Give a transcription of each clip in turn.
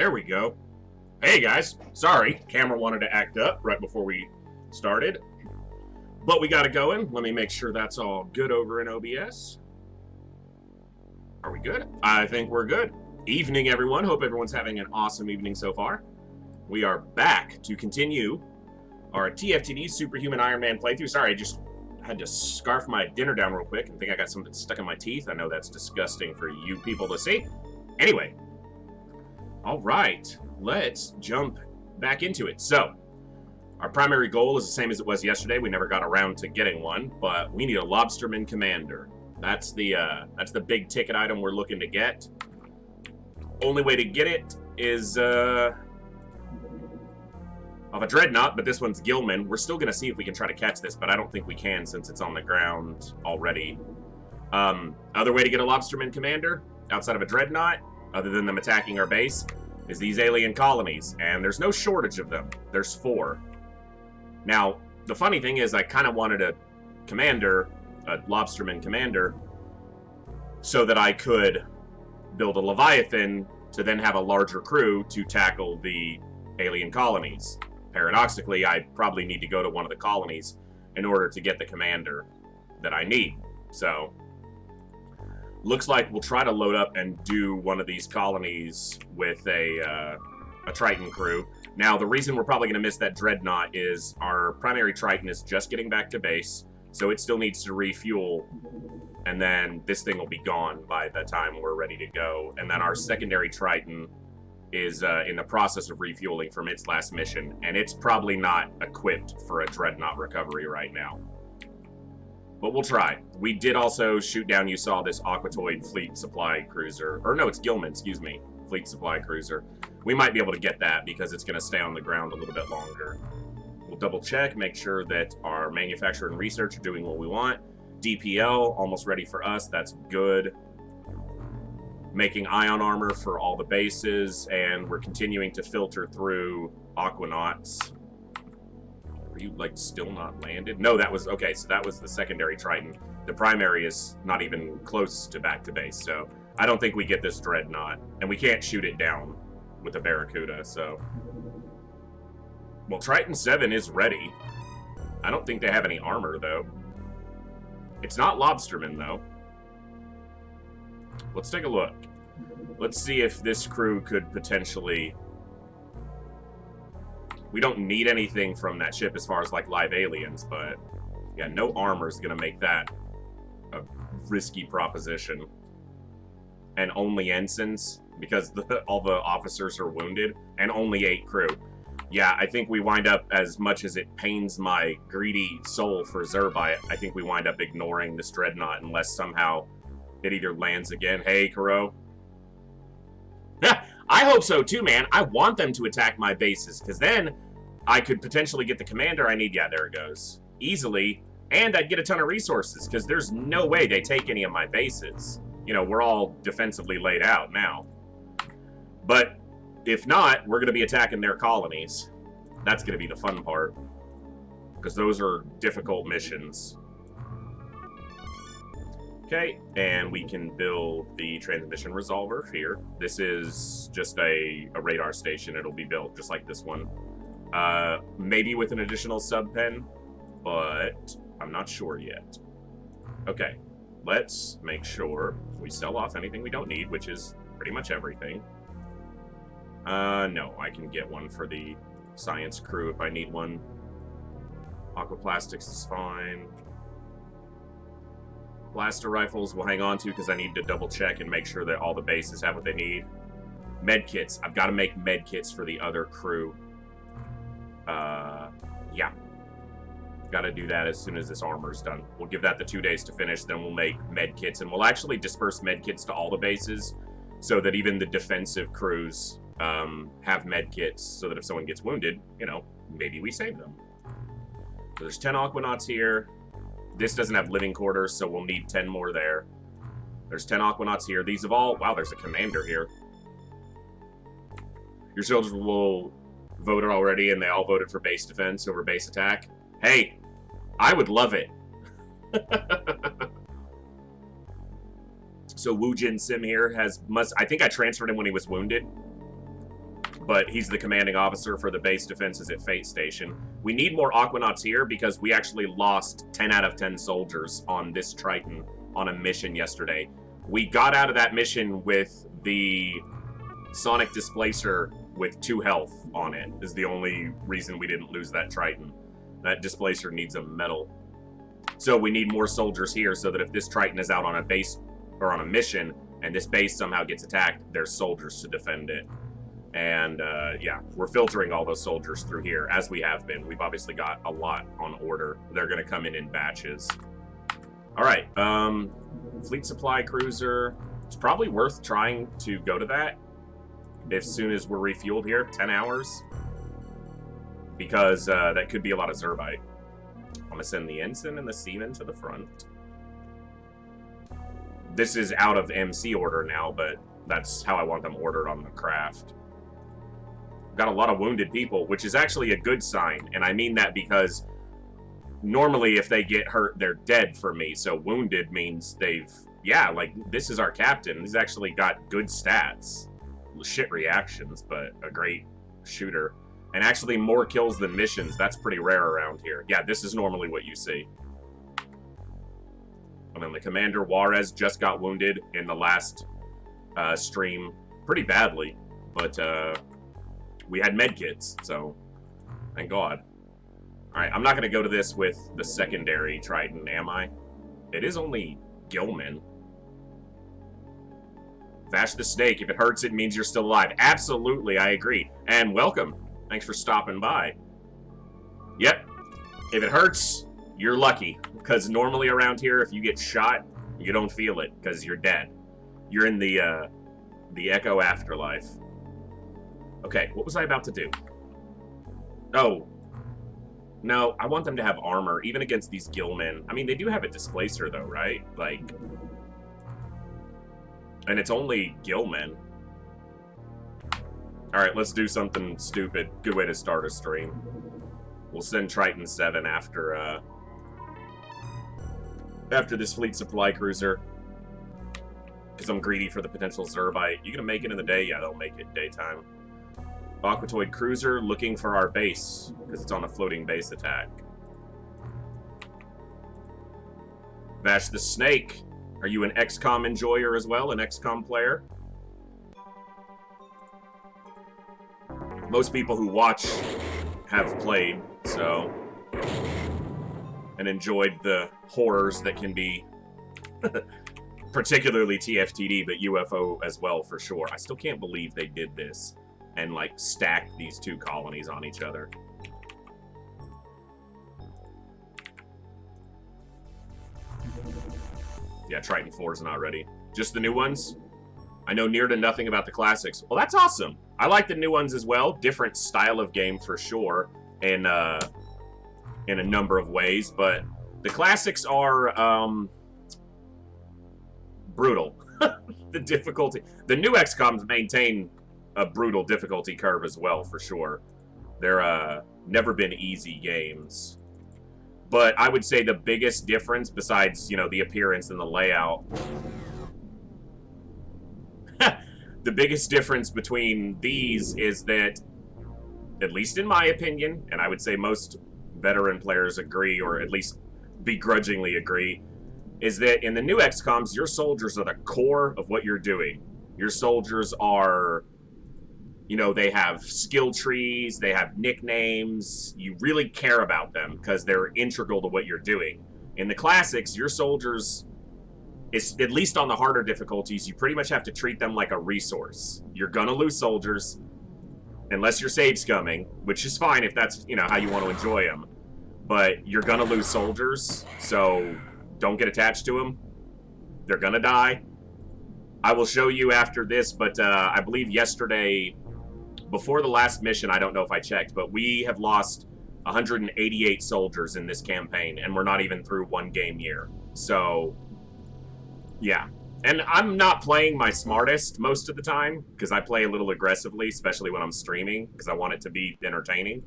There we go. Hey guys, sorry, camera wanted to act up right before we started, but we got it going. Let me make sure that's all good over in OBS. Are we good? I think we're good. Evening, everyone. Hope everyone's having an awesome evening so far. We are back to continue our TFTD Superhuman Ironman playthrough. Sorry, I just had to scarf my dinner down real quick and think I got something stuck in my teeth. I know that's disgusting for you people to see. Anyway. All right, let's jump back into it. So, our primary goal is the same as it was yesterday. We never got around to getting one, but we need a Lobsterman Commander. That's the big ticket item we're looking to get. Only way to get it is of a Dreadnought, but this one's Gilman. We're still gonna see if we can try to catch this, but I don't think we can since it's on the ground already. Other way to get a Lobsterman Commander outside of a Dreadnought, other than them attacking our base, is these alien colonies, and there's no shortage of them. There's 4. Now, the funny thing is I kind of wanted a commander, a Lobsterman Commander, so that I could build a Leviathan to then have a larger crew to tackle the alien colonies. Paradoxically, I probably need to go to one of the colonies in order to get the commander that I need. So, looks like we'll try to load up and do one of these colonies with a Triton crew. Now, the reason we're probably going to miss that Dreadnought is our primary Triton is just getting back to base, so it still needs to refuel, and then this thing will be gone by the time we're ready to go. And then our secondary Triton is in the process of refueling from its last mission, and it's probably not equipped for a Dreadnought recovery right now. But we'll try. We did also shoot down, you saw this Aquatoid Fleet Supply Cruiser. Or no, it's Gilman, excuse me. Fleet Supply Cruiser. We might be able to get that because it's going to stay on the ground a little bit longer. We'll double check, make sure that our manufacturer and research are doing what we want. DPL, almost ready for us. That's good. Making ion armor for all the bases, and we're continuing to filter through Aquanauts. Are you, like, still not landed? No, that was... Okay, so that was the secondary Triton. The primary is not even close to back to base, so I don't think we get this Dreadnought. And we can't shoot it down with a Barracuda, so... Well, Triton 7 is ready. I don't think they have any armor, though. It's not Lobsterman, though. Let's take a look. Let's see if this crew could potentially... We don't need anything from that ship as far as, like, live aliens, but... Yeah, no armor is going to make that a risky proposition. And only ensigns, because all the officers are wounded, and only 8 crew. Yeah, I think we wind up, as much as it pains my greedy soul for Zrbite, I think we wind up ignoring this Dreadnought unless somehow it either lands again. Hey, Kuro. I hope so too, man. I want them to attack my bases, because then I could potentially get the commander I need. Yeah, there it goes. Easily. And I'd get a ton of resources, because there's no way they take any of my bases. You know, we're all defensively laid out now. But if not, we're going to be attacking their colonies. That's going to be the fun part, because those are difficult missions. Okay, and we can build the transmission resolver here. This is just a radar station. It'll be built just like this one. Maybe with an additional sub-pen, but I'm not sure yet. Okay, let's make sure we sell off anything we don't need, which is pretty much everything. No, I can get one for the science crew if I need one. Aquaplastics is fine. Blaster rifles we'll hang on to because I need to double check and make sure that all the bases have what they need. Medkits. I've got to make medkits for the other crew. Yeah. Got to do that as soon as this armor's done. We'll give that the 2 days to finish, then we'll make medkits, and we'll actually disperse medkits to all the bases so that even the defensive crews have medkits so that if someone gets wounded, you know, maybe we save them. So there's 10 Aquanauts here. This doesn't have living quarters, so we'll need 10 more there. There's 10 Aquanauts here. These have all... Wow, there's a commander here. Your soldiers will voted already, and they all voted for base defense over base attack. Hey, I would love it. So Woojin Sim here has... I think I transferred him when he was wounded. but he's the commanding officer for the base defenses at Fate Station. We need more Aquanauts here because we actually lost 10 out of 10 soldiers on this Triton on a mission yesterday. We got out of that mission with the Sonic Displacer with 2 health on it, is the only reason we didn't lose that Triton. That Displacer needs a medal. So we need more soldiers here so that if this Triton is out on a base or on a mission and this base somehow gets attacked, there's soldiers to defend it. And yeah, we're filtering all those soldiers through here as we have been. We've obviously got a lot on order. They're going to come in batches. All right, fleet supply cruiser. It's probably worth trying to go to that as soon as we're refueled here, 10 hours. Because that could be a lot of Zrbite. I'm going to send the ensign and the seaman to the front. This is out of MC order now, but that's how I want them ordered on the craft. Got a lot of wounded people, which is actually a good sign. And I mean that because normally if they get hurt, they're dead for me. So wounded means they've... Yeah, like, this is our captain. He's actually got good stats. Shit reactions, but a great shooter. And actually more kills than missions. That's pretty rare around here. Yeah, this is normally what you see. And then the Commander Juarez just got wounded in the last stream pretty badly. But we had medkits, so thank God. Alright, I'm not going to go to this with the secondary Triton, am I? It is only Gilman. Vash the snake. If it hurts, it means you're still alive. Absolutely, I agree. And welcome. Thanks for stopping by. Yep. If it hurts, you're lucky. Because normally around here, if you get shot, you don't feel it because you're dead. You're in the Echo Afterlife. Okay, what was I about to do? Oh. No, I want them to have armor, even against these Gilmen. I mean, they do have a displacer, though, right? Like... And it's only Gilmen. Alright, let's do something stupid. Good way to start a stream. We'll send Triton 7 after this fleet supply cruiser. Because I'm greedy for the potential Zrbite. You gonna make it in the day? Yeah, they'll make it daytime. Aquatoid cruiser looking for our base. Because it's on a floating base attack. Vash the snake. Are you an XCOM enjoyer as well? An XCOM player? Most people who watch have played, so... And enjoyed the horrors that can be... particularly TFTD, but UFO as well, for sure. I still can't believe they did this. And, like, stacked these 2 colonies on each other. Yeah, Triton 4 is not ready. Just the new ones? I know near to nothing about the classics. Well, that's awesome. I like the new ones as well. Different style of game for sure, in a number of ways. But the classics are brutal. The difficulty. The new XCOMs maintain a brutal difficulty curve as well, for sure. They're never been easy games. But I would say the biggest difference, besides, you know, the appearance and the layout, the biggest difference between these is that, at least in my opinion, and I would say most veteran players agree, or at least begrudgingly agree, is that in the new XCOMs, your soldiers are the core of what you're doing. Your soldiers are... You know, they have skill trees, they have nicknames, you really care about them because they're integral to what you're doing. In the classics, your soldiers, at least on the harder difficulties, you pretty much have to treat them like a resource. You're gonna lose soldiers, unless you're save scumming, which is fine if that's, you know, how you want to enjoy them. But you're gonna lose soldiers, so don't get attached to them. They're gonna die. I will show you after this, but I believe yesterday... Before the last mission, I don't know if I checked, but we have lost 188 soldiers in this campaign, and we're not even through 1 game year. So, yeah. And I'm not playing my smartest most of the time, because I play a little aggressively, especially when I'm streaming, because I want it to be entertaining.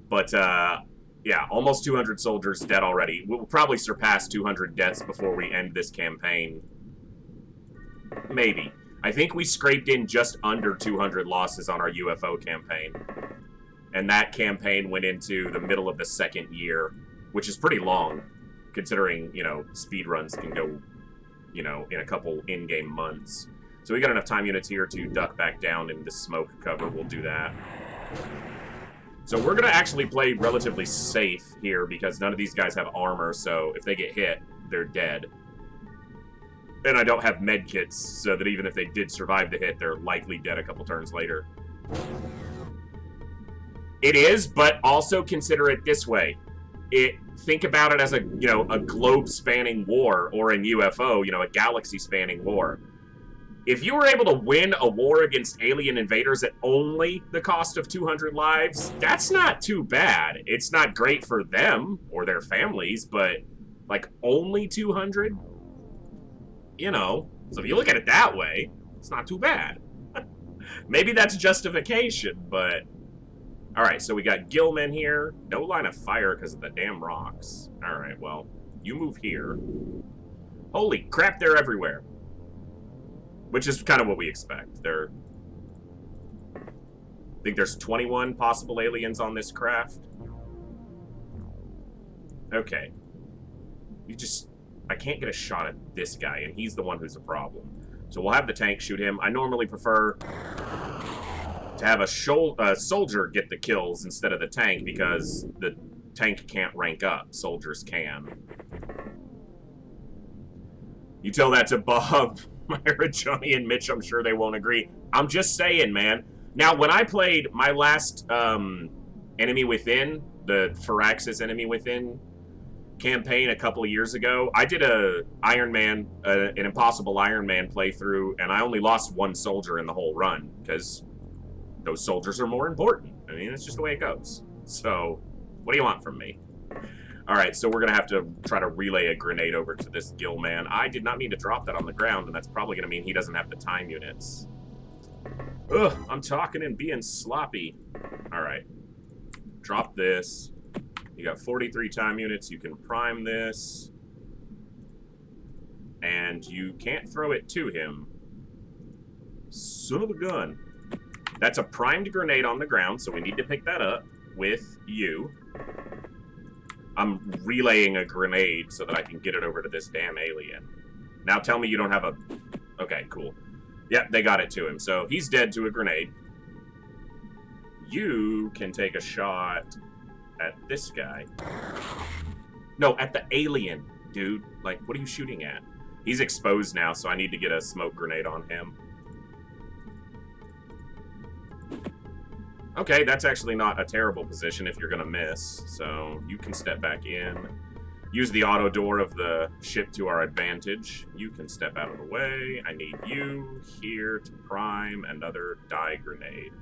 But, yeah, almost 200 soldiers dead already. We'll probably surpass 200 deaths before we end this campaign. Maybe. I think we scraped in just under 200 losses on our UFO campaign. And that campaign went into the middle of the second year, which is pretty long, considering, you know, speedruns can go, you know, in a couple in-game months. So we got enough time units here to duck back down into smoke cover. We'll do that. So we're going to actually play relatively safe here because none of these guys have armor, so if they get hit, they're dead. And I don't have med kits, so that even if they did survive the hit, they're likely dead a couple turns later. It is, but also consider it this way. Think about it as a, you know, a globe-spanning war, or in UFO, you know, a galaxy-spanning war. If you were able to win a war against alien invaders at only the cost of 200 lives, that's not too bad. It's not great for them or their families, but, like, only 200? You know, so if you look at it that way, it's not too bad. Maybe that's justification, but... Alright, so we got Gillman here. No line of fire because of the damn rocks. Alright, well, you move here. Holy crap, they're everywhere. Which is kind of what we expect. I think there's 21 possible aliens on this craft. Okay. I can't get a shot at this guy, and he's the one who's a problem. So we'll have the tank shoot him. I normally prefer to have a soldier get the kills instead of the tank, because the tank can't rank up. Soldiers can. You tell that to Bob, Myra, Johnny, and Mitch, I'm sure they won't agree. I'm just saying, man. Now, when I played my last Enemy Within, the Firaxis Enemy Within campaign a couple of years ago, I did an Impossible Iron Man playthrough, and I only lost one soldier in the whole run, because those soldiers are more important. I mean, it's just the way it goes. So, what do you want from me? Alright, so we're going to have to try to relay a grenade over to this Gill man. I did not mean to drop that on the ground, and that's probably going to mean he doesn't have the time units. Ugh, I'm talking and being sloppy. Alright. Drop this. You got 43 time units. You can prime this. And you can't throw it to him. Son of a gun. That's a primed grenade on the ground, so we need to pick that up with you. I'm relaying a grenade so that I can get it over to this damn alien. Now tell me you don't have a... Okay, cool. Yep, they got it to him, so he's dead to a grenade. You can take a shot at this guy. No, at the alien, dude. Like, what are you shooting at? He's exposed now, so I need to get a smoke grenade on him. Okay, that's actually not a terrible position if you're going to miss. So you can step back in. Use the auto door of the ship to our advantage. You can step out of the way. I need you here to prime another dye grenade.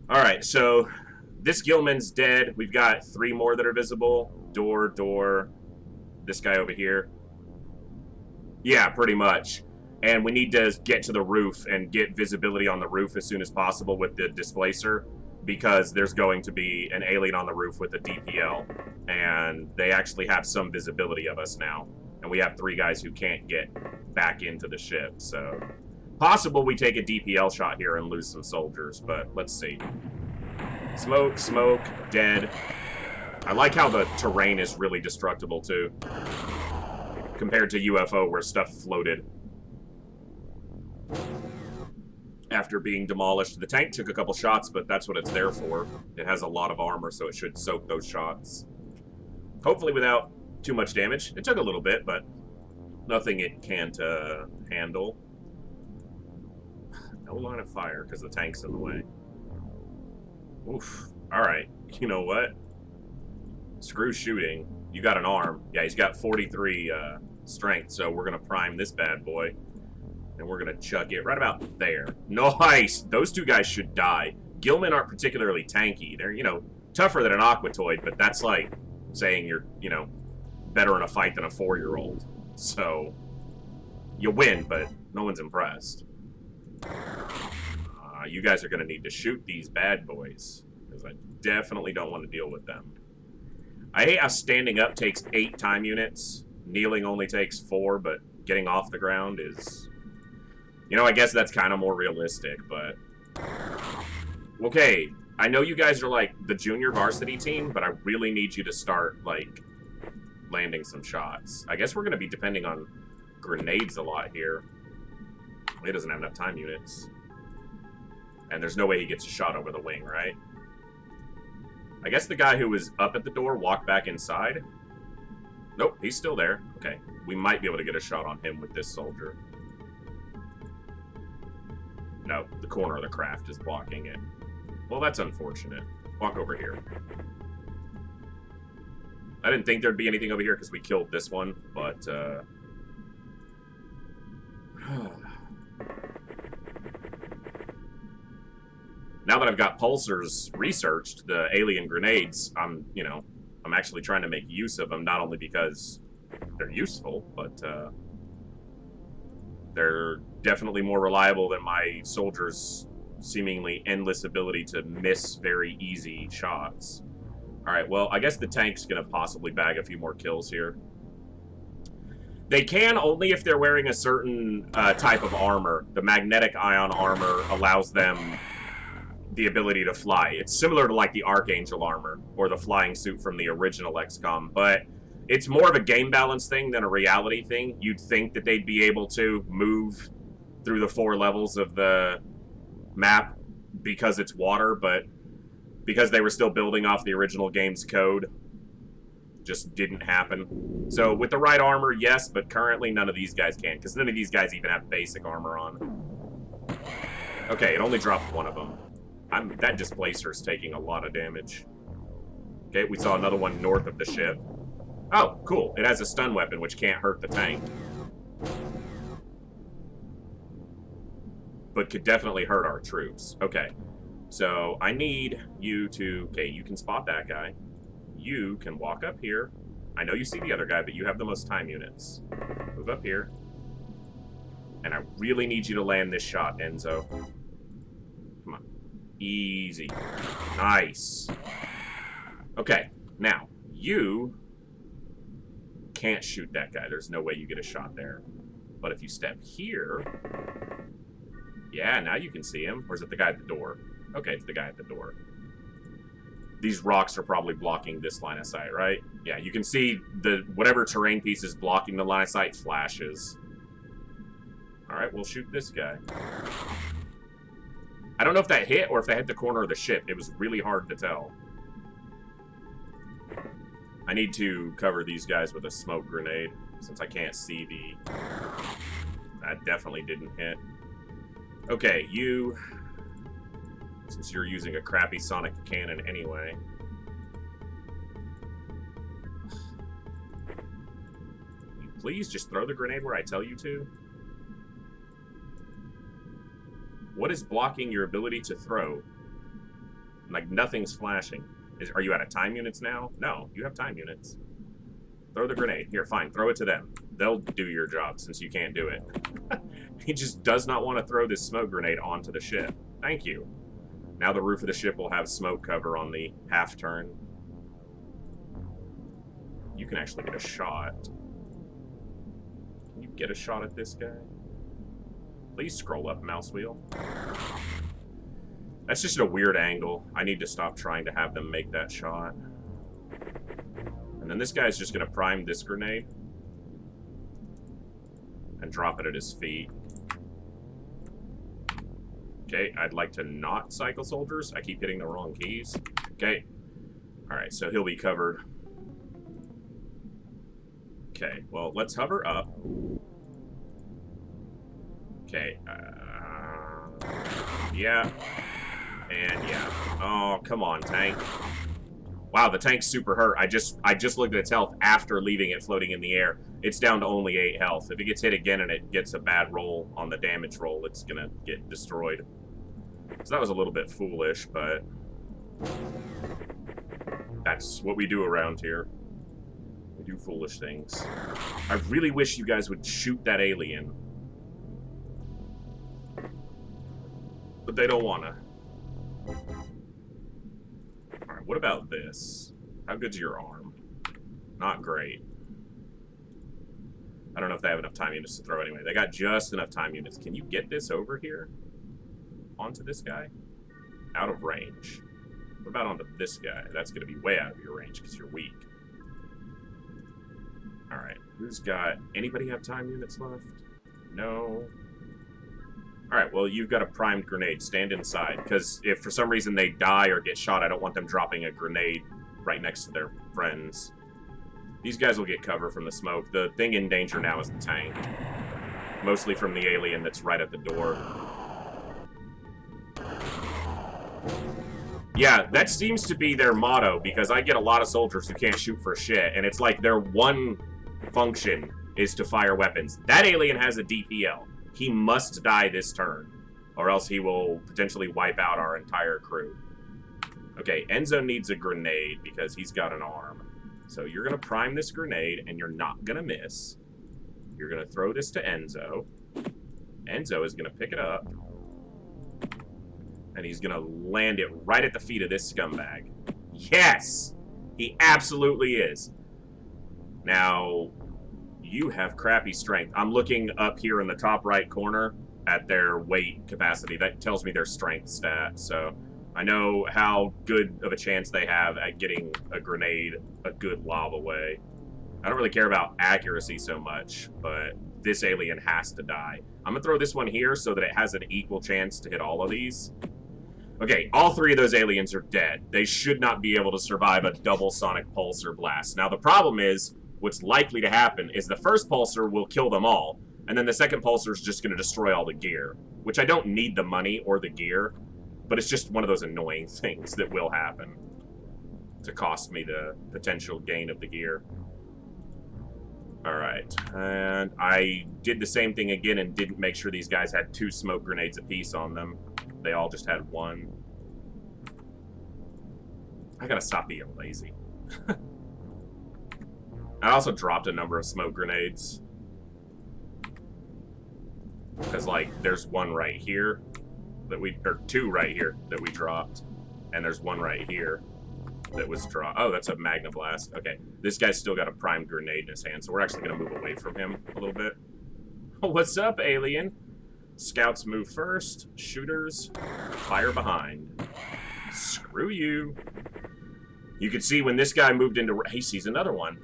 Alright, so this Gillman's dead. We've got 3 more that are visible. Door. This guy over here. Yeah, pretty much. And we need to get to the roof and get visibility on the roof as soon as possible with the displacer, because there's going to be an alien on the roof with a DPL. And they actually have some visibility of us now. And we have 3 guys who can't get back into the ship, so... Possible we take a DPL shot here and lose some soldiers, but let's see. Smoke, dead. I like how the terrain is really destructible, too. Compared to UFO, where stuff floated after being demolished. The tank took a couple shots, but that's what it's there for. It has a lot of armor, so it should soak those shots. Hopefully without too much damage. It took a little bit, but nothing it can't handle. No line of fire, because the tank's in the way. Oof. Alright, you know what? Screw shooting. You got an arm. Yeah, he's got 43 strength, so we're going to prime this bad boy. And we're going to chuck it right about there. Nice! Those 2 guys should die. Gillmen aren't particularly tanky. They're, you know, tougher than an Aquatoid, but that's like saying you're, you know, better in a fight than a 4-year-old. So, you win, but no one's impressed. You guys are going to need to shoot these bad boys, because I definitely don't want to deal with them. I hate how standing up takes 8 time units. Kneeling only takes 4, but getting off the ground is... You know, I guess that's kind of more realistic, but... Okay, I know you guys are, like, the junior varsity team, but I really need you to start, like, landing some shots. I guess we're going to be depending on grenades a lot here. He doesn't have enough time units. And there's no way he gets a shot over the wing, right? I guess the guy who was up at the door walked back inside. Nope, he's still there. Okay, we might be able to get a shot on him with this soldier. No, the corner of the craft is blocking it. Well, that's unfortunate. Walk over here. I didn't think there'd be anything over here because we killed this one, but, now that I've got pulsars researched, the alien grenades, I'm actually trying to make use of them, not only because they're useful, but, they're definitely more reliable than my soldiers' seemingly endless ability to miss very easy shots. Alright, well, I guess the tank's gonna possibly bag a few more kills here. They can only if they're wearing a certain type of armor. The magnetic ion armor allows them the ability to fly. It's similar to, like, the Archangel armor, or the flying suit from the original XCOM, but it's more of a game balance thing than a reality thing. You'd think that they'd be able to move through the 4 levels of the map because it's water, but because they were still building off the original game's code, just didn't happen. So with the right armor, yes, but currently none of these guys can, because none of these guys even have basic armor on. Okay, it only dropped one of them. That displacer's taking a lot of damage. Okay, we saw another one north of the ship. Oh, cool. It has a stun weapon, which can't hurt the tank. But could definitely hurt our troops. Okay. So, I need you to... Okay, you can spot that guy. You can walk up here. I know you see the other guy, but you have the most time units. Move up here. And I really need you to land this shot, Enzo. Come on. Easy. Nice. Okay, now, you... can't shoot that guy. There's no way you get a shot there. But if you step here... Yeah, now you can see him. Or is it the guy at the door? Okay, it's the guy at the door. These rocks are probably blocking this line of sight, right? Yeah, you can see the whatever terrain piece is blocking the line of sight flashes. Alright, we'll shoot this guy. I don't know if that hit or if that hit the corner of the ship. It was really hard to tell. I need to cover these guys with a smoke grenade, since I can't see the... That definitely didn't hit. Okay, you... Since you're using a crappy sonic cannon anyway... Can you please just throw the grenade where I tell you to? What is blocking your ability to throw? Like, nothing's flashing. Are you out of time units now? No, you have time units. Throw the grenade. Here, fine. Throw it to them. They'll do your job since you can't do it. He just does not want to throw this smoke grenade onto the ship. Thank you. Now the roof of the ship will have smoke cover on the half turn. You can actually get a shot. Can you get a shot at this guy? Please scroll up, mouse wheel. That's just a weird angle. I need to stop trying to have them make that shot. And then this guy's just going to prime this grenade. And drop it at his feet. Okay, I'd like to not cycle soldiers. I keep hitting the wrong keys. Okay. Alright, so he'll be covered. Okay, well, let's hover up. Okay. Yeah. And yeah. Oh, come on, tank. Wow, the tank's super hurt. I just looked at its health after leaving it floating in the air. It's down to only 8 health. If it gets hit again and it gets a bad roll on the damage roll, it's gonna get destroyed. So that was a little bit foolish, but that's what we do around here. We do foolish things. I really wish you guys would shoot that alien. But they don't wanna. Alright, what about this? How good's your arm? Not great. I don't know if they have enough time units to throw anyway. They got just enough time units. Can you get this over here? Onto this guy? Out of range. What about onto this guy? That's going to be way out of your range because you're weak. Alright, who's got... Anybody have time units left? No. Alright, well, you've got a primed grenade. Stand inside, because if for some reason they die or get shot, I don't want them dropping a grenade right next to their friends. These guys will get cover from the smoke. The thing in danger now is the tank. Mostly from the alien that's right at the door. Yeah, that seems to be their motto, because I get a lot of soldiers who can't shoot for shit, and it's like their one function is to fire weapons. That alien has a DPL. He must die this turn, or else he will potentially wipe out our entire crew. Okay, Enzo needs a grenade because he's got an arm. So you're going to prime this grenade, and you're not going to miss. You're going to throw this to Enzo. Enzo is going to pick it up. And he's going to land it right at the feet of this scumbag. Yes! He absolutely is. Now, you have crappy strength. I'm looking up here in the top right corner at their weight capacity. That tells me their strength stat. So I know how good of a chance they have at getting a grenade a good lob away. I don't really care about accuracy so much, but this alien has to die. I'm going to throw this one here so that it has an equal chance to hit all of these. Okay, all three of those aliens are dead. They should not be able to survive a double sonic pulsar blast. Now, the problem is, what's likely to happen is the first pulsar will kill them all, and then the second pulsar is just going to destroy all the gear, which I don't need the money or the gear, but it's just one of those annoying things that will happen to cost me the potential gain of the gear. Alright, and I did the same thing again and didn't make sure these guys had 2 smoke grenades apiece on them. They all just had 1. I gotta stop being lazy. I also dropped a number of smoke grenades. Because, like, there's one right here that we... Or 2 right here that we dropped. And there's one right here that was dropped. Oh, that's a Magna Blast. Okay, this guy's still got a primed grenade in his hand, so we're actually gonna move away from him a little bit. What's up, alien? Scouts move first. Shooters fire behind. Screw you. You could see when this guy moved into... He sees another one.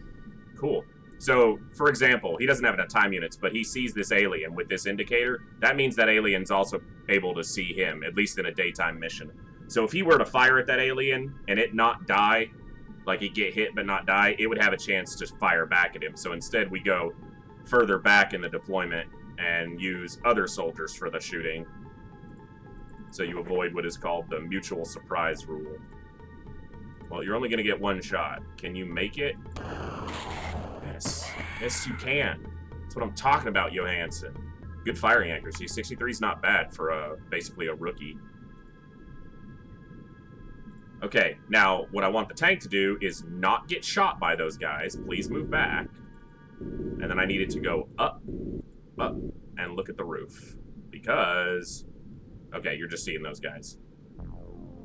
Cool. So, for example, he doesn't have enough time units, but he sees this alien with this indicator. That means that alien's also able to see him, at least in a daytime mission. So if he were to fire at that alien and it not die, like he'd get hit but not die, it would have a chance to fire back at him. So instead we go further back in the deployment and use other soldiers for the shooting. So you avoid what is called the mutual surprise rule. Well, you're only going to get 1 shot. Can you make it? Yes. Yes, you can. That's what I'm talking about, Johansson. Good firing accuracy. 63 is not bad for basically a rookie. Okay, now what I want the tank to do is not get shot by those guys. Please move back. And then I need it to go up, and look at the roof. Because... Okay, you're just seeing those guys.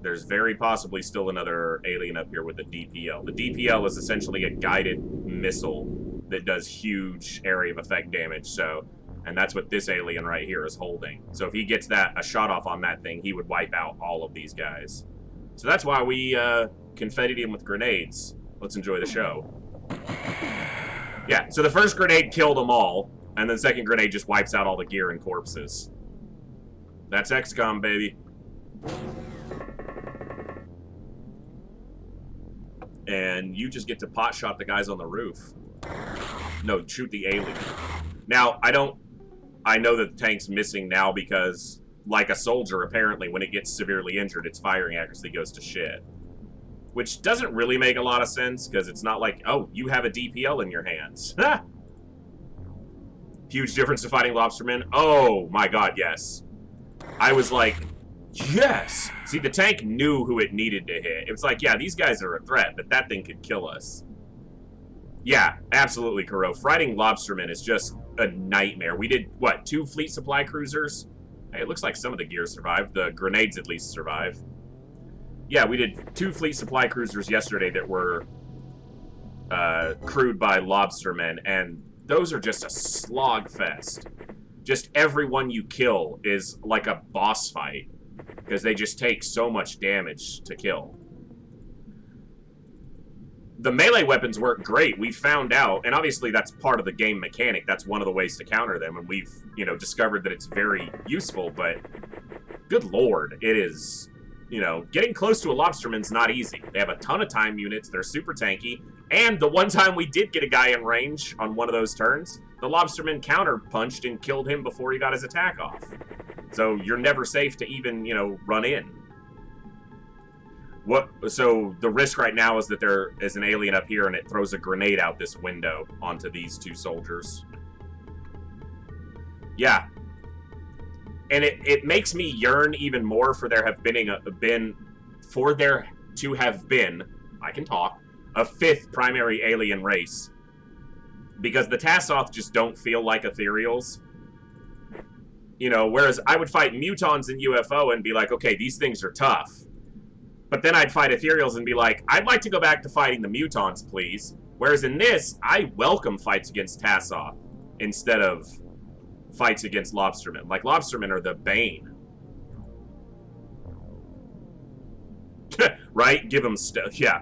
There's very possibly still another alien up here with a DPL. The DPL is essentially a guided missile that does huge area of effect damage, so... And that's what this alien right here is holding. So if he gets a shot off on that thing, he would wipe out all of these guys. So that's why we confettied him with grenades. Let's enjoy the show. Yeah, so the first grenade killed them all, and the second grenade just wipes out all the gear and corpses. That's XCOM, baby. And you just get to pot shot the guys on the roof. No, shoot the alien. Now, I know that the tank's missing now because, like a soldier, apparently, when it gets severely injured, its firing accuracy goes to shit. Which doesn't really make a lot of sense, because it's not like, oh, you have a DPL in your hands. Ha! Huge difference to fighting Lobstermen. Oh, my god, yes. I was like, yes! See, the tank knew who it needed to hit. It was like, yeah, these guys are a threat, but that thing could kill us. Yeah, absolutely, Kuro. Fighting Lobstermen is just a nightmare. We did, what, 2 fleet supply cruisers? Hey, it looks like some of the gear survived. The grenades at least survived. Yeah, we did 2 fleet supply cruisers yesterday that were crewed by Lobstermen, and those are just a slog fest. Just everyone you kill is like a boss fight, because they just take so much damage to kill. The melee weapons work great, we found out, and obviously that's part of the game mechanic. That's one of the ways to counter them, and we've, you know, discovered that it's very useful, but good lord, it is, you know, getting close to a Lobsterman's not easy. They have a ton of time units, they're super tanky, and the one time we did get a guy in range on one of those turns, the Lobsterman counter-punched and killed him before he got his attack off. So you're never safe to even, you know, run in. So the risk right now is that there is an alien up here and it throws a grenade out this window onto these two soldiers. Yeah. And it makes me yearn even more for there to have been, I can talk, a fifth primary alien race. Because the Tassoth just don't feel like ethereals. You know, whereas I would fight mutons in UFO and be like, okay, these things are tough. But then I'd fight ethereals and be like, I'd like to go back to fighting the mutons, please. Whereas in this, I welcome fights against Tassoth instead of fights against Lobstermen. Like, Lobstermen are the bane. Right? Give them stealth. Yeah.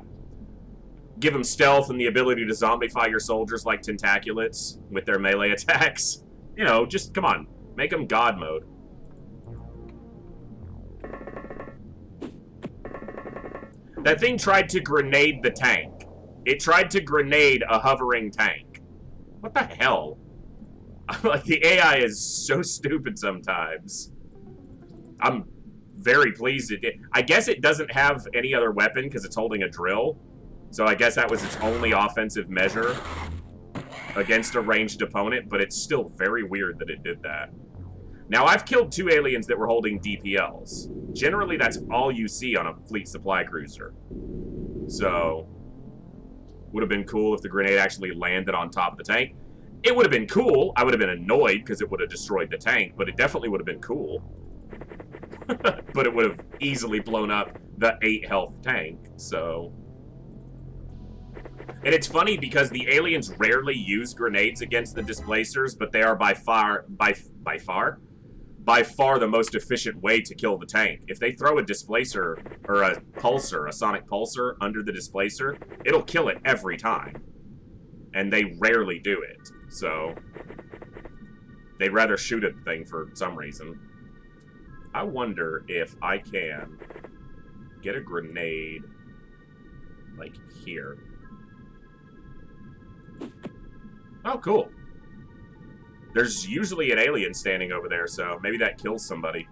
Give them stealth and the ability to zombify your soldiers like Tentaculats with their melee attacks. You know, just, come on. Make them God mode. That thing tried to grenade the tank. It tried to grenade a hovering tank. What the hell? Like, the AI is so stupid sometimes. I'm very pleased it did. I guess it doesn't have any other weapon because it's holding a drill. So I guess that was its only offensive measure against a ranged opponent, but it's still very weird that it did that. Now, I've killed 2 aliens that were holding DPLs. Generally, that's all you see on a fleet supply cruiser. So, would have been cool if the grenade actually landed on top of the tank. It would have been cool. I would have been annoyed because it would have destroyed the tank, but it definitely would have been cool. But it would have easily blown up the 8 health tank, so... And it's funny because the aliens rarely use grenades against the displacers, but they are by far the most efficient way to kill the tank. If they throw a displacer or a pulsar, a sonic pulsar under the displacer, it'll kill it every time. And they rarely do it. So they'd rather shoot at the thing for some reason. I wonder if I can get a grenade like here. Oh, cool. There's usually an alien standing over there, so maybe that kills somebody.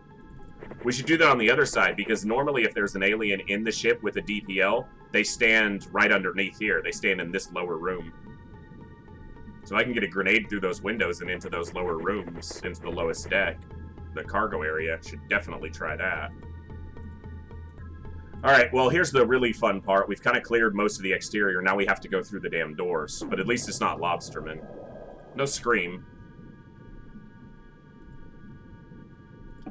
We should do that on the other side, because normally if there's an alien in the ship with a DPL, they stand right underneath here. They stand in this lower room. So I can get a grenade through those windows and into those lower rooms, into the lowest deck. The cargo area. Should definitely try that. Alright, well, here's the really fun part. We've kind of cleared most of the exterior. Now we have to go through the damn doors. But at least it's not Lobsterman. No scream.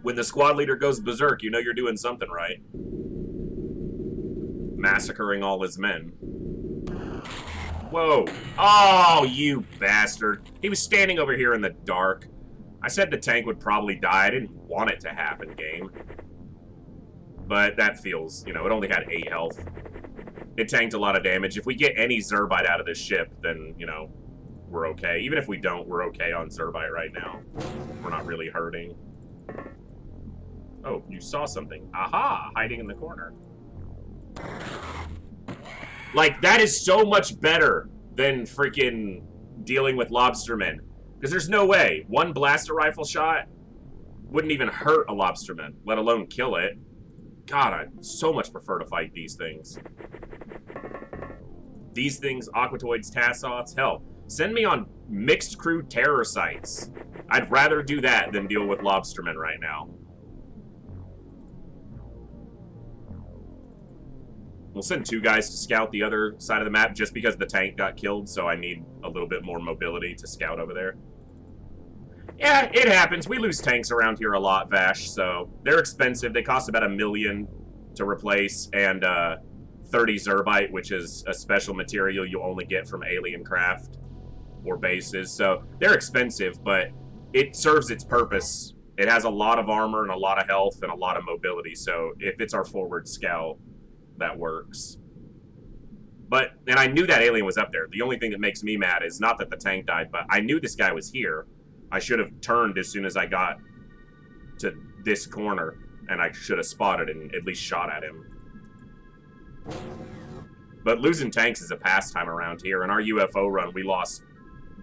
When the squad leader goes berserk, you know you're doing something right. Massacring all his men. Whoa. Oh, you bastard. He was standing over here in the dark. I said the tank would probably die. I didn't want it to happen, game. But that feels, you know, it only had 8 health. It tanked a lot of damage. If we get any Zrbite out of this ship, then, you know, we're okay. Even if we don't, we're okay on Zrbite right now. We're not really hurting. Oh, you saw something. Aha! Hiding in the corner. Like, that is so much better than freaking dealing with Lobstermen. Because there's no way. One blaster rifle shot wouldn't even hurt a Lobsterman, let alone kill it. God, I so much prefer to fight these things. These things, Aquatoids, Tassoths, hell, send me on mixed crew terror sites. I'd rather do that than deal with Lobstermen right now. We'll send 2 guys to scout the other side of the map just because the tank got killed, so I need a little bit more mobility to scout over there. Yeah, it happens. We lose tanks around here a lot, Vash, so they're expensive. They cost about $1 million to replace, and 30 Zrbite, which is a special material you only get from alien craft or bases. So they're expensive, but it serves its purpose. It has a lot of armor and a lot of health and a lot of mobility. So if it's our forward scout, that works. But, and I knew that alien was up there. The only thing that makes me mad is not that the tank died, but I knew this guy was here. I should have turned as soon as I got to this corner, and I should have spotted and at least shot at him. But losing tanks is a pastime around here. In our UFO run, we lost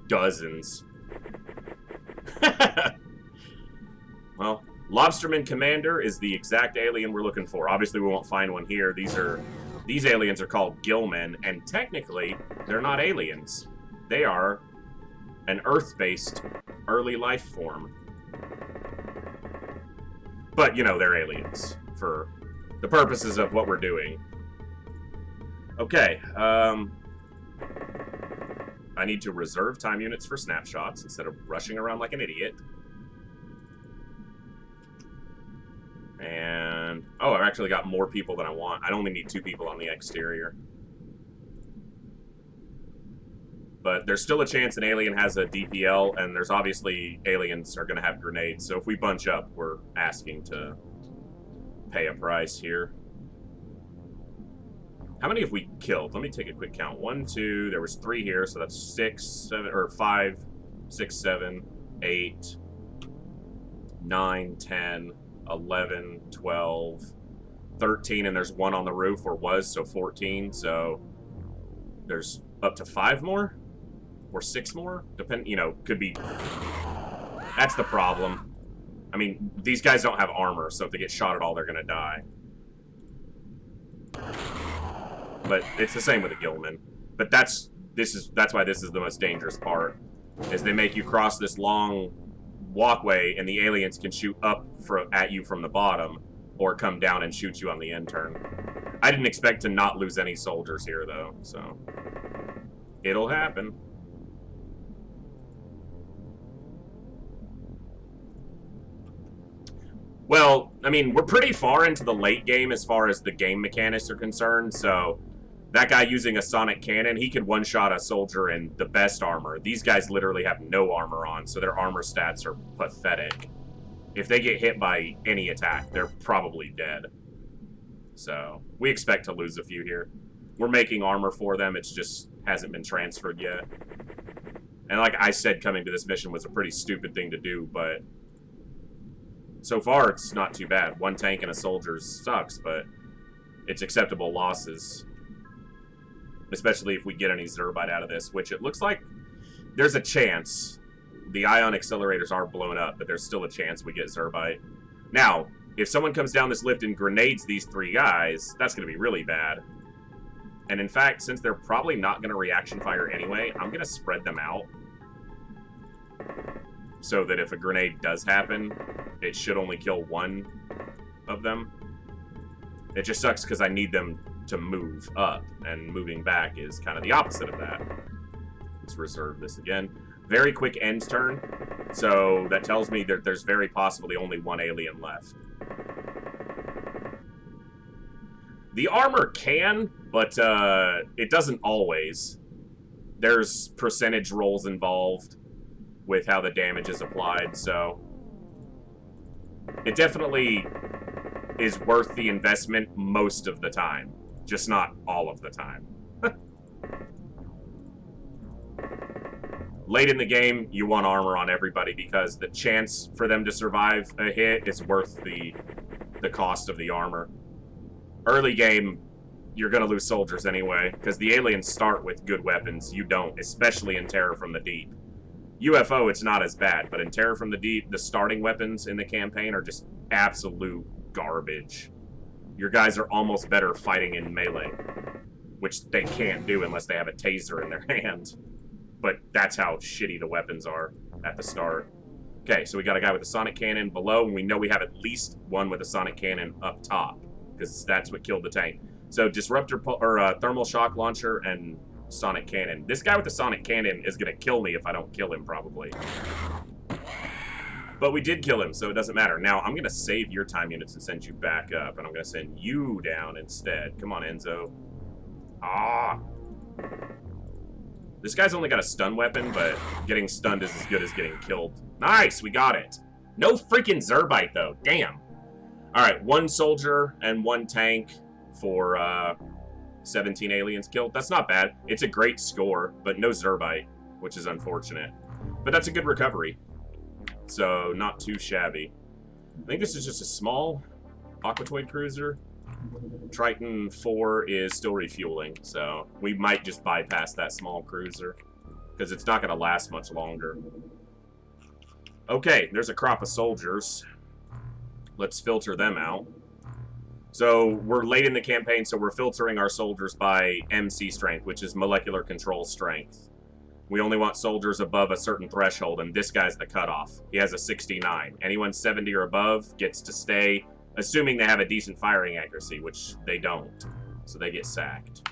dozens. Well, Lobsterman Commander is the exact alien we're looking for. Obviously, we won't find one here. These aliens are called Gillmen, and technically, they're not aliens. They are an Earth-based early life form. But, you know, they're aliens for the purposes of what we're doing. Okay, I need to reserve time units for snapshots instead of rushing around like an idiot. And, oh, I've actually got more people than I want. I only need 2 people on the exterior. But there's still a chance an alien has a DPL, and there's obviously aliens are going to have grenades. So if we bunch up, we're asking to pay a price here. How many have we killed? Let me take a quick count. 1, 2, there was 3 here, so that's 6, 7, or 5, 6, 7, 8, 9, 10, 11, 12, 13, and there's 1 on the roof, or was, so 14, so there's up to 5 more? Or 6 more? You know, could be... That's the problem. I mean, these guys don't have armor, so if they get shot at all, they're gonna die. But it's the same with the Gillman. But that's why this is the most dangerous part, is they make you cross this long walkway, and the aliens can shoot up at you from the bottom, or come down and shoot you on the end turn. I didn't expect to not lose any soldiers here, though, so... It'll happen. Well, I mean, we're pretty far into the late game as far as the game mechanics are concerned, so... That guy using a sonic cannon, he could one-shot a soldier in the best armor. These guys literally have no armor on, so their armor stats are pathetic. If they get hit by any attack, they're probably dead. So, we expect to lose a few here. We're making armor for them, it's just hasn't been transferred yet. And like I said, coming to this mission was a pretty stupid thing to do, but... So far, it's not too bad. 1 tank and a soldier sucks, but it's acceptable losses. Especially if we get any Zrbite out of this, which it looks like there's a chance. The ion accelerators are blown up, but there's still a chance we get Zrbite. Now, if someone comes down this lift and grenades these 3 guys, that's going to be really bad. And in fact, since they're probably not going to reaction fire anyway, I'm going to spread them out. So that if a grenade does happen, it should only kill 1 of them. It just sucks because I need them to move up, and moving back is kind of the opposite of that. Let's reserve this again. Very quick end turn, so that tells me that there's very possibly only 1 alien left. The armor can, but it doesn't always. There's percentage rolls involved with how the damage is applied, so it definitely is worth the investment most of the time. Just not all of the time. Late in the game, you want armor on everybody because the chance for them to survive a hit is worth the cost of the armor. Early game, you're going to lose soldiers anyway, because the aliens start with good weapons. You don't, especially in Terror from the Deep. UFO, it's not as bad, but in Terror from the Deep, the starting weapons in the campaign are just absolute garbage. Your guys are almost better fighting in melee, which they can't do unless they have a taser in their hand. But that's how shitty the weapons are at the start. Okay, so we got a guy with a sonic cannon below, and we know we have at least 1 with a sonic cannon up top, because that's what killed the tank. So disruptor or thermal shock launcher and sonic cannon. This guy with the sonic cannon is gonna kill me if I don't kill him, probably. But we did kill him, so it doesn't matter. Now, I'm going to save your time units and send you back up, and I'm going to send you down instead. Come on, Enzo. Ah. This guy's only got a stun weapon, but getting stunned is as good as getting killed. Nice, we got it. No freaking Zrbite, though. Damn. All right, 1 soldier and 1 tank for 17 aliens killed. That's not bad. It's a great score, but no Zrbite, which is unfortunate. But that's a good recovery, so not too shabby. I think this is just a small Aquatoid cruiser. Triton 4 is still refueling, so we might just bypass that small cruiser because it's not going to last much longer. Okay, there's a crop of soldiers. Let's filter them out. So we're late in the campaign, so we're filtering our soldiers by MC strength, which is molecular control strength. We only want soldiers above a certain threshold, and this guy's the cutoff. He has a 69. Anyone 70 or above gets to stay, assuming they have a decent firing accuracy, which they don't. So they get sacked.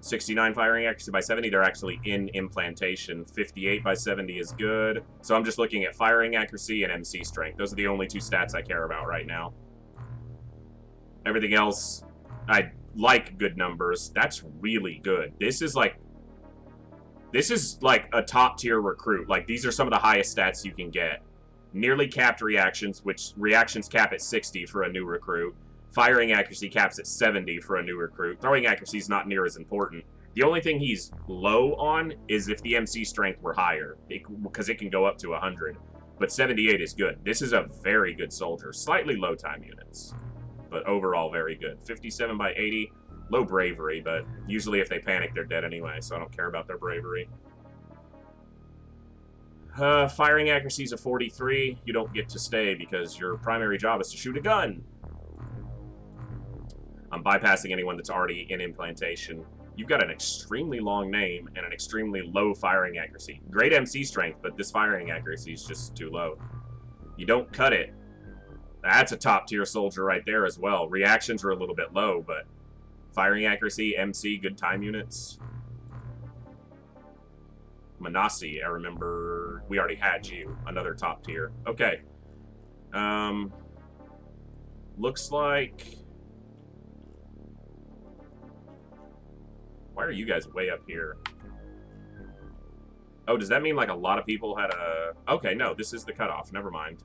69 firing accuracy by 70, they're actually in implantation. 58 by 70 is good. So I'm just looking at firing accuracy and MC strength.Ose are the only 2 stats I care about right now. Everything else, I like good numbers. That's really good. This is like a top tier recruit. Like, these are some of the highest stats you can get. Nearly capped reactions, which reactions cap at 60 for a new recruit. Firing accuracy caps at 70 for a new recruit. Throwing accuracy is not near as important. The only thing he's low on is if the MC strength were higher, because it can go up to 100. But 78 is good. This is a very good soldier. Slightly low time units, but overall very good. 57 by 80, low bravery, but usually if they panic, they're dead anyway, so I don't care about their bravery. Firing accuracy is a 43. You don't get to stay because your primary job is to shoot a gun. I'm bypassing anyone that's already in implantation. You've got an extremely long name and an extremely low firing accuracy. Great MC strength, but this firing accuracy is just too low. You don't cut it. That's a top tier soldier right there as well. Reactions are a little bit low, but firing accuracy, MC, good time units. Manasi, I remember we already had you. Another top tier. Okay. Looks like... Why are you guys way up here? Oh, does that mean like a lot of people had a... Okay, no, this is the cutoff. Never mind.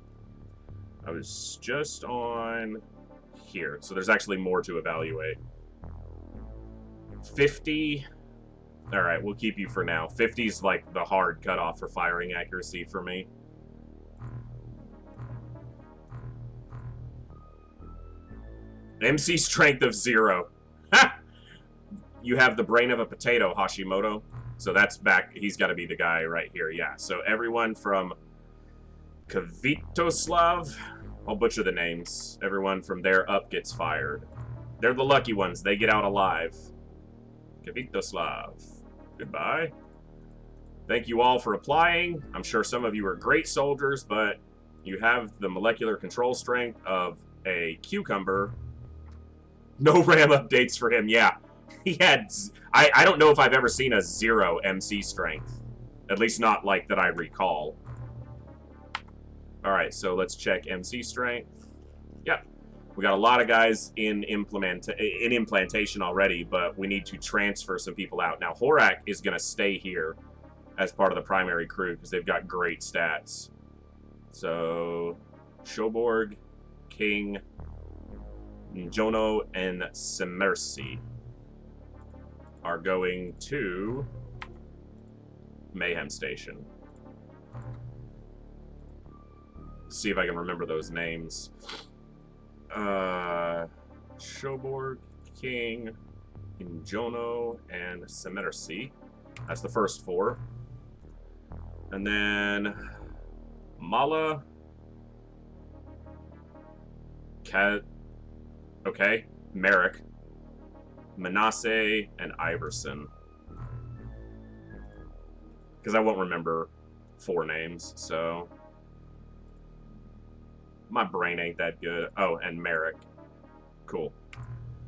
I was just on here. So there's actually more to evaluate. 50... Alright, we'll keep you for now. 50 is like the hard cutoff for firing accuracy for me. MC strength of 0. Ha! You have the brain of a potato, Hashimoto. So that's back. He's got to be the guy right here. Yeah. So everyone from Kvitoslav, I'll butcher the names. Everyone from there up gets fired. They're the lucky ones. They get out alive. Kvitoslav. Goodbye. Thank you all for applying. I'm sure some of you are great soldiers, but you have the molecular control strength of a cucumber. No RAM updates for him. Yeah. He had... I don't know if I've ever seen a 0 MC strength. At least not like that I recall. Alright, so let's check MC strength. Yep. We got a lot of guys in implantation already, but we need to transfer some people out. Now, Horak is going to stay here as part of the primary crew because they've got great stats. So, Shoborg, King, Jono, and Semersi are going to Mayhem Station. See if I can remember those names. Shoborg, King, Injono, and Semersi. That's the first 4. And then Mala, okay, Merrick, Manasseh, and Iverson. Because I won't remember 4 names, so... My brain ain't that good. Oh, and Merrick. Cool.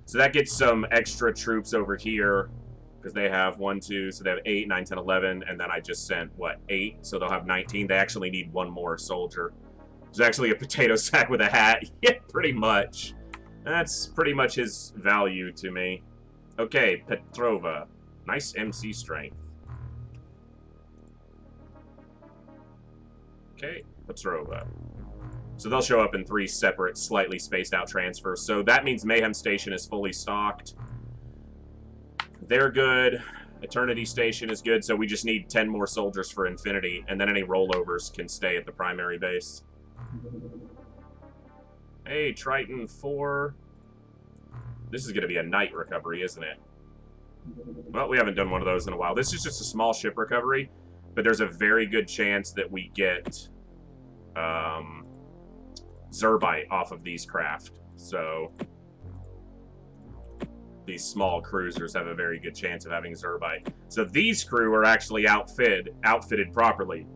So that gets some extra troops over here. Because they have 1, 2, so they have 8, 9, 10, 11. And then I just sent, what, 8? So they'll have 19. They actually need 1 more soldier. There's actually a potato sack with a hat. Yeah, pretty much. That's pretty much his value to me. Okay, Petrova. Nice MC strength. Okay, Petrova. So they'll show up in 3 separate, slightly spaced out transfers. So that means Mayhem Station is fully stocked. They're good. Eternity Station is good, so we just need 10 more soldiers for Infinity, and then any rollovers can stay at the primary base. Hey, Triton 4. This is going to be a night recovery, isn't it? Well, we haven't done one of those in a while. This is just a small ship recovery, but there's a very good chance that we get Zrbite off of these craft. So these small cruisers have a very good chance of having Zrbite. So these crew are actually outfitted properly.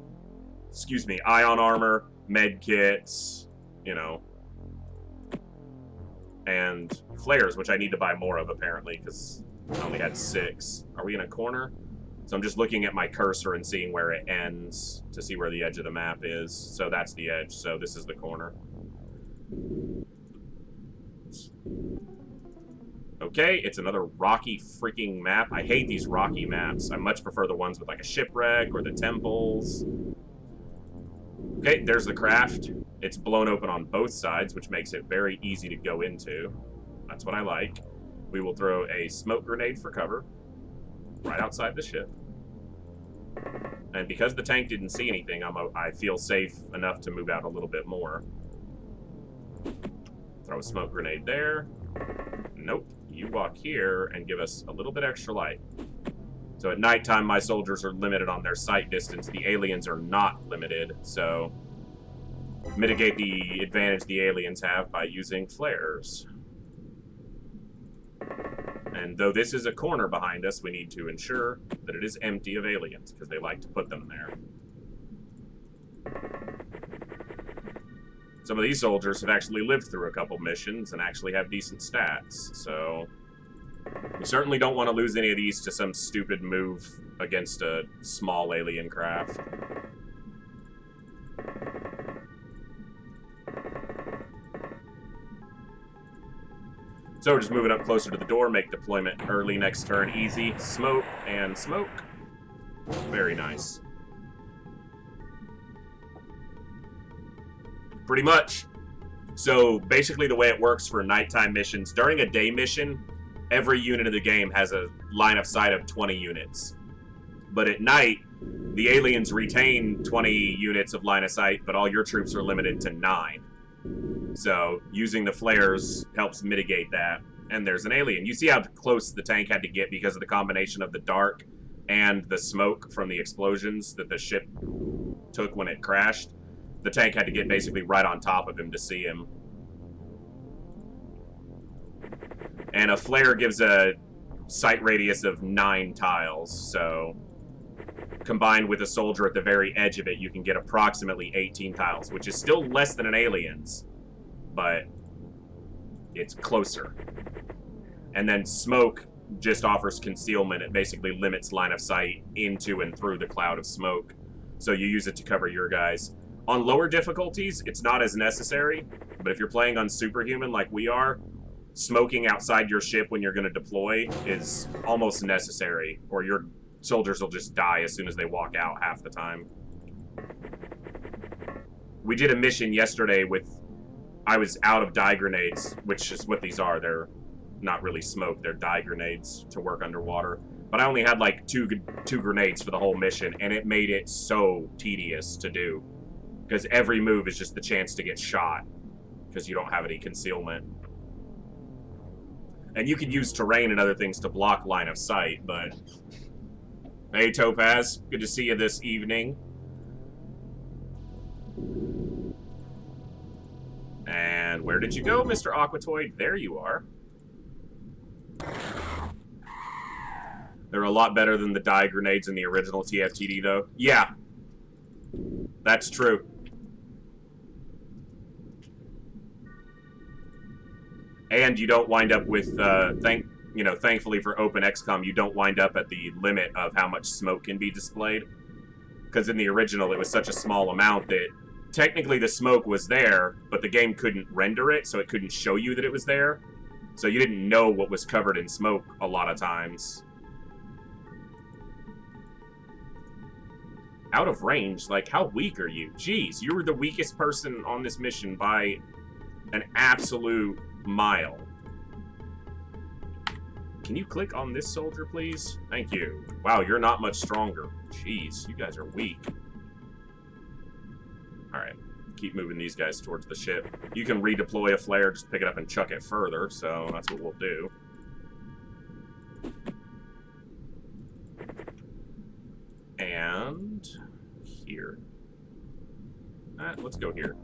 Excuse me, ion armor, med kits, you know, and flares, which I need to buy more of apparently because I only had 6. Are we in a corner? So I'm just looking at my cursor and seeing where it ends to see where the edge of the map is. So that's the edge. So this is the corner. Okay, it's another rocky freaking map. I hate these rocky maps. I much prefer the ones with like a shipwreck or the temples. Okay, there's the craft. It's blown open on both sides, which makes it very easy to go into. That's what I like. We will throw a smoke grenade for cover right outside the ship. And because the tank didn't see anything, I feel safe enough to move out a little bit more. Throw a smoke grenade there. Nope. You walk here and give us a little bit extra light. So at nighttime, my soldiers are limited on their sight distance. The aliens are not limited, so mitigate the advantage the aliens have by using flares. And though this is a corner behind us, we need to ensure that it is empty of aliens, because they like to put them there. Some of these soldiers have actually lived through a couple missions and actually have decent stats, so we certainly don't want to lose any of these to some stupid move against a small alien craft. So we're just moving up closer to the door, make deployment early next turn easy. Smoke and smoke. Very nice. Pretty much. So basically the way it works for nighttime missions, during a day mission, every unit of the game has a line of sight of 20 units. But at night, the aliens retain 20 units of line of sight, but all your troops are limited to 9. So using the flares helps mitigate that. And there's an alien. You see how close the tank had to get because of the combination of the dark and the smoke from the explosions that the ship took when it crashed. The tank had to get basically right on top of him to see him. And a flare gives a sight radius of 9 tiles, so combined with a soldier at the very edge of it, you can get approximately 18 tiles, which is still less than an alien's, but it's closer. And then smoke just offers concealment. It basically limits line of sight into and through the cloud of smoke, so you use it to cover your guys. On lower difficulties, it's not as necessary, but if you're playing on Superhuman like we are, smoking outside your ship when you're going to deploy is almost necessary, or your soldiers will just die as soon as they walk out half the time. We did a mission yesterday with... I was out of dye grenades, which is what these are. They're not really smoke, they're dye grenades to work underwater. But I only had like two grenades for the whole mission, and it made it so tedious to do. Because every move is just the chance to get shot, because you don't have any concealment. And you can use terrain and other things to block line of sight, but... Hey, Topaz. Good to see you this evening. And where did you go, Mr. Aquatoid? There you are. They're a lot better than the dye grenades in the original TFTD, though. Yeah. That's true. And you don't wind up with, thankfully for openxcom, you don't wind up at the limit of how much smoke can be displayed. Because in the original, it was such a small amount that technically the smoke was there, but the game couldn't render it, so it couldn't show you that it was there. So you didn't know what was covered in smoke a lot of times. Out of range? Like, how weak are you? Jeez, you were the weakest person on this mission by an absolute mile. Can you click on this soldier, please? Thank you. Wow, you're not much stronger. Jeez, you guys are weak. Alright, keep moving these guys towards the ship. You can redeploy a flare, just pick it up and chuck it further, so that's what we'll do. And here. Let's go here.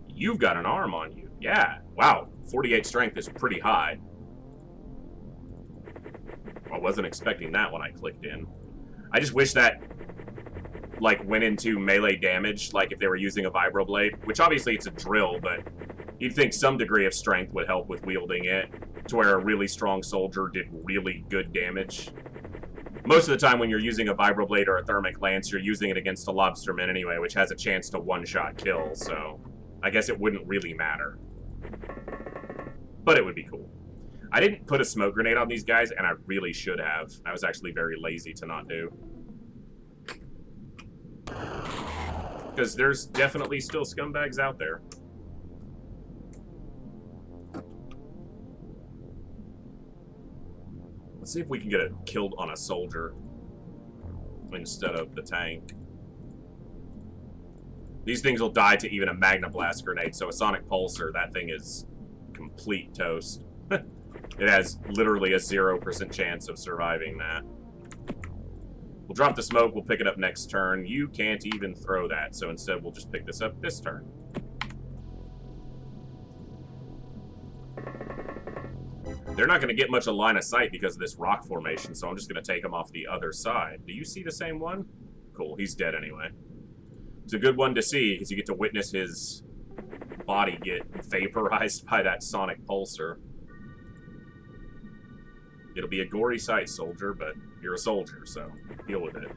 You've got an arm on you. Yeah. Wow. 48 strength is pretty high. I wasn't expecting that when I clicked in. I just wish that, like, went into melee damage, like if they were using a vibroblade, which obviously it's a drill, but you'd think some degree of strength would help with wielding it, to where a really strong soldier did really good damage. Most of the time when you're using a vibroblade or a thermic lance, you're using it against a lobsterman anyway, which has a chance to one-shot kill, so I guess it wouldn't really matter. But it would be cool. I didn't put a smoke grenade on these guys, and I really should have. I was actually very lazy to not do. Because there's definitely still scumbags out there. Let's see if we can get it killed on a soldier instead of the tank. These things will die to even a Magna Blast grenade, so a Sonic Pulsar, that thing is complete toast. It has literally a 0% chance of surviving that. We'll drop the smoke, we'll pick it up next turn. You can't even throw that, so instead we'll just pick this up this turn. They're not going to get much of line of sight because of this rock formation, so I'm just going to take them off the other side. Do you see the same one? Cool, he's dead anyway. It's a good one to see, because you get to witness his body get vaporized by that Sonic Pulsar. It'll be a gory sight, soldier, but you're a soldier, so deal with it.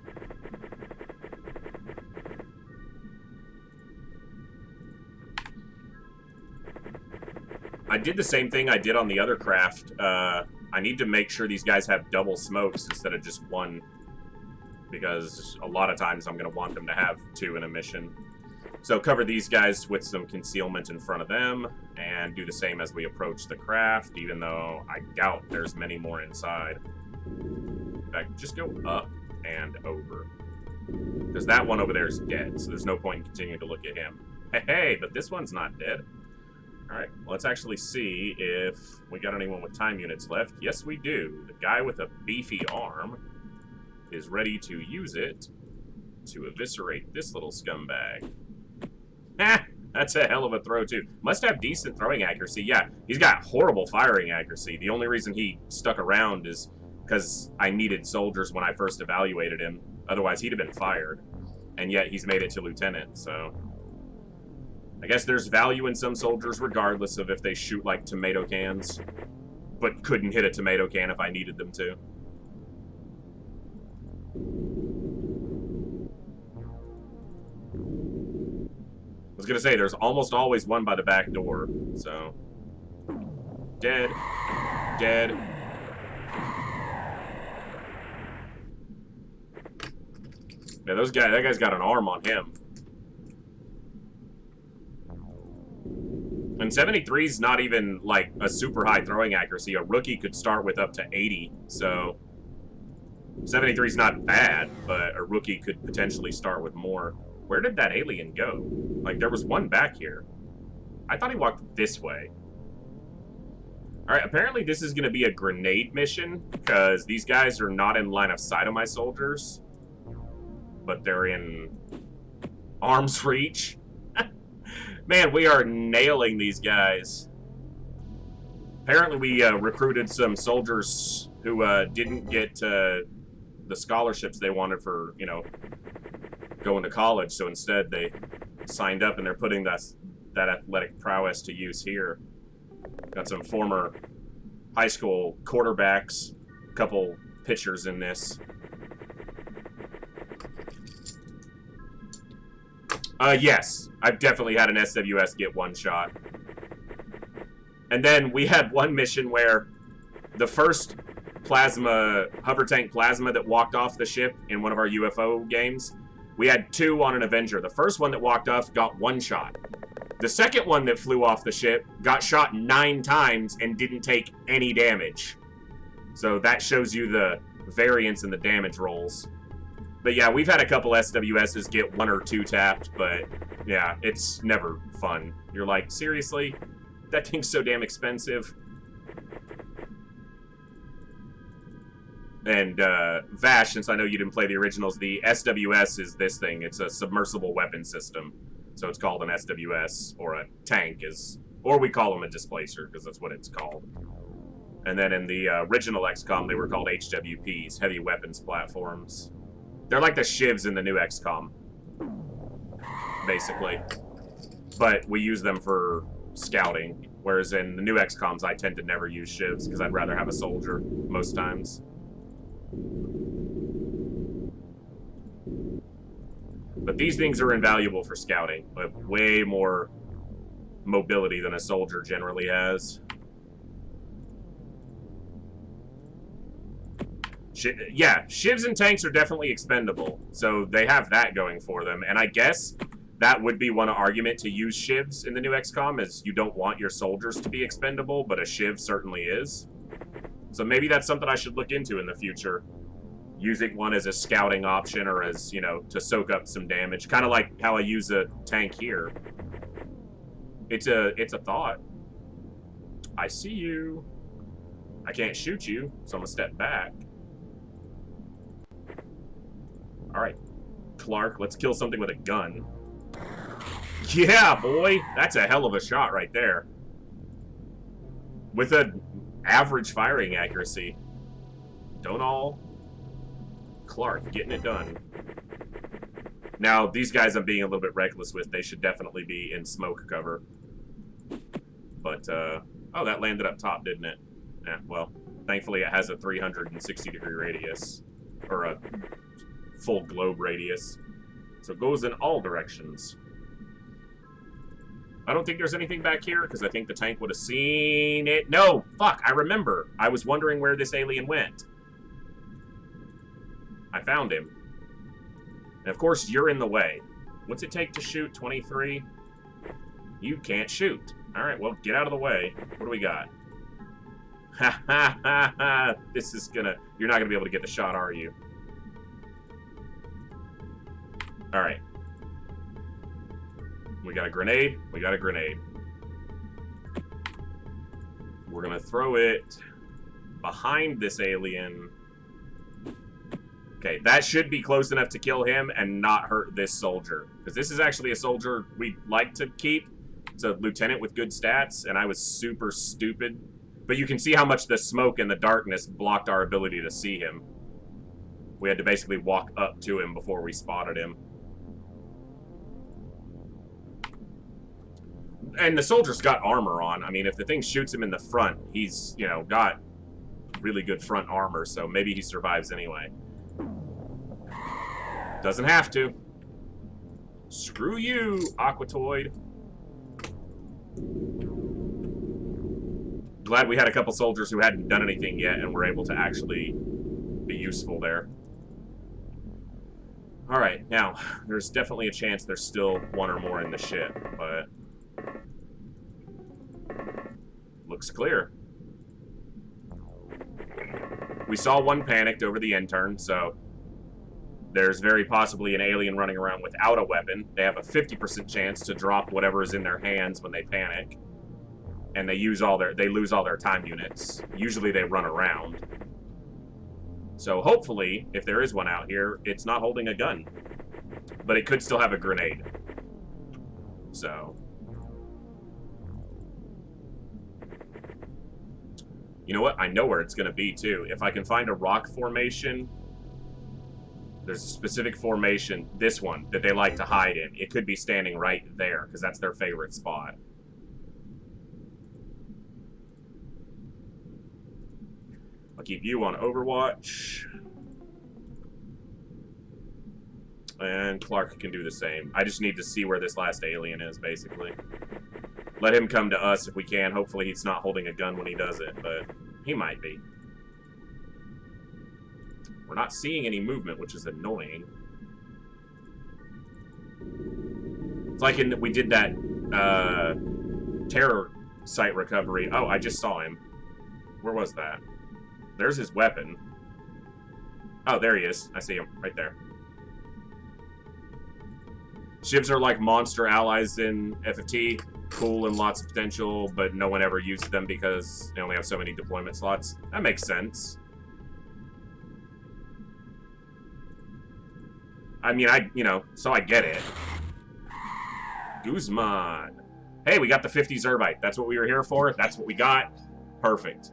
I did the same thing I did on the other craft. I need to make sure these guys have double smokes instead of just one, because a lot of times I'm going to want them to have two in a mission. So cover these guys with some concealment in front of them, and do the same as we approach the craft, even though I doubt there's many more inside. In fact, just go up and over. Because that one over there is dead, so there's no point in continuing to look at him. Hey, but this one's not dead. Alright, let's actually see if we got anyone with time units left. Yes, we do. The guy with a beefy arm is ready to use it to eviscerate this little scumbag. Ha! That's a hell of a throw, too. Must have decent throwing accuracy. Yeah, he's got horrible firing accuracy. The only reason he stuck around is because I needed soldiers when I first evaluated him. Otherwise, he'd have been fired. And yet, he's made it to lieutenant, so... I guess there's value in some soldiers regardless of if they shoot like tomato cans, but couldn't hit a tomato can if I needed them to. I was gonna say, there's almost always one by the back door, so... Dead. Dead. Yeah, that guy's got an arm on him. And 73's not even, like, a super high throwing accuracy. A rookie could start with up to 80, so... 73's not bad, but a rookie could potentially start with more. Where did that alien go? Like, there was one back here. I thought he walked this way. Alright, apparently this is going to be a grenade mission, because these guys are not in line of sight of my soldiers. But they're in arm's reach. Man, we are nailing these guys. Apparently we recruited some soldiers who didn't get the scholarships they wanted for, you know, going to college. So instead they signed up and they're putting that athletic prowess to use here. Got some former high school quarterbacks, a couple pitchers in this. Yes. I've definitely had an SWS get one shot. And then we had one mission where the first hover tank plasma that walked off the ship in one of our UFO games, we had 2 on an Avenger. The first one that walked off got 1 shot. The second one that flew off the ship got shot 9 times and didn't take any damage. So that shows you the variance in the damage rolls. But yeah, we've had a couple SWSs get 1 or 2 tapped, but yeah, it's never fun. You're like, seriously? That thing's so damn expensive. And Vash, since I know you didn't play the originals, the SWS is this thing. It's a submersible weapon system. So it's called an SWS, or a tank, or we call them a displacer, because that's what it's called. And then in the original XCOM, they were called HWPs, heavy weapons platforms. They're like the shivs in the new XCOM, basically. But we use them for scouting, whereas in the new XCOMs, I tend to never use shivs, because I'd rather have a soldier, most times. But these things are invaluable for scouting. They have way more mobility than a soldier generally has. Yeah, shivs and tanks are definitely expendable, so they have that going for them. And I guess that would be one argument to use shivs in the new XCOM, is you don't want your soldiers to be expendable, but a shiv certainly is. So maybe that's something I should look into in the future. Using one as a scouting option, or as, you know, to soak up some damage. Kind of like how I use a tank here. It's a thought. I see you. I can't shoot you, so I'm gonna step back. Alright, Clark, let's kill something with a gun. Yeah, boy! That's a hell of a shot right there. With an average firing accuracy. Don't all... Clark, getting it done. Now, these guys I'm being a little bit reckless with. They should definitely be in smoke cover. But, oh, that landed up top, didn't it? Yeah, well, thankfully it has a 360-degree radius. Or a full globe radius. So it goes in all directions. I don't think there's anything back here, because I think the tank would have seen it. No! Fuck, I remember. I was wondering where this alien went. I found him. And of course, you're in the way. What's it take to shoot? 23? You can't shoot. Alright, well, get out of the way. What do we got? Ha ha ha ha! This is gonna... You're not gonna be able to get the shot, are you? Alright. We got a grenade. We got a grenade. We're gonna throw it behind this alien. Okay, that should be close enough to kill him and not hurt this soldier. Because this is actually a soldier we'd like to keep. It's a lieutenant with good stats, and I was super stupid. But you can see how much the smoke and the darkness blocked our ability to see him. We had to basically walk up to him before we spotted him. And the soldier's got armor on. I mean, if the thing shoots him in the front, he's, you know, got really good front armor, so maybe he survives anyway. Doesn't have to. Screw you, Aquatoid. Glad we had a couple soldiers who hadn't done anything yet and were able to actually be useful there. Alright, now, there's definitely a chance there's still one or more in the ship, but... looks clear. We saw one panicked over the intern, so... there's very possibly an alien running around without a weapon. They have a 50% chance to drop whatever is in their hands when they panic. And they lose all their time units. Usually they run around. So hopefully, if there is one out here, it's not holding a gun. But it could still have a grenade. So. You know what? I know where it's going to be, too. If I can find a rock formation... there's a specific formation, this one, that they like to hide in. It could be standing right there, because that's their favorite spot. I'll keep you on Overwatch. And Clark can do the same. I just need to see where this last alien is, basically. let him come to us if we can. Hopefully he's not holding a gun when he does it, but he might be. We're not seeing any movement, which is annoying. It's like we did that terror site recovery. Oh, I just saw him. Where was that? There's his weapon. Oh, there he is. I see him right there. Shivs are like monster allies in FFT. Cool and lots of potential, but no one ever uses them because they only have so many deployment slots. That makes sense. I mean, so I get it. Guzman. Hey, we got the 50 Zrbite. That's what we were here for. That's what we got. Perfect.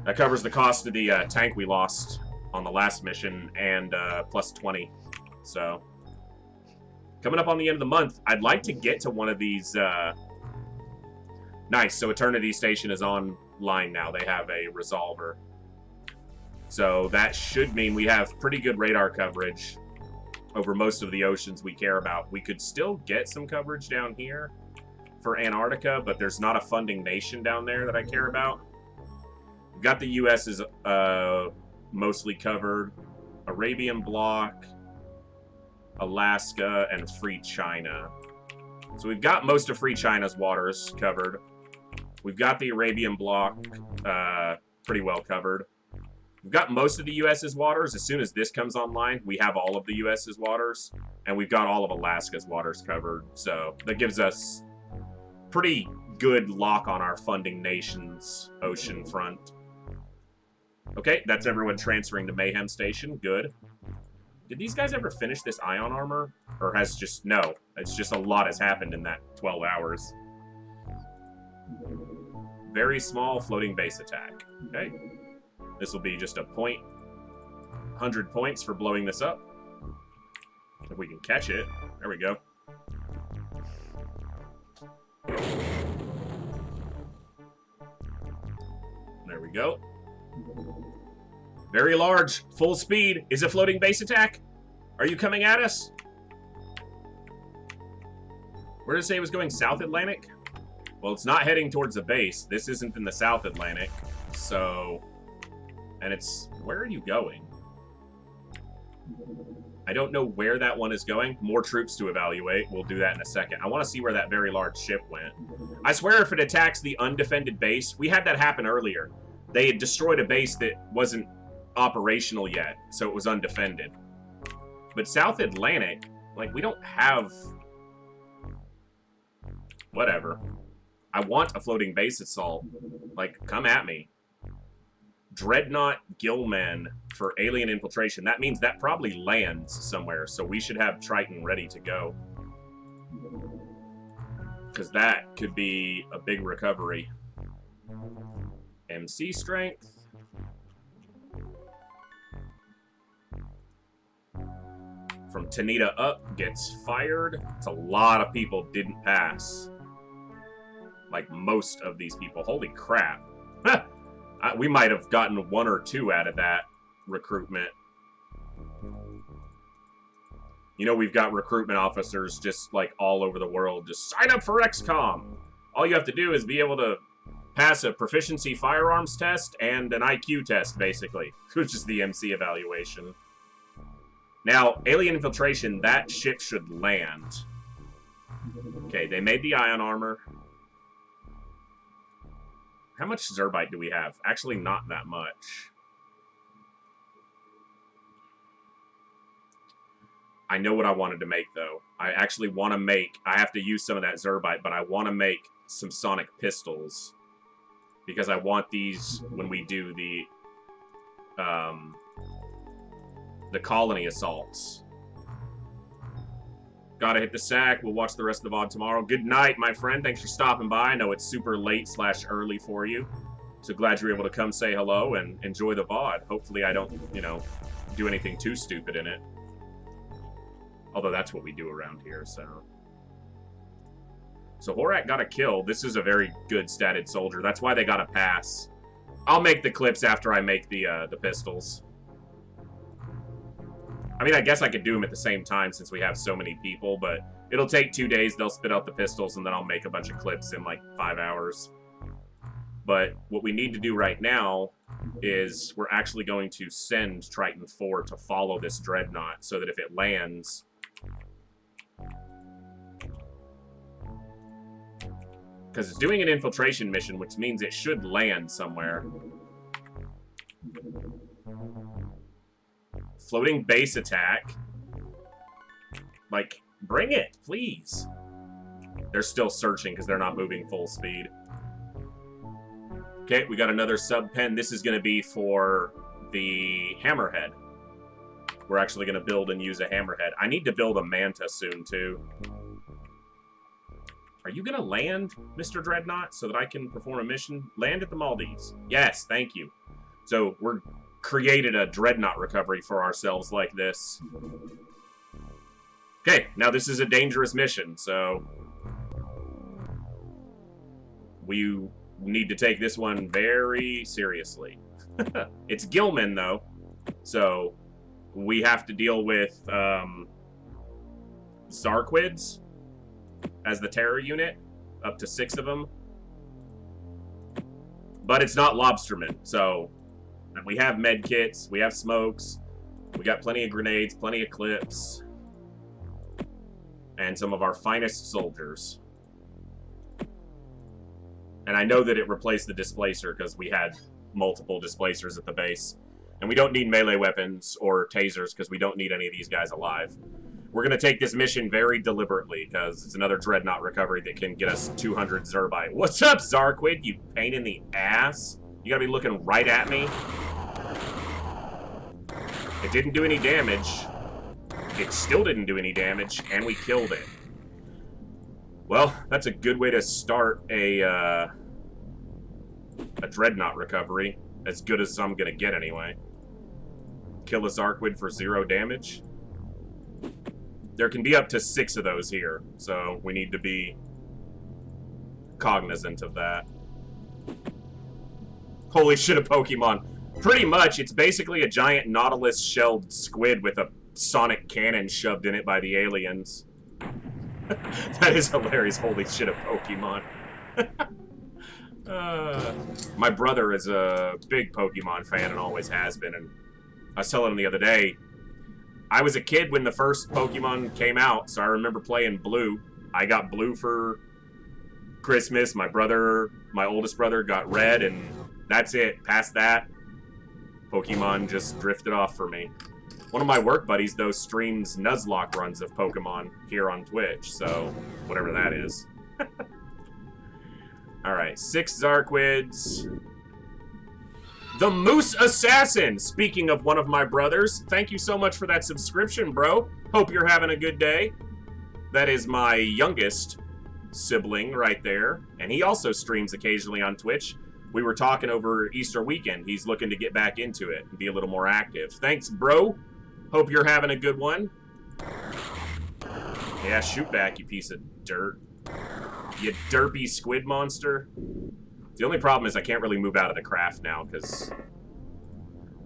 That covers the cost of the tank we lost on the last mission and plus 20. So, coming up on the end of the month, I'd like to get to one of these. Nice. So Eternity Station is online now. They have a resolver. So that should mean we have pretty good radar coverage over most of the oceans we care about. We could still get some coverage down here for Antarctica, but there's not a funding nation down there that I care about. We've got the U.S. is mostly covered. Arabian Bloc, Alaska, and Free China. So we've got most of Free China's waters covered. We've got the Arabian Bloc pretty well covered. We've got most of the U.S.'s waters. As soon as this comes online, we have all of the U.S.'s waters. And we've got all of Alaska's waters covered. So that gives us pretty good lock on our funding nation's ocean front. Okay, that's everyone transferring to Mayhem Station. Good. Did these guys ever finish this ion armor? Or has just... No. It's just a lot has happened in that 12 hours. Very small floating base attack. Okay. This will be just a point. 100 points for blowing this up. If we can catch it. There we go. There we go. Very large. Full speed. Is it floating base attack? Are you coming at us? Where did it say it was going? South Atlantic? Well, it's not heading towards the base. This isn't in the South Atlantic. So... And it's... Where are you going? I don't know where that one is going. More troops to evaluate. We'll do that in a second. I want to see where that very large ship went. I swear if it attacks the undefended base... We had that happen earlier. They had destroyed a base that wasn't operational yet, so it was undefended. But South Atlantic, like, we don't have... Whatever. I want a floating base assault. Like, come at me. Dreadnought Gillman for alien infiltration. That means that probably lands somewhere, so we should have Triton ready to go. Because that could be a big recovery. MC strength. From Tanita up gets fired. It's a lot of people didn't pass. Like most of these people. Holy crap. We might have gotten 1 or 2 out of that recruitment. You know, we've got recruitment officers just like all over the world. Just sign up for XCOM. All you have to do is be able to pass a proficiency firearms test and an IQ test, basically, which is the MC evaluation. Now, alien infiltration, that ship should land. Okay, they made the ion armor. How much Zrbite do we have? Actually, not that much. I know what I wanted to make, though. I actually want to make... I have to use some of that Zrbite, but I want to make some sonic pistols. Because I want these when we do the colony assaults. Gotta hit the sack. We'll watch the rest of the VOD tomorrow. Good night, my friend. Thanks for stopping by. I know it's super late/early for you. So glad you were able to come say hello and enjoy the VOD. Hopefully I don't, you know, do anything too stupid in it. Although that's what we do around here, so... So Horak got a kill. This is a very good statted soldier. That's why they got a pass. I'll make the clips after I make the pistols. I mean, I guess I could do them at the same time since we have so many people, but It'll take 2 days. They'll spit out the pistols, and then I'll make a bunch of clips in like 5 hours. But what we need to do right now is we're actually going to send Triton 4 to follow this Dreadnought so that if it lands... Because it's doing an infiltration mission, which means it should land somewhere. Floating base attack. Like, bring it, please. They're still searching because they're not moving full speed. Okay, we got another sub-pen. This is going to be for the Hammerhead. We're actually going to build and use a Hammerhead. I need to build a Manta soon, too. Are you going to land, Mr. Dreadnought, so that I can perform a mission? Land at the Maldives. Yes, thank you. So, we're created a Dreadnought recovery for ourselves like this. Okay, now this is a dangerous mission, so... we need to take this one very seriously. It's Gilman, though, so we have to deal with Zarquids as the terror unit, up to 6 of them. But it's not Lobsterman, so we have medkits, we have smokes, we got plenty of grenades, plenty of clips, and some of our finest soldiers. And I know that it replaced the displacer because we had multiple displacers at the base. And we don't need melee weapons or tasers because we don't need any of these guys alive. We're going to take this mission very deliberately because it's another Dreadnought recovery that can get us 200 Zrbite. What's up, Zarquid, you pain in the ass? You gotta be looking right at me. It didn't do any damage. It still didn't do any damage, and we killed it. Well, that's a good way to start a Dreadnought recovery. As good as I'm gonna get anyway. Kill a Zarquid for 0 damage. There can be up to 6 of those here, so we need to be cognizant of that. Holy shit, a Pokemon. Pretty much, it's basically a giant Nautilus-shelled squid with a sonic cannon shoved in it by the aliens. That is hilarious. Holy shit, a Pokemon. My brother is a big Pokemon fan and always has been, and I was telling him the other day, I was a kid when the first Pokemon came out, so I remember playing Blue. I got Blue for Christmas. My oldest brother, got Red, and that's it. Past that, Pokemon just drifted off for me. One of my work buddies, though, streams Nuzlocke runs of Pokemon here on Twitch, so whatever that is. Alright, 6 Zarquids. The Moose Assassin! Speaking of one of my brothers, thank you so much for that subscription, bro. Hope you're having a good day. That is my youngest sibling right there, and he also streams occasionally on Twitch. We were talking over Easter weekend. He's looking to get back into it and be a little more active. Thanks, bro. Hope you're having a good one. Yeah, shoot back, you piece of dirt. You derpy squid monster. The only problem is I can't really move out of the craft now, because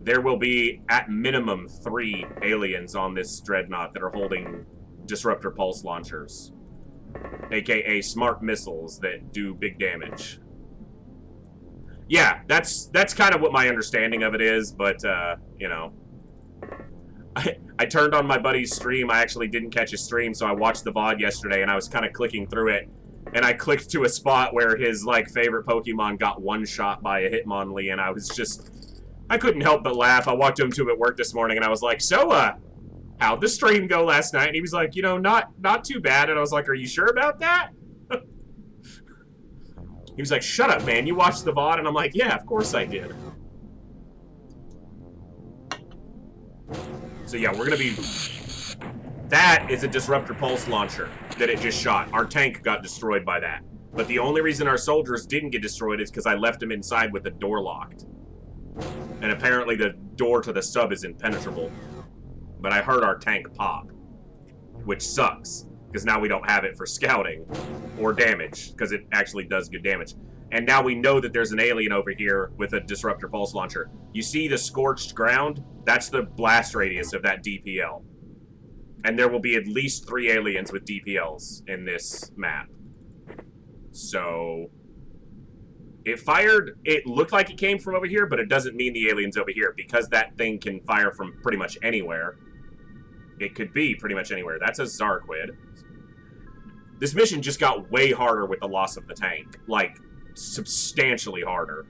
there will be, at minimum, 3 aliens on this Dreadnought that are holding disruptor pulse launchers. AKA smart missiles that do big damage. Yeah, that's kind of what my understanding of it is, but, you know. I turned on my buddy's stream. I actually didn't catch his stream, so I watched the VOD yesterday, and I was kind of clicking through it. And I clicked to a spot where his, like, favorite Pokemon got one-shot by a Hitmonlee, and I was just... I couldn't help but laugh. I walked to him at work this morning, and I was like, so, how'd the stream go last night? And he was like, you know, not too bad. And I was like, are you sure about that? He was like, shut up, man. You watched the VOD? And I'm like, yeah, of course I did. So, yeah, we're going to be... That is a disruptor pulse launcher that it just shot. Our tank got destroyed by that. But the only reason our soldiers didn't get destroyed is because I left them inside with the door locked. And apparently the door to the sub is impenetrable. But I heard our tank pop. Which sucks. Because now we don't have it for scouting. Or damage. Because it actually does good damage. And now we know that there's an alien over here with a disruptor pulse launcher. You see the scorched ground? That's the blast radius of that DPL. And there will be at least 3 aliens with DPLs in this map. So... It fired... It looked like it came from over here, but it doesn't mean the alien's over here. Because that thing can fire from pretty much anywhere. It could be pretty much anywhere. That's a Zarquid. This mission just got way harder with the loss of the tank. Like, substantially harder.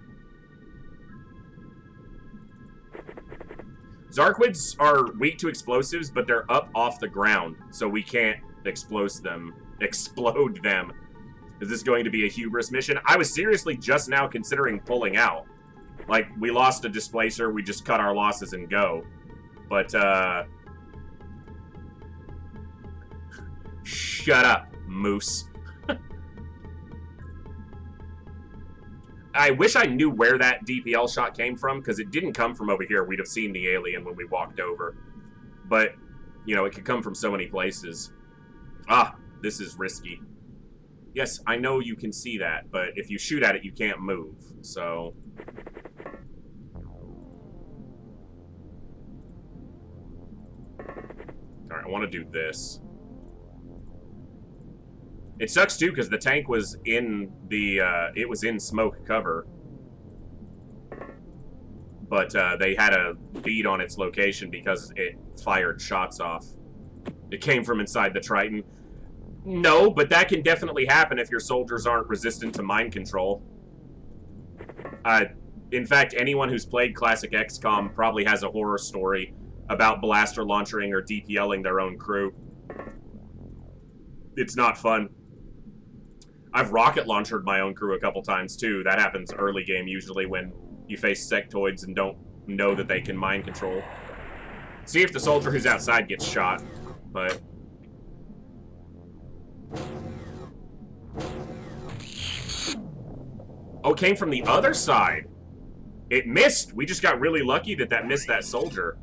Zarquids are weak to explosives, but they're up off the ground, so we can't explode them. Is this going to be a hubris mission? I was seriously just now considering pulling out. Like, we lost a displacer, we just cut our losses and go. But, shut up, moose. I wish I knew where that DPL shot came from, because it didn't come from over here. We'd have seen the alien when we walked over. But, you know, it could come from so many places. Ah, this is risky. Yes, I know you can see that, but if you shoot at it, you can't move, so... Alright, I want to do this. It sucks, too, because the tank was in the, it was in smoke cover. But, they had a bead on its location because it fired shots off. It came from inside the Triton. No, but that can definitely happen if your soldiers aren't resistant to mind control. In fact, anyone who's played classic XCOM probably has a horror story about blaster launchering or DPLing their own crew. It's not fun. I've rocket launched my own crew a couple times, too. That happens early game, usually, when you face sectoids and don't know that they can mind control. See if the soldier who's outside gets shot, but... Oh, it came from the other side! It missed! We just got really lucky that that missed that soldier.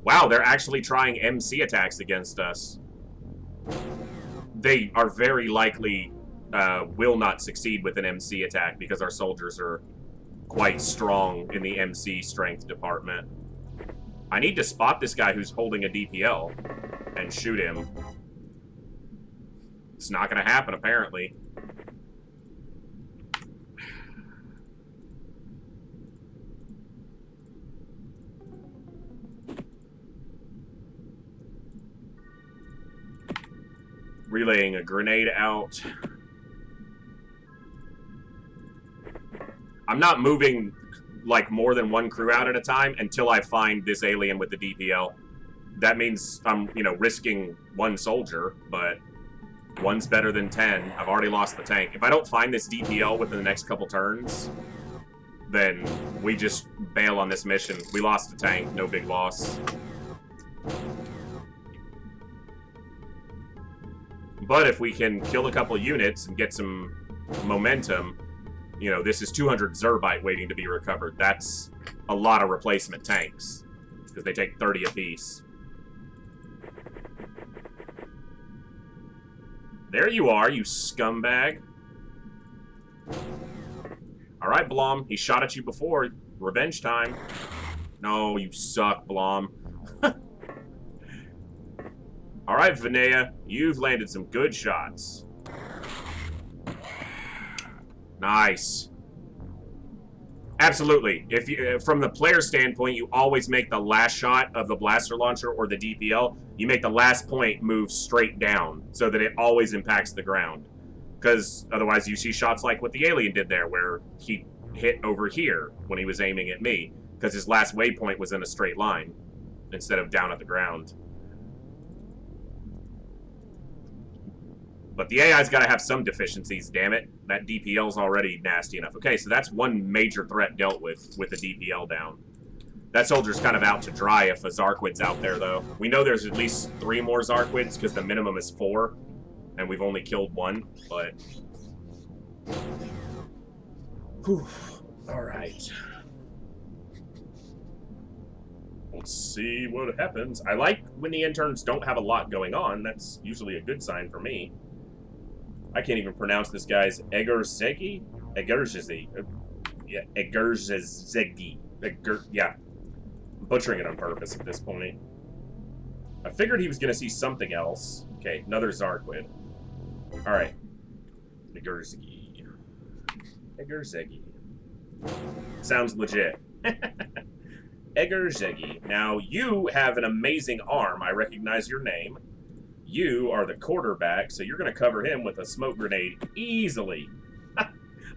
Wow, they're actually trying MC attacks against us. They are very likely... will not succeed with an MC attack because our soldiers are quite strong in the MC strength department. I need to spot this guy who's holding a DPL and shoot him. It's not going to happen, apparently. Relaying a grenade out. I'm not moving, like, more than one crew out at a time until I find this alien with the DPL. That means I'm, you know, risking one soldier, but one's better than 10. I've already lost the tank. If I don't find this DPL within the next couple turns, then we just bail on this mission. We lost the tank, no big loss. But if we can kill a couple units and get some momentum, you know, this is 200 Zrbite waiting to be recovered. That's a lot of replacement tanks, because they take 30 apiece. There you are, you scumbag. Alright, Blom. He shot at you before. Revenge time. No, you suck, Blom. Alright, Vinaya. You've landed some good shots. Nice. Absolutely. If you, from the player standpoint, you always make the last shot of the blaster launcher or the DPL. You make the last point move straight down so that it always impacts the ground. Because otherwise you see shots like what the alien did there, where he hit over here when he was aiming at me, because his last waypoint was in a straight line instead of down at the ground. But the AI's got to have some deficiencies, damn it. That DPL's already nasty enough. Okay, so that's one major threat dealt with the DPL down. That soldier's kind of out to dry if a Zarquid's out there, though. We know there's at least 3 more Zarquids, because the minimum is 4. And we've only killed 1, but... Whew. Alright. Let's see what happens. I like when the interns don't have a lot going on. That's usually a good sign for me. I can't even pronounce this guy's Egerzegi? Egerzegi. Yeah, Egerzegi. Yeah. I'm butchering it on purpose at this point. I figured he was going to see something else. Okay, another Zarquid. Alright. Egerzegi. Egerzegi. Sounds legit. Egerzegi. Now, you have an amazing arm. I recognize your name. You are the quarterback, so you're going to cover him with a smoke grenade easily.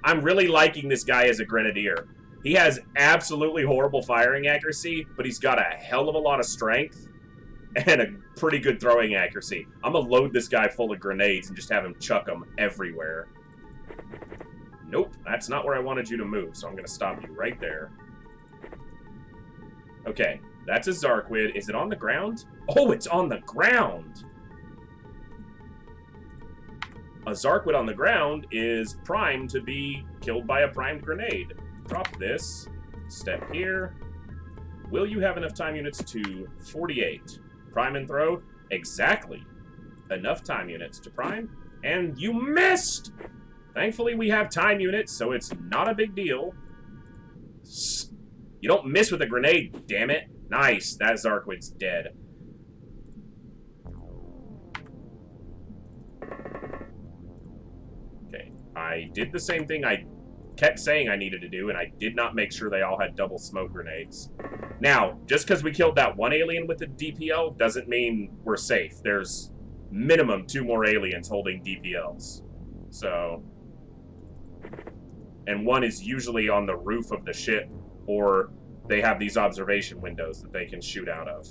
I'm really liking this guy as a grenadier. He has absolutely horrible firing accuracy, but he's got a hell of a lot of strength and a pretty good throwing accuracy. I'm going to load this guy full of grenades and just have him chuck them everywhere. Nope, that's not where I wanted you to move, so I'm going to stop you right there. Okay, that's a Zarquid. Is it on the ground? Oh, it's on the ground! A Zarquid on the ground is primed to be killed by a primed grenade. Drop this. Step here. Will you have enough time units to 48? Prime and throw. Exactly. Enough time units to prime. And you missed! Thankfully, we have time units, so it's not a big deal. You don't miss with a grenade, damn it. Nice. That Zarquid's dead. Okay. I did the same thing I kept saying I needed to do, and I did not make sure they all had double smoke grenades. Now, just because we killed that one alien with the DPL doesn't mean we're safe. There's minimum 2 more aliens holding DPLs. So... And one is usually on the roof of the ship, or they have these observation windows that they can shoot out of.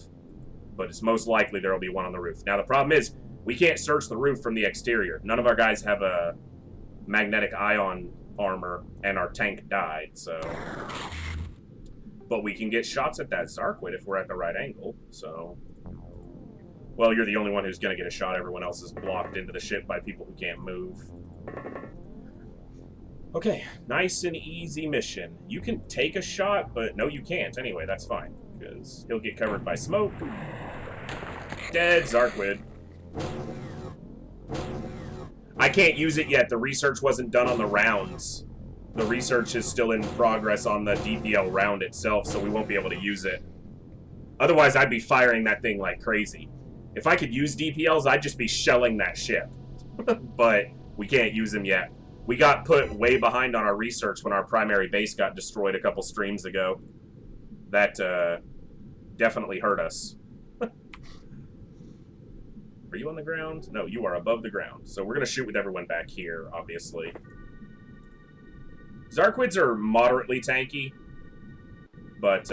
But it's most likely there will be one on the roof. Now, the problem is, we can't search the roof from the exterior. None of our guys have a magnetic ion armor, and our tank died, so... But we can get shots at that Zarquid if we're at the right angle, so... Well, you're the only one who's going to get a shot. Everyone else is blocked into the ship by people who can't move. Okay, nice and easy mission. You can take a shot, but no, you can't. Anyway, that's fine, because he'll get covered by smoke. Dead Zarquid. I can't use it yet. The research wasn't done on the rounds. The research is still in progress on the DPL round itself, so we won't be able to use it. Otherwise, I'd be firing that thing like crazy. If I could use DPLs, I'd just be shelling that ship. But we can't use them yet. We got put way behind on our research when our primary base got destroyed a couple streams ago. That definitely hurt us. Are you on the ground? No, you are above the ground. So we're going to shoot with everyone back here, obviously. Zarquids are moderately tanky, but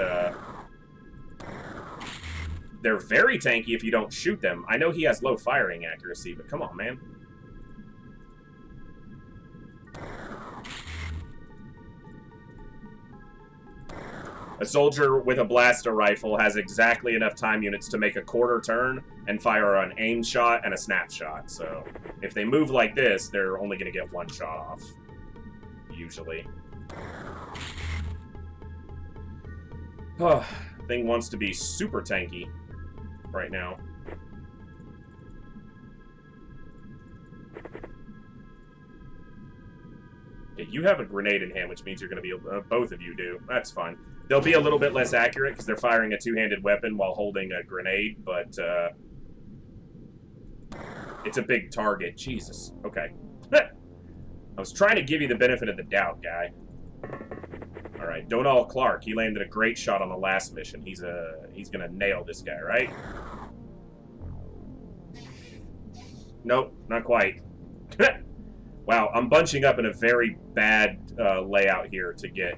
they're very tanky if you don't shoot them. I know he has low firing accuracy, but come on, man. A soldier with a blaster rifle has exactly enough time units to make a quarter turn and fire an aim shot and a snapshot. So if they move like this, they're only going to get 1 shot off, usually. Oh, thing wants to be super tanky right now. Okay, you have a grenade in hand, which means you're going to be able to, both of you do. That's fine. They'll be a little bit less accurate because they're firing a two-handed weapon while holding a grenade, but it's a big target. Jesus. Okay. I was trying to give you the benefit of the doubt, guy. All right, Donald Clark. He landed a great shot on the last mission. He's gonna nail this guy, right? Nope, not quite. Wow, I'm bunching up in a very bad layout here to get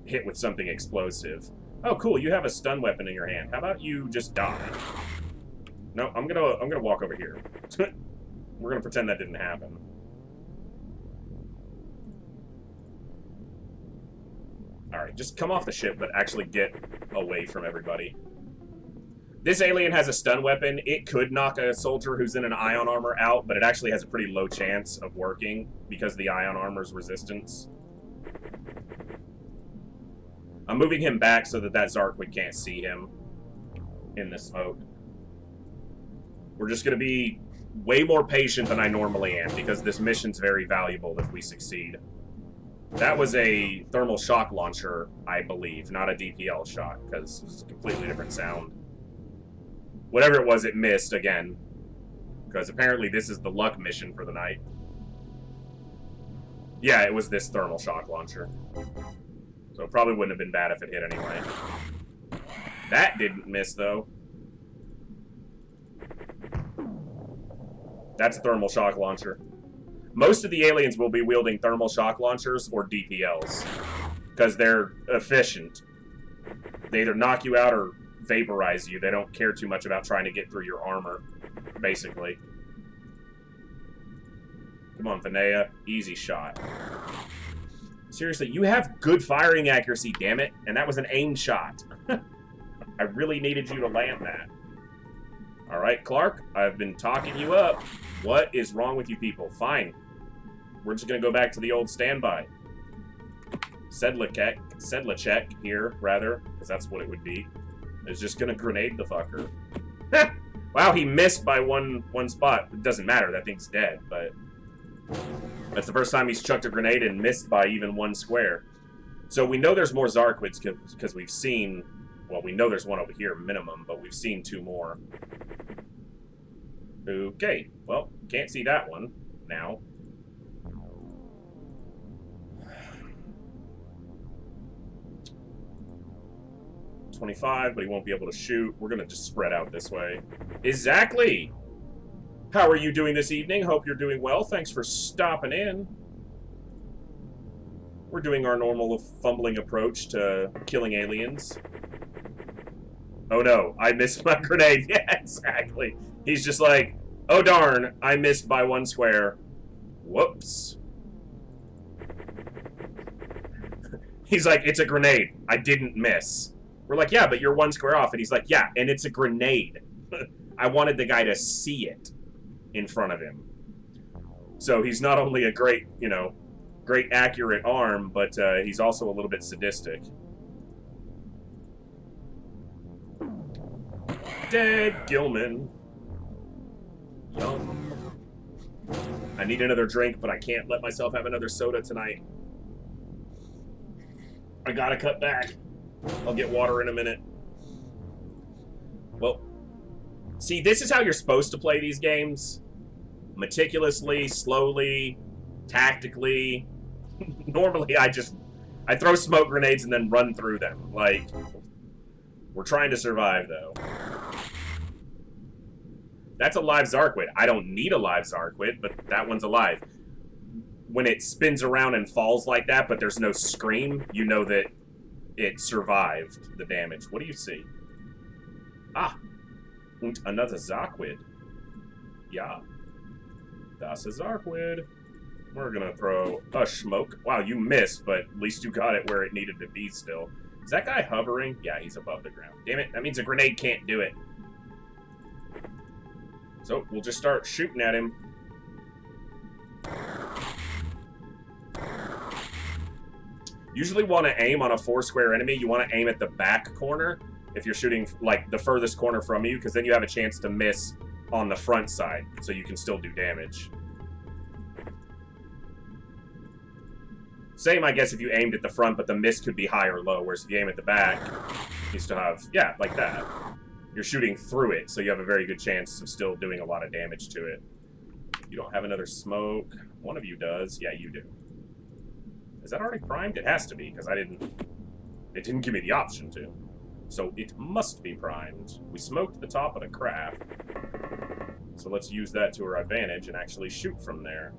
hit with something explosive. Oh, cool! You have a stun weapon in your hand. How about you just die? No, I'm gonna walk over here. We're gonna pretend that didn't happen. All right, just come off the ship, but actually get away from everybody. This alien has a stun weapon. It could knock a soldier who's in an ion armor out, but it actually has a pretty low chance of working because of the ion armor's resistance. I'm moving him back so that Zarquid can't see him in the smoke. We're just going to be way more patient than I normally am because this mission's very valuable if we succeed. That was a thermal shock launcher, I believe, not a DPL shot, because it's a completely different sound. Whatever it was, it missed again. Because apparently this is the luck mission for the night. Yeah, it was this thermal shock launcher. So it probably wouldn't have been bad if it hit anyway. That didn't miss, though. That's a thermal shock launcher. Most of the aliens will be wielding thermal shock launchers or DPLs. Because they're efficient. They either knock you out or vaporize you. They don't care too much about trying to get through your armor, basically. Come on, Vanea. Easy shot. Seriously, you have good firing accuracy, damn it. And that was an aimed shot. I really needed you to land that. Alright, Clark, I've been talking you up. What is wrong with you people? Fine. We're just going to go back to the old standby. Sedlacek here, rather, because that's what it would be. Is just going to grenade the fucker. Wow, he missed by one spot. It doesn't matter, that thing's dead, but... That's the first time he's chucked a grenade and missed by even one square. So we know there's more Zarquids because we've seen... Well, we know there's one over here, minimum, but we've seen 2 more. Okay, well, can't see that one now. $25, but he won't be able to shoot. We're gonna just spread out this way. Exactly! How are you doing this evening? Hope you're doing well. Thanks for stopping in. We're doing our normal fumbling approach to killing aliens. Oh no, I missed my grenade. Yeah, exactly. He's just like, oh darn, I missed by 1 square. Whoops. He's like, it's a grenade. I didn't miss. We're like, yeah, but you're 1 square off. And he's like, yeah, and it's a grenade. I wanted the guy to see it in front of him. So he's not only a great, you know, great accurate arm, but he's also a little bit sadistic. Dead Gilman. Yum. I need another drink, but I can't let myself have another soda tonight. I gotta cut back. I'll get water in a minute. Well, see, this is how you're supposed to play these games. Meticulously, slowly, tactically. Normally, I throw smoke grenades and then run through them. Like, we're trying to survive, though. That's a live Zarquid. I don't need a live Zarquid, but that one's alive. When it spins around and falls like that, but there's no scream, you know that it survived the damage. What do you see? Ah, und another Zarquid. Yeah, that's a Zarquid. We're gonna throw a smoke. Wow, you missed, but at least you got it where it needed to be still. Is that guy hovering? Yeah, he's above the ground. Damn it, that means a grenade can't do it. So, we'll just start shooting at him. Usually want to aim on a 4-square enemy. You want to aim at the back corner if you're shooting, like, the furthest corner from you, because then you have a chance to miss on the front side, so you can still do damage. Same, I guess, if you aimed at the front, but the miss could be high or low, whereas if you aim at the back, you still have, yeah, like that. You're shooting through it, so you have a very good chance of still doing a lot of damage to it. You don't have another smoke. One of you does. Yeah, you do. Is that already primed? It has to be, because it didn't give me the option to. So it must be primed. We smoked the top of the craft. So let's use that to our advantage and actually shoot from there.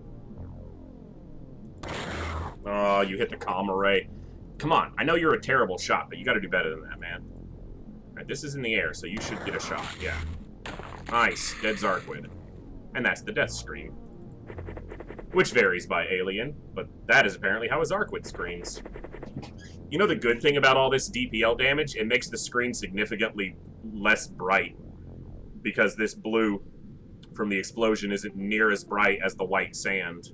Oh, you hit the comm array. Come on, I know you're a terrible shot, but you gotta do better than that, man. Alright, this is in the air, so you should get a shot, yeah. Nice, dead Zarquid. And that's the death scream. Which varies by alien, but that is apparently how a Zarquid screams. You know the good thing about all this DPL damage? It makes the screen significantly less bright. Because this blue from the explosion isn't near as bright as the white sand.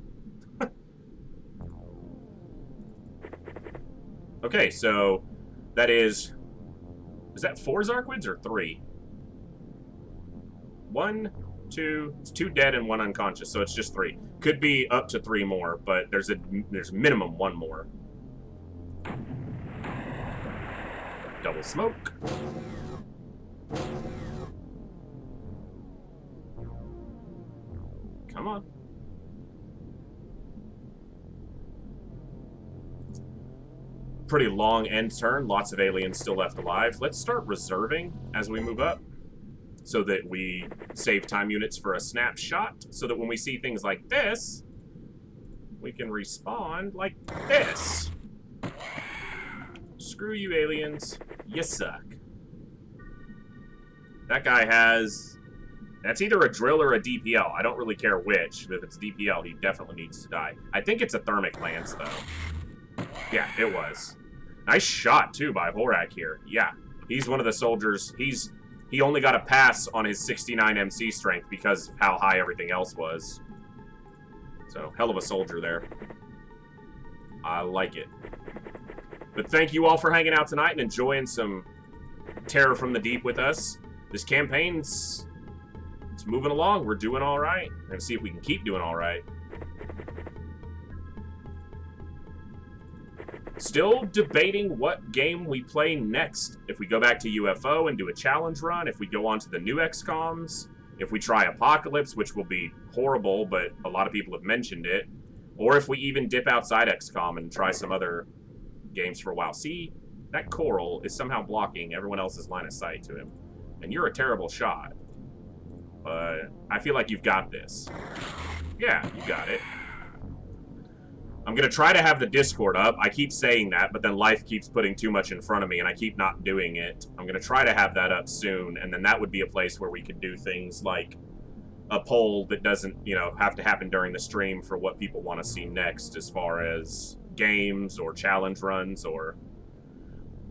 Okay, so that is that 4 Zarquids or 3? 1, 2, it's 2 dead and 1 unconscious, so it's just 3. Could be up to 3 more, but there's minimum 1 more. Double smoke. Come on. Pretty long end turn. Lots of aliens still left alive. Let's start reserving as we move up so that we save time units for a snapshot so that when we see things like this, we can respawn like this. Screw you, aliens. You suck. That guy has... That's either a drill or a DPL. I don't really care which. If it's DPL, he definitely needs to die. I think it's a thermic lance, though. Yeah, it was. Nice shot, too, by Horak here. Yeah, he's one of the soldiers. He only got a pass on his 69 MC strength because of how high everything else was. So, hell of a soldier there. I like it. But thank you all for hanging out tonight and enjoying some Terror from the Deep with us. This campaign's... It's moving along. We're doing all right. We're going to see if we can keep doing all right. Still debating what game we play next. If we go back to UFO and do a challenge run, if we go on to the new XComs, if we try Apocalypse, which will be horrible, but a lot of people have mentioned it, or if we even dip outside XCOM and try some other games for a while. See, that coral is somehow blocking everyone else's line of sight to him. And you're a terrible shot. But I feel like you've got this. Yeah, you got it. I'm going to try to have the Discord up. I keep saying that, but then life keeps putting too much in front of me, and I keep not doing it. I'm going to try to have that up soon, and then that would be a place where we could do things like a poll that doesn't, you know, have to happen during the stream for what people want to see next as far as games or challenge runs or...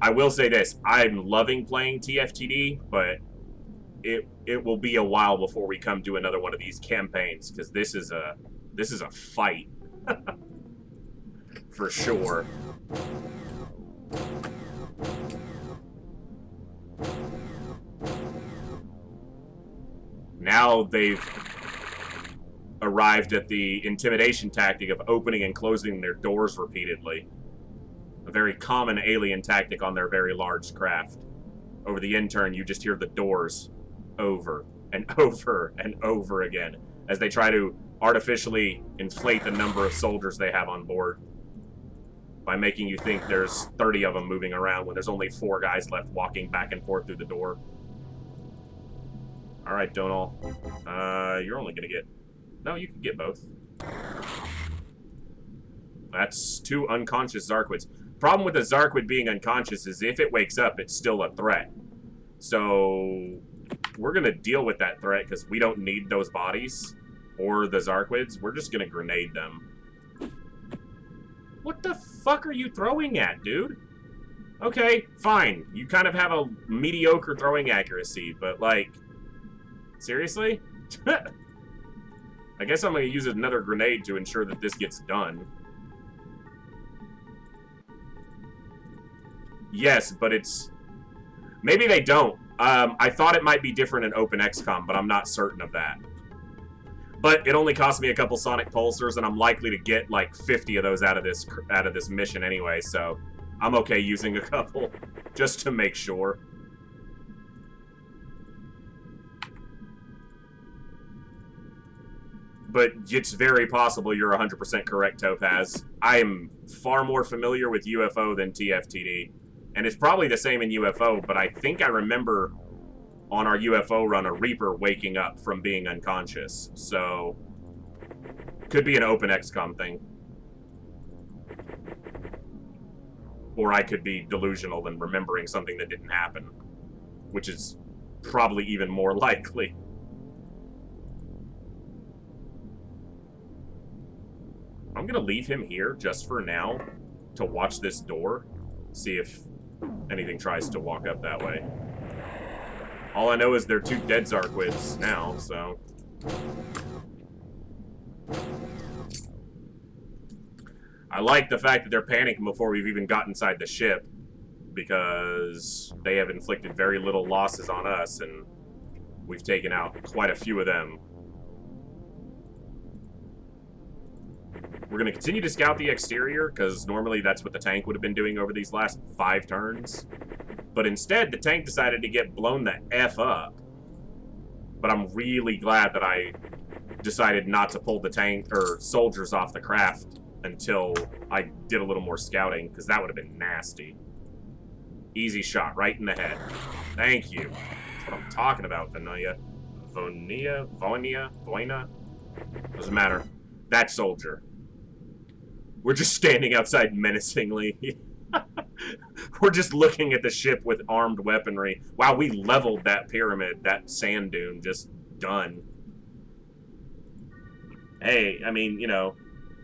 I will say this. I'm loving playing TFTD, but it will be a while before we come to another one of these campaigns, because this is a fight. For sure. Now they've arrived at the intimidation tactic of opening and closing their doors repeatedly. A very common alien tactic on their very large craft. Over the intern, you just hear the doors over and over and over again as they try to artificially inflate the number of soldiers they have on board by making you think there's 30 of them moving around when there's only 4 guys left walking back and forth through the door. Alright, Donal. You're only gonna get... No, you can get both. That's 2 unconscious Zarquids. Problem with the Zarquid being unconscious is if it wakes up, it's still a threat. So we're gonna deal with that threat because we don't need those bodies or the Zarquids. We're just gonna grenade them. What the fuck are you throwing at, dude? Okay, fine. You kind of have a mediocre throwing accuracy, but, like... Seriously? I guess I'm going to use another grenade to ensure that this gets done. Yes, but it's... Maybe they don't. I thought it might be different in openxcom, but I'm not certain of that. But it only cost me a couple sonic pulsars, and I'm likely to get like 50 of those out of this mission anyway, so I'm okay using a couple just to make sure. But it's very possible you're 100% correct, Topaz. I am far more familiar with UFO than TFTD, and it's probably the same in UFO, but I think I remember on our UFO run, a Reaper waking up from being unconscious. So, could be an openxcom thing. Or I could be delusional and remembering something that didn't happen. Which is probably even more likely. I'm gonna leave him here just for now to watch this door. See if anything tries to walk up that way. All I know is they're 2 dead Zarquids now, so... I like the fact that they're panicking before we've even got inside the ship, because they have inflicted very little losses on us, and we've taken out quite a few of them. We're going to continue to scout the exterior, because normally that's what the tank would have been doing over these last 5 turns. But instead, the tank decided to get blown the F up. But I'm really glad that I decided not to pull the tank or soldiers off the craft until I did a little more scouting, because that would have been nasty. Easy shot right in the head. Thank you. That's what I'm talking about, Vonia. Doesn't matter. That soldier. We're just standing outside menacingly. We're just looking at the ship with armed weaponry. Wow, we leveled that pyramid, that sand dune, just done. Hey, I mean, you know,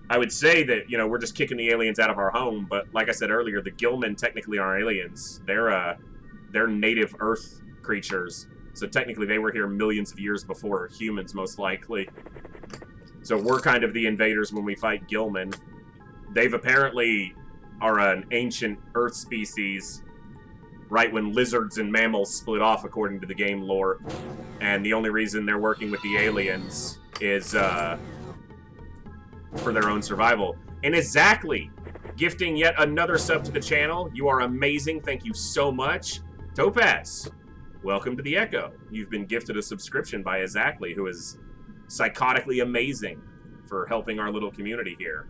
I would say that, you know, we're just kicking the aliens out of our home, but like I said earlier, the Gillmen technically aren't aliens. They're native Earth creatures. So technically they were here millions of years before humans, most likely. So we're kind of the invaders when we fight Gillmen. They've apparently are an ancient Earth species, right when lizards and mammals split off, according to the game lore. And the only reason they're working with the aliens is for their own survival. And exactly, gifting yet another sub to the channel. You are amazing. Thank you so much. Topaz, welcome to the Echo. You've been gifted a subscription by Exactly, who is psychotically amazing for helping our little community here.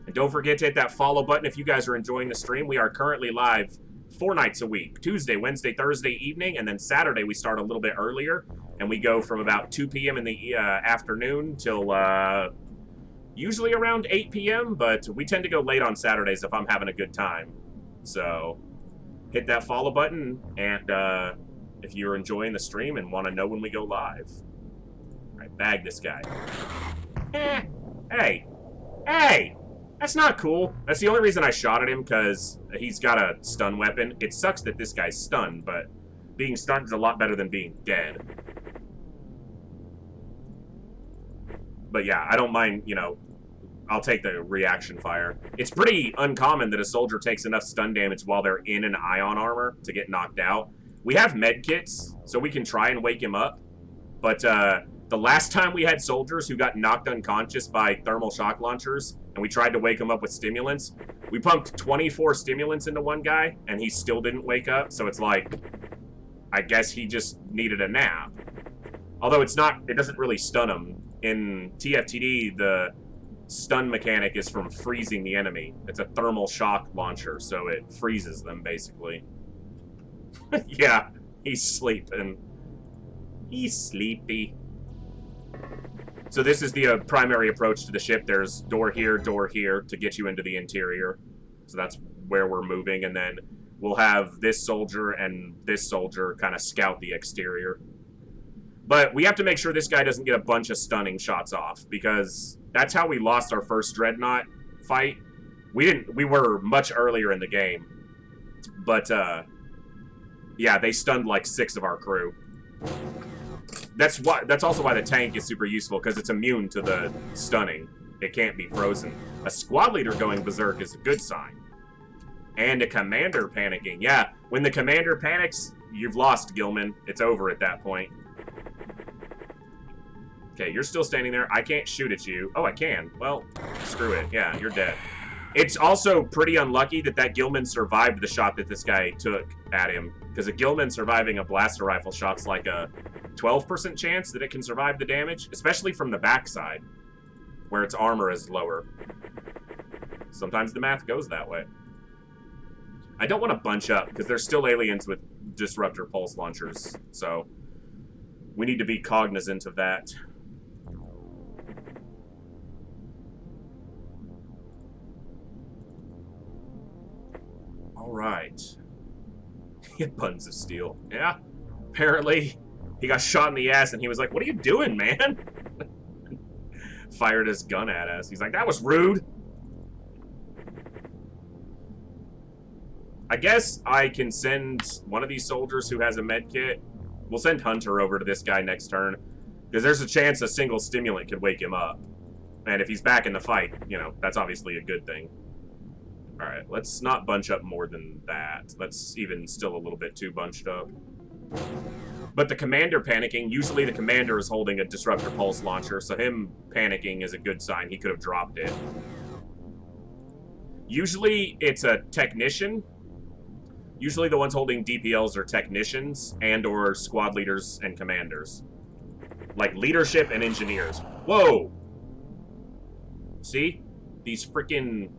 And don't forget to hit that follow button if you guys are enjoying the stream. We are currently live 4 nights a week. Tuesday, Wednesday, Thursday evening, and then Saturday we start a little bit earlier, and we go from about 2 p.m. in the afternoon till usually around 8 p.m., but we tend to go late on Saturdays if I'm having a good time. So hit that follow button, and if you're enjoying the stream and want to know when we go live. All right, bag this guy. Hey! That's not cool. That's the only reason I shot at him, because he's got a stun weapon. It sucks that this guy's stunned, but being stunned is a lot better than being dead. But yeah, I don't mind, you know, I'll take the reaction fire. It's pretty uncommon that a soldier takes enough stun damage while they're in an ion armor to get knocked out. We have med kits, so we can try and wake him up. But the last time we had soldiers who got knocked unconscious by thermal shock launchers, and we tried to wake him up with stimulants, we pumped 24 stimulants into one guy, and he still didn't wake up, so it's like, I guess he just needed a nap. Although it's not, it doesn't really stun him. In TFTD, the stun mechanic is from freezing the enemy. It's a thermal shock launcher, so it freezes them, basically. Yeah, he's sleeping. He's sleepy. So this is the primary approach to the ship. There's door here to get you into the interior. So that's where we're moving, and then we'll have this soldier and this soldier kind of scout the exterior. But we have to make sure this guy doesn't get a bunch of stunning shots off, because that's how we lost our first Dreadnought fight. We were much earlier in the game. But, yeah, they stunned like 6 of our crew. That's also why the tank is super useful, because it's immune to the stunning. It can't be frozen. A squad leader going berserk is a good sign. And a commander panicking. Yeah, when the commander panics, you've lost, Gillman. It's over at that point. Okay, you're still standing there. I can't shoot at you. Oh, I can. Well, screw it. Yeah, you're dead. It's also pretty unlucky that that Gillman survived the shot that this guy took at him, because a Gillman surviving a blaster rifle shot's like a 12% chance that it can survive the damage, especially from the backside, where its armor is lower. Sometimes the math goes that way. I don't want to bunch up, because there's still aliens with disruptor pulse launchers, so we need to be cognizant of that. Alright. He had buttons of steel. Yeah. Apparently, he got shot in the ass and he was like, "What are you doing, man?" Fired his gun at us. He's like, "That was rude." I guess I can send one of these soldiers who has a med kit. We'll send Hunter over to this guy next turn, because there's a chance a single stimulant could wake him up. And if he's back in the fight, you know, that's obviously a good thing. Alright, let's not bunch up more than that. Let's even still a little bit too bunched up. But the commander panicking, usually the commander is holding a disruptor pulse launcher, so him panicking is a good sign. He could have dropped it. Usually it's a technician. Usually the ones holding DPLs are technicians and or squad leaders and commanders. Like, leadership and engineers. Whoa! See? These freaking...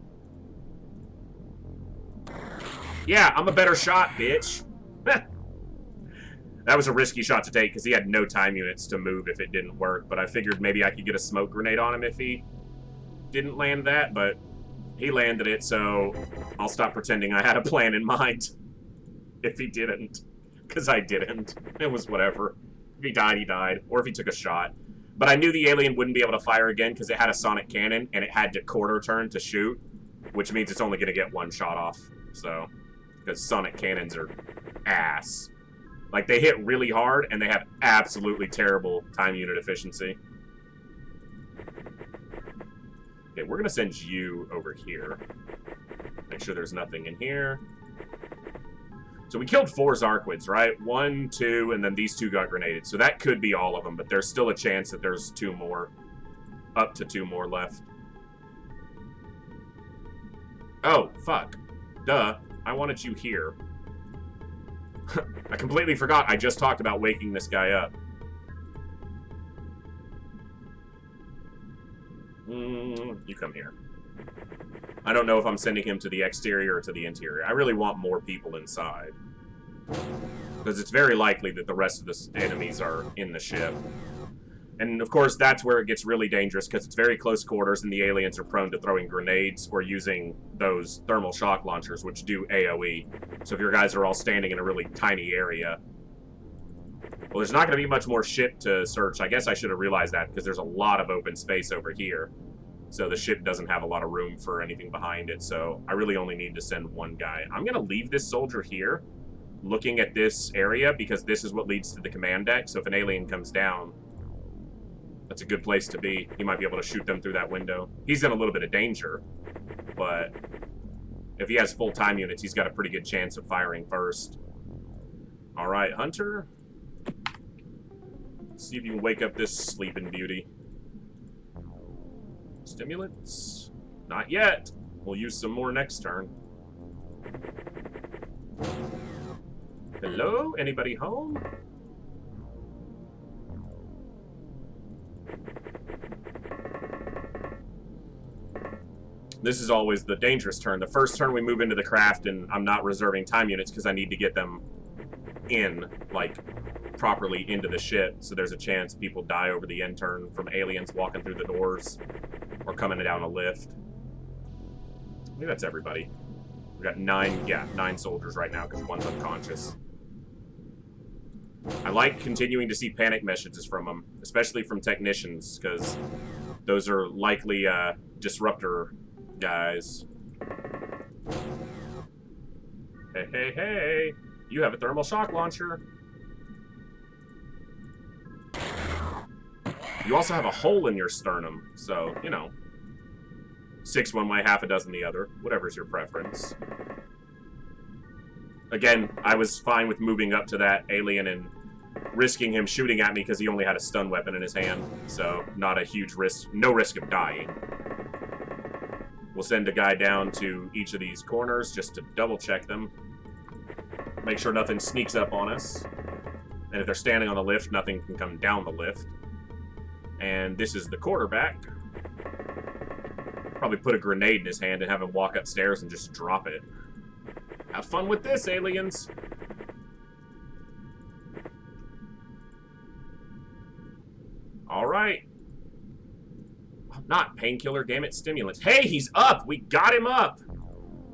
Yeah, I'm a better shot, bitch. That was a risky shot to take, because he had no time units to move if it didn't work, but I figured maybe I could get a smoke grenade on him if he didn't land that, but he landed it, so I'll stop pretending I had a plan in mind if he didn't, because I didn't. It was whatever. If he died, he died, or if he took a shot. But I knew the alien wouldn't be able to fire again because it had a sonic cannon, and it had to quarter turn to shoot, which means it's only going to get one shot off, so, because sonic cannons are ass. Like, they hit really hard, and they have absolutely terrible time unit efficiency. Okay, we're going to send you over here. Make sure there's nothing in here. So we killed 4 Zarquids, right? 1, 2, and then these 2 got grenaded. So that could be all of them, but there's still a chance that there's 2 more. Up to 2 more left. Oh, fuck. Duh. I wanted you here. I completely forgot I just talked about waking this guy up. You come here. I don't know if I'm sending him to the exterior or to the interior. I really want more people inside. Because it's very likely that the rest of the enemies are in the ship. And, of course, that's where it gets really dangerous, because it's very close quarters, and the aliens are prone to throwing grenades or using those thermal shock launchers, which do AoE. So if your guys are all standing in a really tiny area... Well, there's not going to be much more ship to search. I guess I should have realized that, because there's a lot of open space over here. So the ship doesn't have a lot of room for anything behind it, so I really only need to send 1 guy. I'm going to leave this soldier here, looking at this area, because this is what leads to the command deck, so if an alien comes down, that's a good place to be. He might be able to shoot them through that window. He's in a little bit of danger, but if he has full time units, he's got a pretty good chance of firing first. Alright, Hunter. Let's see if you can wake up this sleeping beauty. Stimulants? Not yet. We'll use some more next turn. Hello? Anybody home? This is always the dangerous turn. The first turn we move into the craft, and I'm not reserving time units because I need to get them in, like, properly into the ship, so there's a chance people die over the end turn from aliens walking through the doors or coming down a lift. I think that's everybody. We got 9 soldiers right now because 1's unconscious. I like continuing to see panic messages from them, especially from technicians, because those are likely disruptor guys. Hey, hey, hey! You have a thermal shock launcher. You also have a hole in your sternum, so, you know. 6 one way, half a dozen the other. Whatever's your preference. Again, I was fine with moving up to that alien and risking him shooting at me because he only had a stun weapon in his hand. So, not a huge risk. No risk of dying. We'll send a guy down to each of these corners just to double check them. Make sure nothing sneaks up on us. And if they're standing on the lift, nothing can come down the lift. And this is the quarterback. Probably put a grenade in his hand and have him walk upstairs and just drop it. Have fun with this, aliens! Alright. Not painkiller, damn it, stimulants. Hey, he's up! We got him up!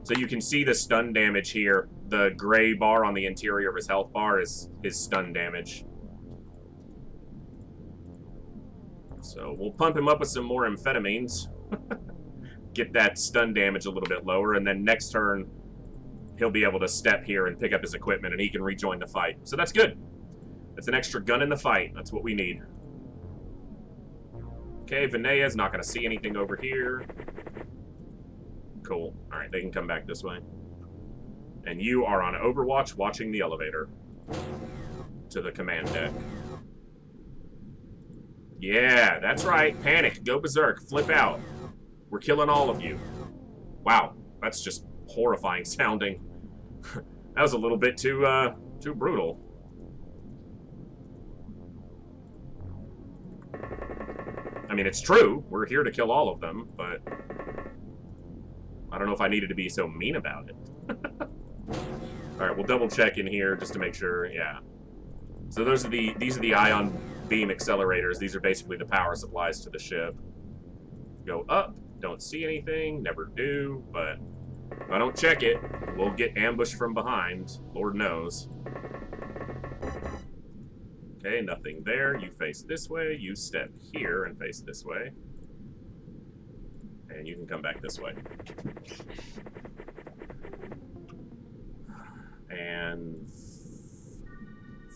So you can see the stun damage here. The gray bar on the interior of his health bar is his stun damage. So we'll pump him up with some more amphetamines. Get that stun damage a little bit lower, and then next turn he'll be able to step here and pick up his equipment, and he can rejoin the fight. So that's good. That's an extra gun in the fight. That's what we need. Okay, Vinea's not going to see anything over here. Cool. Alright, they can come back this way. And you are on Overwatch watching the elevator to the command deck. Yeah, that's right. Panic. Go berserk. Flip out. We're killing all of you. Wow, that's just horrifying sounding. That was a little bit too brutal. I mean, it's true. We're here to kill all of them, but I don't know if I needed to be so mean about it. Alright, we'll double check in here just to make sure. Yeah. So these are the ion beam accelerators. These are basically the power supplies to the ship. Go up. Don't see anything. Never do. But if I don't check it, we'll get ambushed from behind. Lord knows. Okay, nothing there. You face this way. You step here and face this way. And you can come back this way. And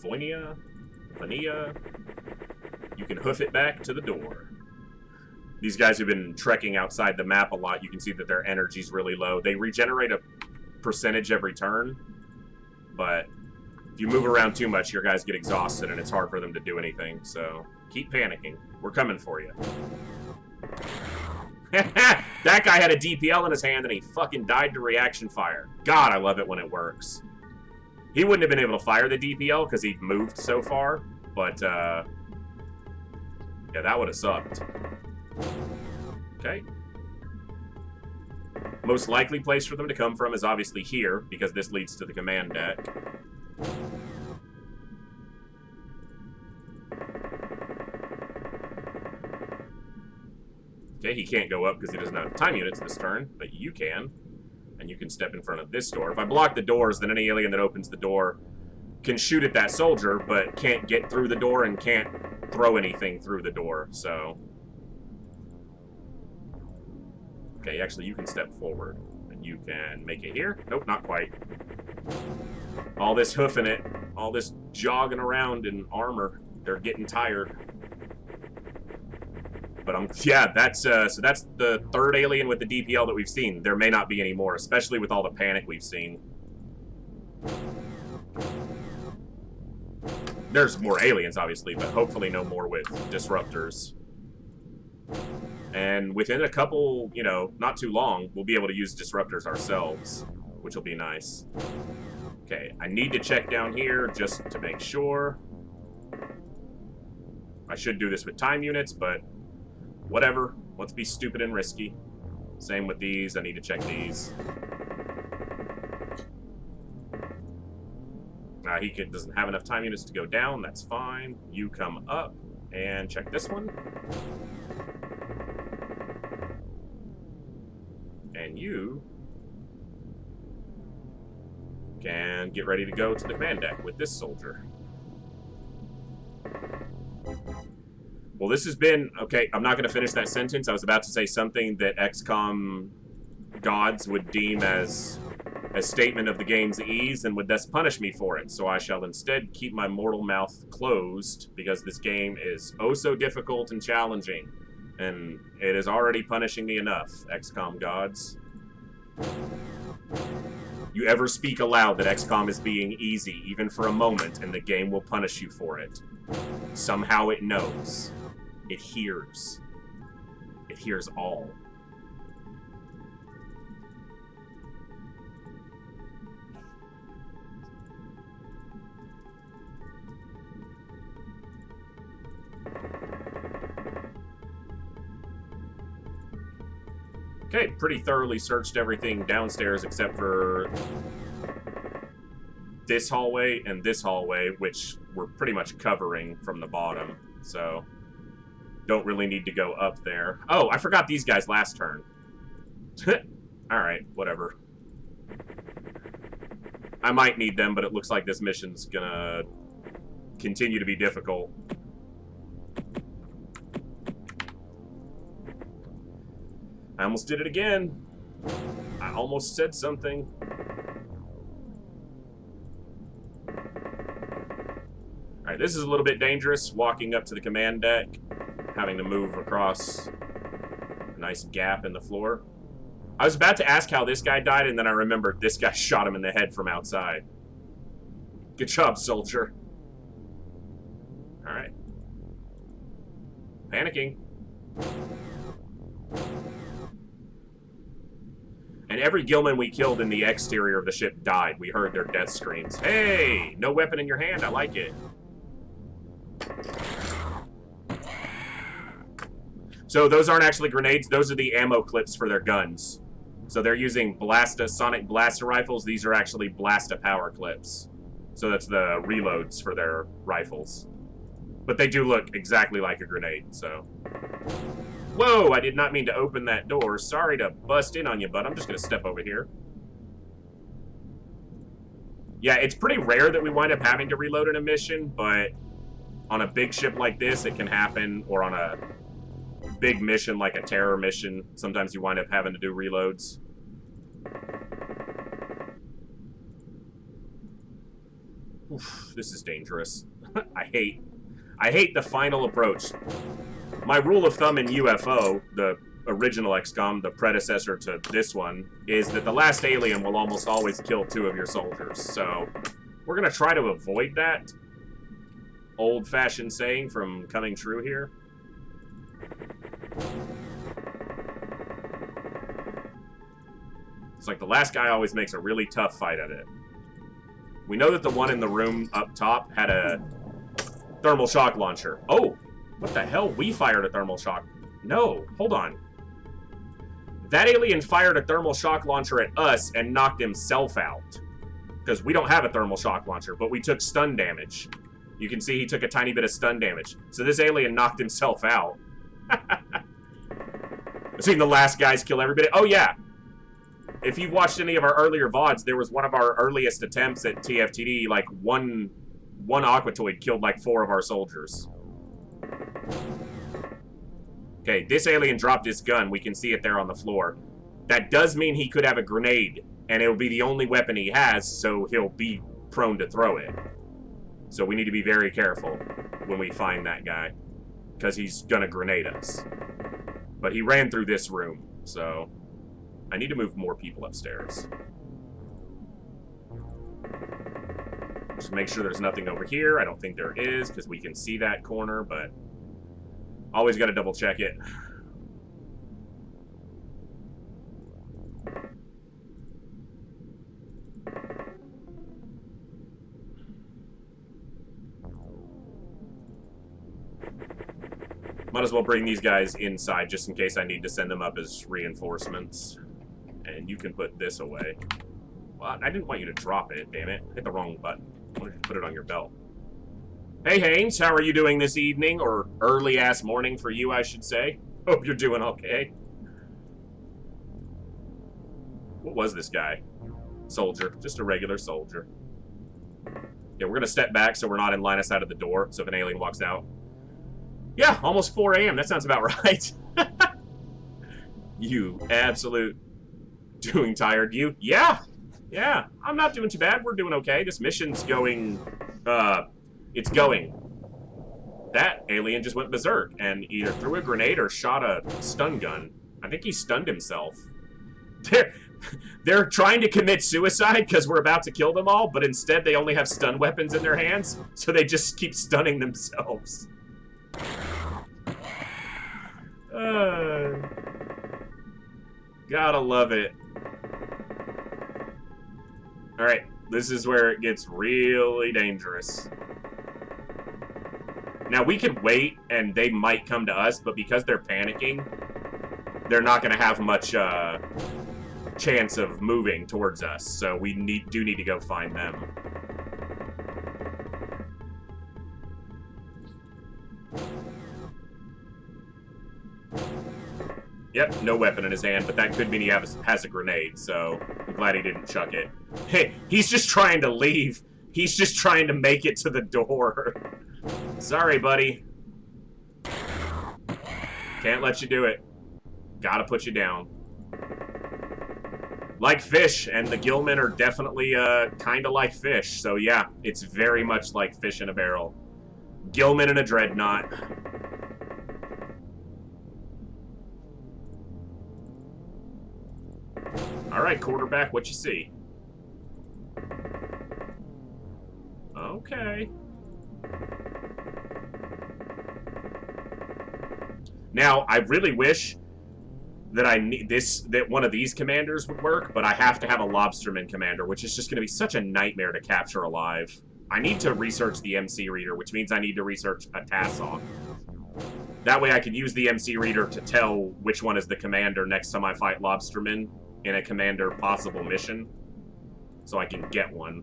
Vania, you can hoof it back to the door. These guys have been trekking outside the map a lot. You can see that their energy's really low. They regenerate a percentage every turn, but if you move around too much, your guys get exhausted and it's hard for them to do anything. So keep panicking. We're coming for you. That guy had a DPL in his hand and he fucking died to reaction fire. God, I love it when it works. He wouldn't have been able to fire the DPL because he'd moved so far, but yeah, that would have sucked. Okay. Most likely place for them to come from is obviously here, because this leads to the command deck. Okay, he can't go up because he doesn't have time units this turn, but you can. And you can step in front of this door. If I block the doors, then any alien that opens the door can shoot at that soldier, but can't get through the door and can't throw anything through the door, so... Okay, actually, you can step forward. And you can make it here. Nope, not quite. All this hoofing it, all this jogging around in armor, they're getting tired. But yeah, so that's the third alien with the DPL that we've seen. There may not be any more, especially with all the panic we've seen. There's more aliens, obviously, but hopefully no more with disruptors. And within a couple, you know, not too long, we'll be able to use disruptors ourselves, which will be nice. Okay, I need to check down here just to make sure. I should do this with time units, but whatever. Let's be stupid and risky. Same with these. I need to check these. He doesn't have enough time units to go down. That's fine. You come up and check this one. And you can get ready to go to the command deck with this soldier. Well, this has been... Okay, I'm not going to finish that sentence. I was about to say something that XCOM gods would deem as a statement of the game's ease and would thus punish me for it. So I shall instead keep my mortal mouth closed because this game is oh so difficult and challenging. And it is already punishing me enough, XCOM gods. You ever speak aloud that XCOM is being easy, even for a moment, and the game will punish you for it. Somehow it knows. It hears. It hears all. Okay, pretty thoroughly searched everything downstairs except for this hallway and this hallway, which we're pretty much covering from the bottom, so don't really need to go up there. Oh, I forgot these guys last turn. Alright, whatever. I might need them, but it looks like this mission's gonna continue to be difficult. I almost did it again. I almost said something. Alright, this is a little bit dangerous, walking up to the command deck, having to move across a nice gap in the floor. I was about to ask how this guy died, and then I remembered this guy shot him in the head from outside. Good job, soldier. Alright. Panicking. And every Gilman we killed in the exterior of the ship died. We heard their death screams. Hey! No weapon in your hand. I like it. So those aren't actually grenades. Those are the ammo clips for their guns. So they're using sonic blaster rifles. These are actually Blasta power clips. So that's the reloads for their rifles. But they do look exactly like a grenade, so. Whoa, I did not mean to open that door. Sorry to bust in on you, bud. I'm just going to step over here. Yeah, it's pretty rare that we wind up having to reload in a mission, but on a big ship like this, it can happen, or on a big mission like a terror mission, sometimes you wind up having to do reloads. Oof, this is dangerous. I hate the final approach. My rule of thumb in UFO, the original XCOM, the predecessor to this one, is that the last alien will almost always kill 2 of your soldiers. So we're going to try to avoid that old-fashioned saying from coming true here. It's like the last guy always makes a really tough fight at it. We know that the one in the room up top had a thermal shock launcher. Oh, what the hell? We fired a thermal shock. No, hold on. That alien fired a thermal shock launcher at us and knocked himself out. Because we don't have a thermal shock launcher, but we took stun damage. You can see he took a tiny bit of stun damage. So this alien knocked himself out. I've seen the last guys kill everybody. Oh, yeah. If you've watched any of our earlier VODs, there was one of our earliest attempts at TFTD, like one Aquatoid killed like 4 of our soldiers. Okay, this alien dropped his gun. We can see it there on the floor. That does mean he could have a grenade, and it'll be the only weapon he has, so he'll be prone to throw it. So we need to be very careful when we find that guy, because he's gonna grenade us. But he ran through this room, so I need to move more people upstairs. Just make sure there's nothing over here. I don't think there is, because we can see that corner, but always got to double check it. Might as well bring these guys inside just in case I need to send them up as reinforcements. And you can put this away. Well, I didn't want you to drop it, damn it. Hit the wrong button. I wanted you to put it on your belt. Hey, Haynes, how are you doing this evening? Or early-ass morning for you, I should say. Hope you're doing okay. What was this guy? Soldier. Just a regular soldier. Yeah, we're going to step back so we're not in line of sight of the door, so if an alien walks out. Yeah, almost 4 a.m. That sounds about right. You absolute doing tired. You? Yeah. Yeah, I'm not doing too bad. We're doing okay. This mission's going, it's going. That alien just went berserk and either threw a grenade or shot a stun gun. I think he stunned himself. They're trying to commit suicide because we're about to kill them all, but instead they only have stun weapons in their hands, so they just keep stunning themselves. Gotta love it. Alright, this is where it gets really dangerous. Now, we could wait, and they might come to us, but because they're panicking, they're not going to have much chance of moving towards us, so we do need to go find them. Yep, no weapon in his hand, but that could mean he has a grenade, so I'm glad he didn't chuck it. Hey, he's just trying to leave. He's just trying to make it to the door. Sorry, buddy. Can't let you do it. Gotta put you down. Like fish, and the Gillmen are definitely kind of like fish, so yeah, it's very much like fish in a barrel. Gillmen in a Dreadnought. Alright, quarterback, what you see? Okay. Now, I really wish that that one of these commanders would work, but I have to have a Lobsterman Commander, which is just going to be such a nightmare to capture alive. I need to research the MC reader, which means I need to research a Tassoc. That way I can use the MC reader to tell which one is the commander next time I fight Lobsterman in a commander possible mission. So I can get one.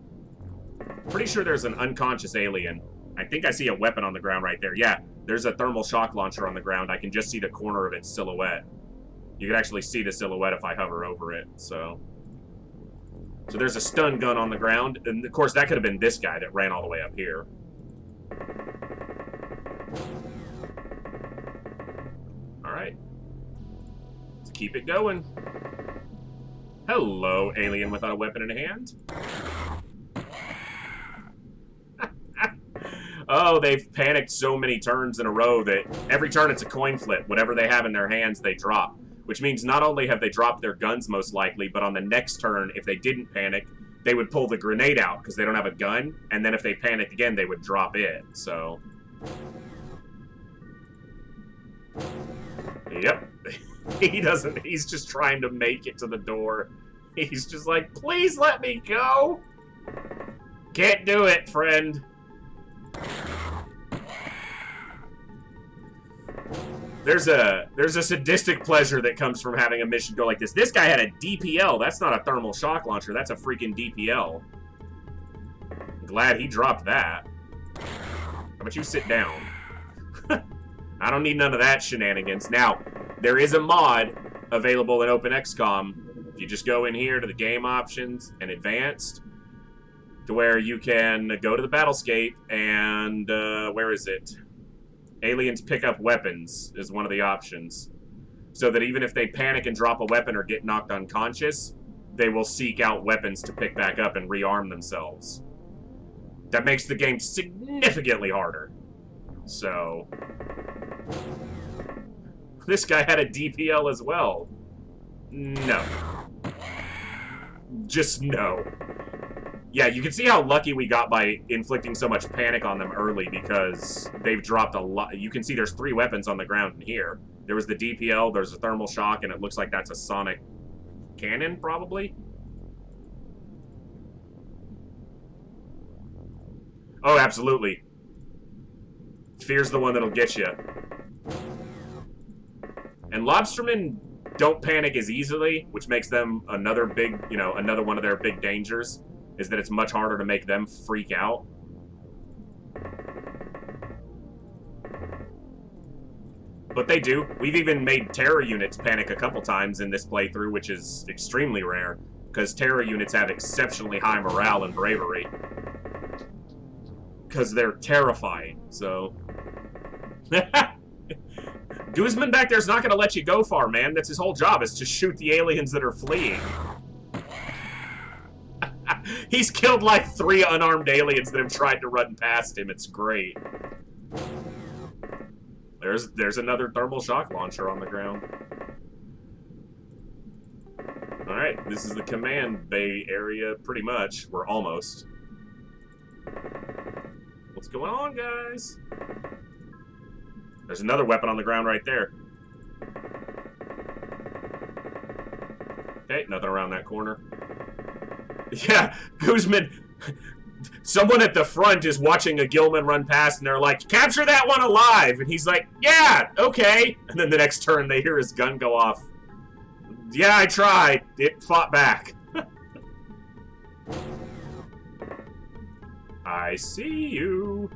Pretty sure there's an unconscious alien. I think I see a weapon on the ground right there. Yeah, there's a thermal shock launcher on the ground. I can just see the corner of its silhouette. You can actually see the silhouette if I hover over it, so there's a stun gun on the ground, and of course that could have been this guy that ran all the way up here. Alright. Let's keep it going. Hello, alien without a weapon in hand. Oh, they've panicked so many turns in a row that every turn it's a coin flip. Whatever they have in their hands, they drop. Which means not only have they dropped their guns most likely, but on the next turn, if they didn't panic, they would pull the grenade out because they don't have a gun. And then if they panicked again, they would drop it. So, yep. He's just trying to make it to the door. He's just like, please let me go. Can't do it, friend. There's a sadistic pleasure that comes from having a mission go like this. This guy had a DPL. That's not a thermal shock launcher. That's a freaking DPL. I'm glad he dropped that. How about you sit down? I don't need none of that shenanigans. Now, there is a mod available in openxcom. If you just go in here to the game options and advanced, to where you can go to the battlescape and, where is it? Aliens pick up weapons is one of the options. So that even if they panic and drop a weapon or get knocked unconscious, they will seek out weapons to pick back up and rearm themselves. That makes the game significantly harder. So, this guy had a DPL as well. No. Just no. Yeah, you can see how lucky we got by inflicting so much panic on them early because they've dropped a lot. You can see there's 3 weapons on the ground in here. There was the DPL, there's a thermal shock, and it looks like that's a sonic cannon, probably? Oh, absolutely. Fear's the one that'll get you. And Lobstermen don't panic as easily, which makes them another big, another one of their big dangers. Is that it's much harder to make them freak out. But they do. We've even made terror units panic a couple times in this playthrough, which is extremely rare, because terror units have exceptionally high morale and bravery. Because they're terrifying, so... Guzman back there's not going to let you go far, man. That's his whole job, is to shoot the aliens that are fleeing. He's killed like 3 unarmed aliens that have tried to run past him. It's great. There's another thermal shock launcher on the ground. Alright, this is the command bay area, pretty much. We're almost. What's going on, guys? There's another weapon on the ground right there. Okay, nothing around that corner. Yeah, Guzman, someone at the front is watching a Gilman run past, and they're like, capture that one alive! And he's like, yeah, okay. And then the next turn, they hear his gun go off. Yeah, I tried. It fought back. I see you.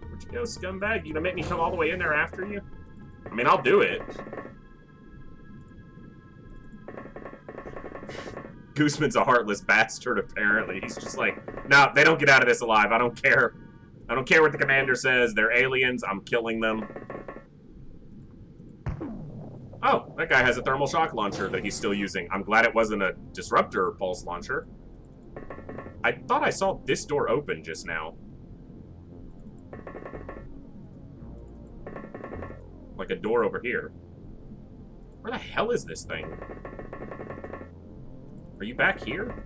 Where'd you go, scumbag? You gonna make me come all the way in there after you? I mean, I'll do it. Guzman's a heartless bastard, apparently. He's just like, no, they don't get out of this alive. I don't care. I don't care what the commander says. They're aliens. I'm killing them. Oh, that guy has a thermal shock launcher that he's still using. I'm glad it wasn't a disruptor pulse launcher. I thought I saw this door open just now. Like a door over here. Where the hell is this thing? Are you back here?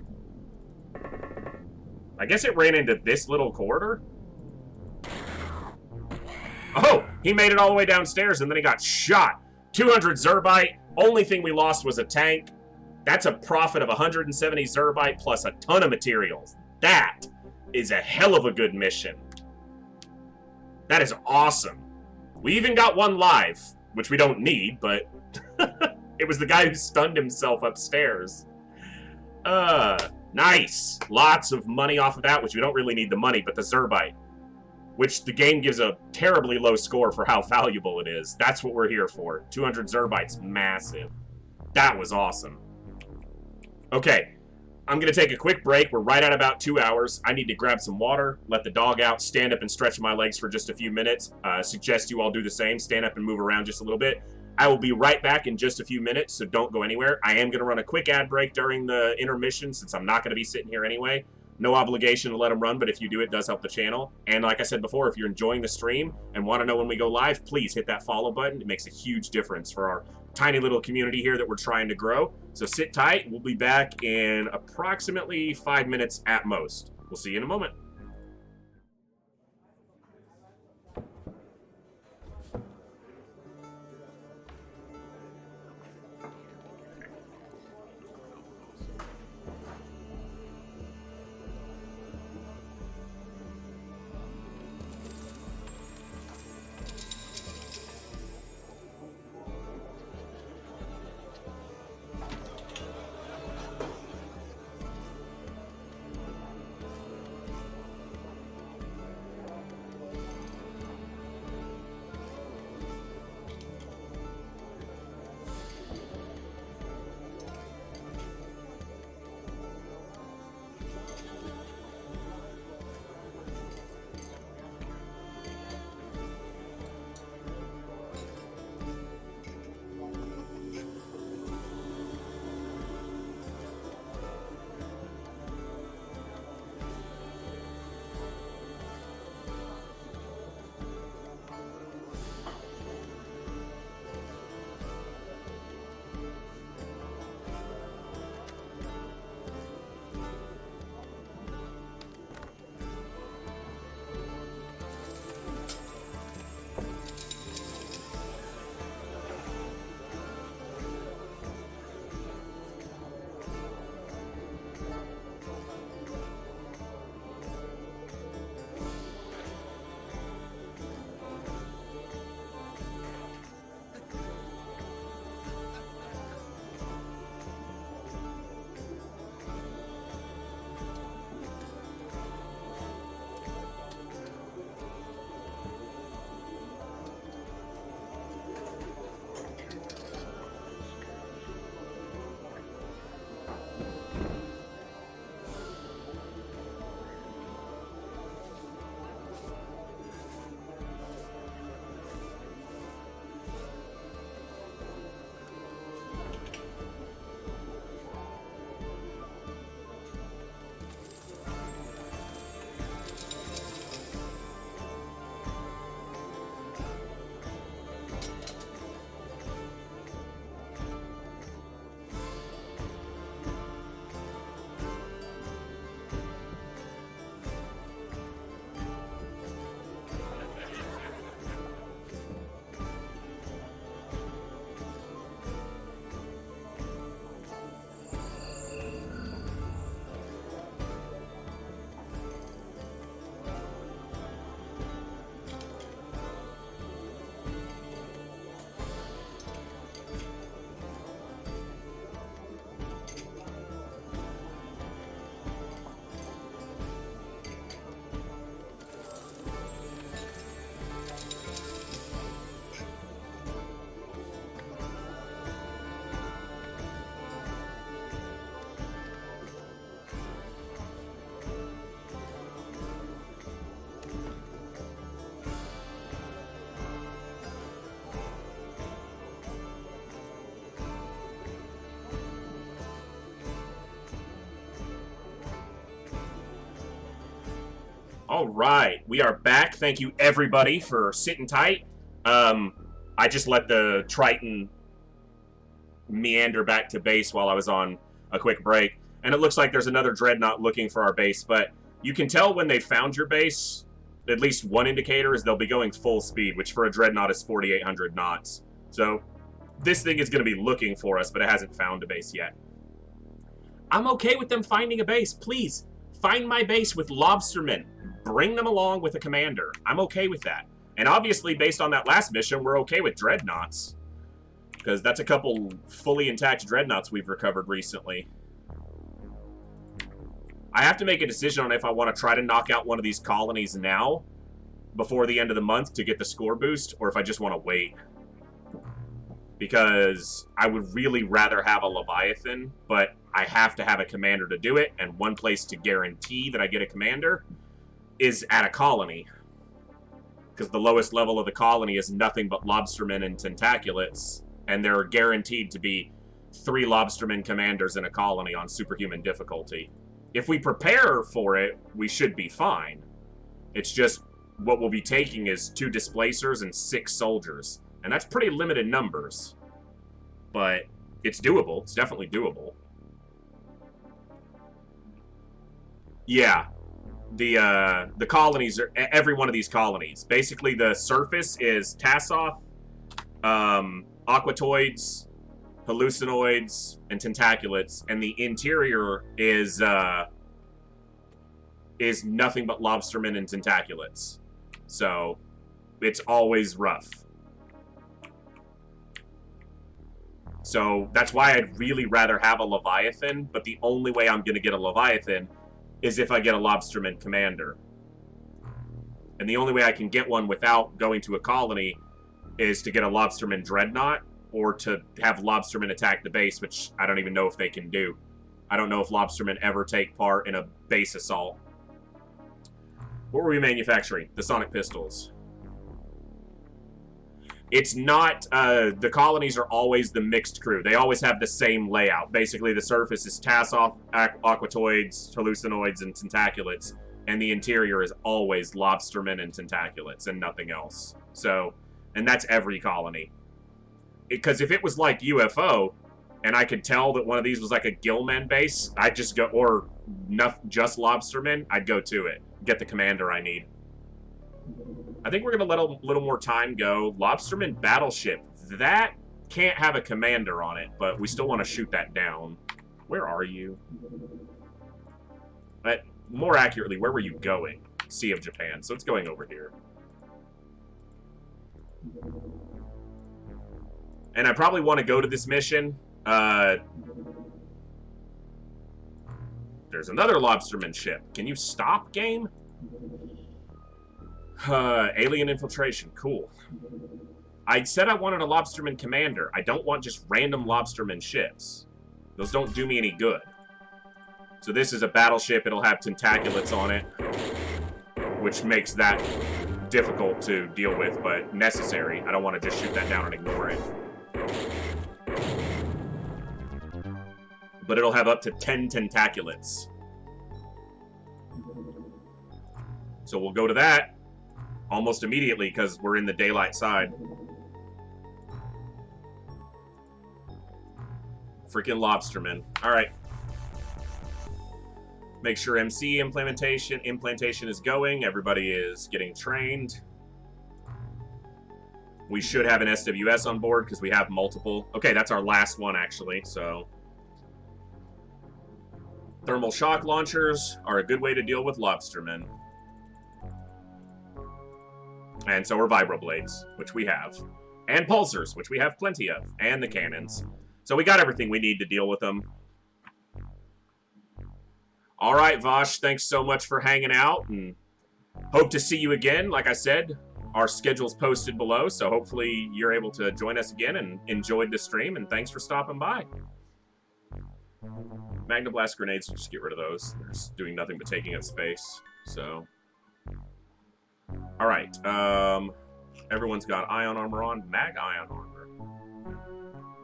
I guess it ran into this little corridor. Oh, he made it all the way downstairs and then he got shot. 200 Zrbite. Only thing we lost was a tank. That's a profit of 170 Zrbite plus a ton of materials. That is a hell of a good mission. That is awesome. We even got one live, which we don't need, but it was the guy who stunned himself upstairs. Nice. Lots of money off of that, which we don't really need the money, but the Zrbite, which the game gives a terribly low score for how valuable it is. That's what we're here for. 200 Zerbites, massive. That was awesome. Okay, I'm going to take a quick break. We're right at about 2 hours. I need to grab some water, let the dog out, stand up and stretch my legs for just a few minutes. Suggest you all do the same. Stand up and move around just a little bit. I will be right back in just a few minutes, so don't go anywhere. I am going to run a quick ad break during the intermission since I'm not going to be sitting here anyway. No obligation to let them run, but if you do, it does help the channel. And like I said before, if you're enjoying the stream and want to know when we go live, please hit that follow button. It makes a huge difference for our tiny little community here that we're trying to grow. So sit tight. We'll be back in approximately 5 minutes at most. We'll see you in a moment. All right, we are back. Thank you, everybody, for sitting tight. I just let the Triton meander back to base while I was on a quick break. And it looks like there's another Dreadnought looking for our base, but you can tell when they found your base, at least one indicator is they'll be going full speed, which for a Dreadnought is 4,800 knots. So this thing is going to be looking for us, but it hasn't found a base yet. I'm okay with them finding a base. Please, find my base with Lobstermen. Bring them along with a commander. I'm okay with that. And obviously, based on that last mission, we're okay with Dreadnoughts. Because that's a couple fully intact Dreadnoughts we've recovered recently. I have to make a decision on if I want to try to knock out one of these colonies now, before the end of the month, to get the score boost, or if I just want to wait. Because I would really rather have a Leviathan, but I have to have a commander to do it, and one place to guarantee that I get a commander is at a colony. Because the lowest level of the colony is nothing but Lobstermen and Tentaculats, and there are guaranteed to be 3 Lobsterman Commanders in a colony on Superhuman difficulty. If we prepare for it, we should be fine. It's just, what we'll be taking is 2 Displacers and 6 Soldiers. And that's pretty limited numbers. But it's doable. It's definitely doable. Yeah. The colonies are... Every one of these colonies. Basically, the surface is Tassoth, Aquatoids, Hallucinoids, and Tentaculats. And the interior is nothing but Lobstermen and Tentaculats. So, it's always rough. So, that's why I'd really rather have a Leviathan, but the only way I'm going to get a Leviathan is if I get a Lobsterman Commander. And the only way I can get one without going to a colony is to get a Lobsterman Dreadnought, or to have Lobstermen attack the base, which I don't even know if they can do. I don't know if Lobstermen ever take part in a base assault. What were we manufacturing? The Sonic Pistols. It's not, the colonies are always the mixed crew. They always have the same layout. Basically, the surface is Tassoth, Aquatoids, Hallucinoids, and Tentaculats, and the interior is always Lobstermen and Tentaculats, and nothing else. So, and that's every colony. Because if it was like UFO, and I could tell that one of these was like a Gillman base, I'd just go, or just Lobstermen, I'd go to it. Get the commander I need. I think we're going to let a little more time go. Lobsterman Battleship. That can't have a commander on it, but we still want to shoot that down. Where are you? But more accurately, where were you going? Sea of Japan. So it's going over here. And I probably want to go to this mission. There's another Lobsterman ship. Can you stop, game? Alien infiltration. Cool. I said I wanted a Lobsterman Commander. I don't want just random Lobsterman ships. Those don't do me any good. So this is a battleship. It'll have Tentaculats on it, which makes that difficult to deal with, but necessary. I don't want to just shoot that down and ignore it. But it'll have up to 10 Tentaculats. So we'll go to that almost immediately, because we're in the daylight side. Freaking Lobsterman. Alright. Make sure MC implantation is going. Everybody is getting trained. We should have an SWS on board, because we have multiple. Okay, that's our last one, actually, so... Thermal shock launchers are a good way to deal with Lobstermen. And so are vibroblades, which we have. And pulsers, which we have plenty of. And the cannons. So we got everything we need to deal with them. Alright, Vosh, thanks so much for hanging out. And hope to see you again. Like I said, our schedule's posted below. So hopefully you're able to join us again and enjoyed the stream. And thanks for stopping by. Magnablast grenades, just get rid of those. They're just doing nothing but taking up space. So... Alright, everyone's got ion armor on. Mag ion armor.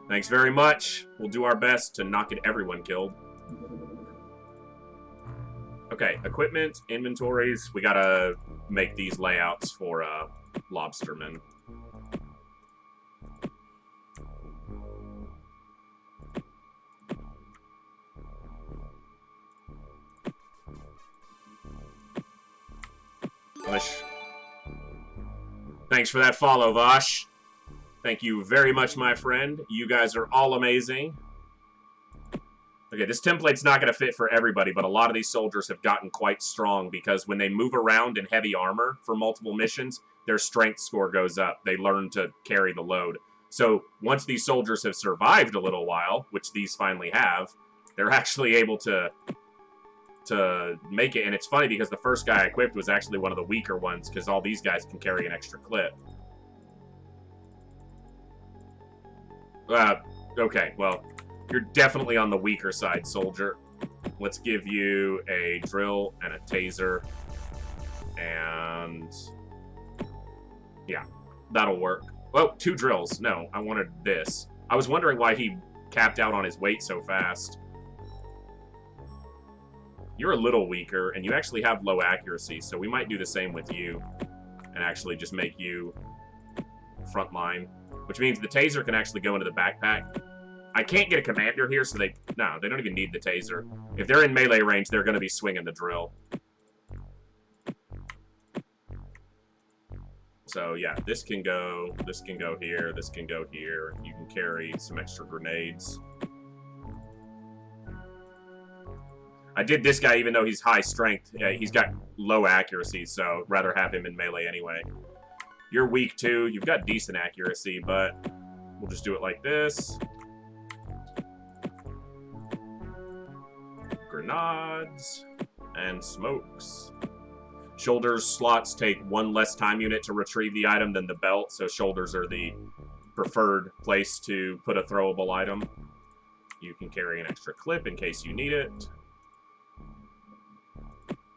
Thanks very much. We'll do our best to not get everyone killed. Okay, equipment, inventories. We gotta make these layouts for Lobstermen. Thanks for that follow, Vosh. Thank you very much, my friend. You guys are all amazing. Okay, this template's not going to fit for everybody, but a lot of these soldiers have gotten quite strong because when they move around in heavy armor for multiple missions, their strength score goes up. They learn to carry the load. So once these soldiers have survived a little while, which these finally have, they're actually able to make it. And it's funny because the first guy I equipped was actually one of the weaker ones because all these guys can carry an extra clip. Okay, well, you're definitely on the weaker side, soldier. Let's give you a drill and a taser. And yeah, that'll work. Oh, 2 drills. No, I wanted this. I was wondering why he capped out on his weight so fast. You're a little weaker, and you actually have low accuracy, so we might do the same with you and actually just make you frontline, which means the taser can actually go into the backpack. I can't get a commander here, so they don't even need the taser. If they're in melee range, they're going to be swinging the drill. So yeah, this can go here, this can go here. You can carry some extra grenades. I did this guy even though he's high strength. Yeah, he's got low accuracy, so rather have him in melee anyway. You're weak too. You've got decent accuracy, but we'll just do it like this. Grenades and smokes. Shoulders slots take 1 less time unit to retrieve the item than the belt, so shoulders are the preferred place to put a throwable item. You can carry an extra clip in case you need it.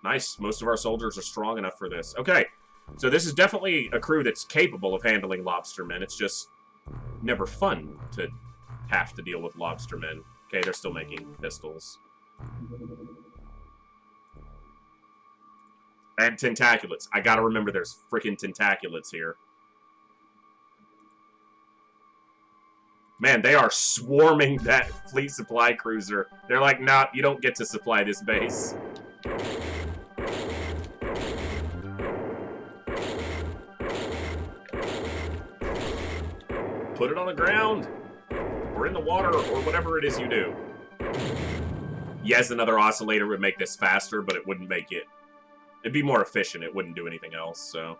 Nice. Most of our soldiers are strong enough for this. Okay, so this is definitely a crew that's capable of handling lobstermen. It's just never fun to have to deal with lobstermen. Okay, they're still making pistols. And Tentaculats. I gotta remember there's freaking Tentaculats here. Man, they are swarming that fleet supply cruiser. They're like, nah, you don't get to supply this base. Put it on the ground, or in the water, or whatever it is you do. Yes, another oscillator would make this faster, but it wouldn't make it... It'd be more efficient. It wouldn't do anything else, so...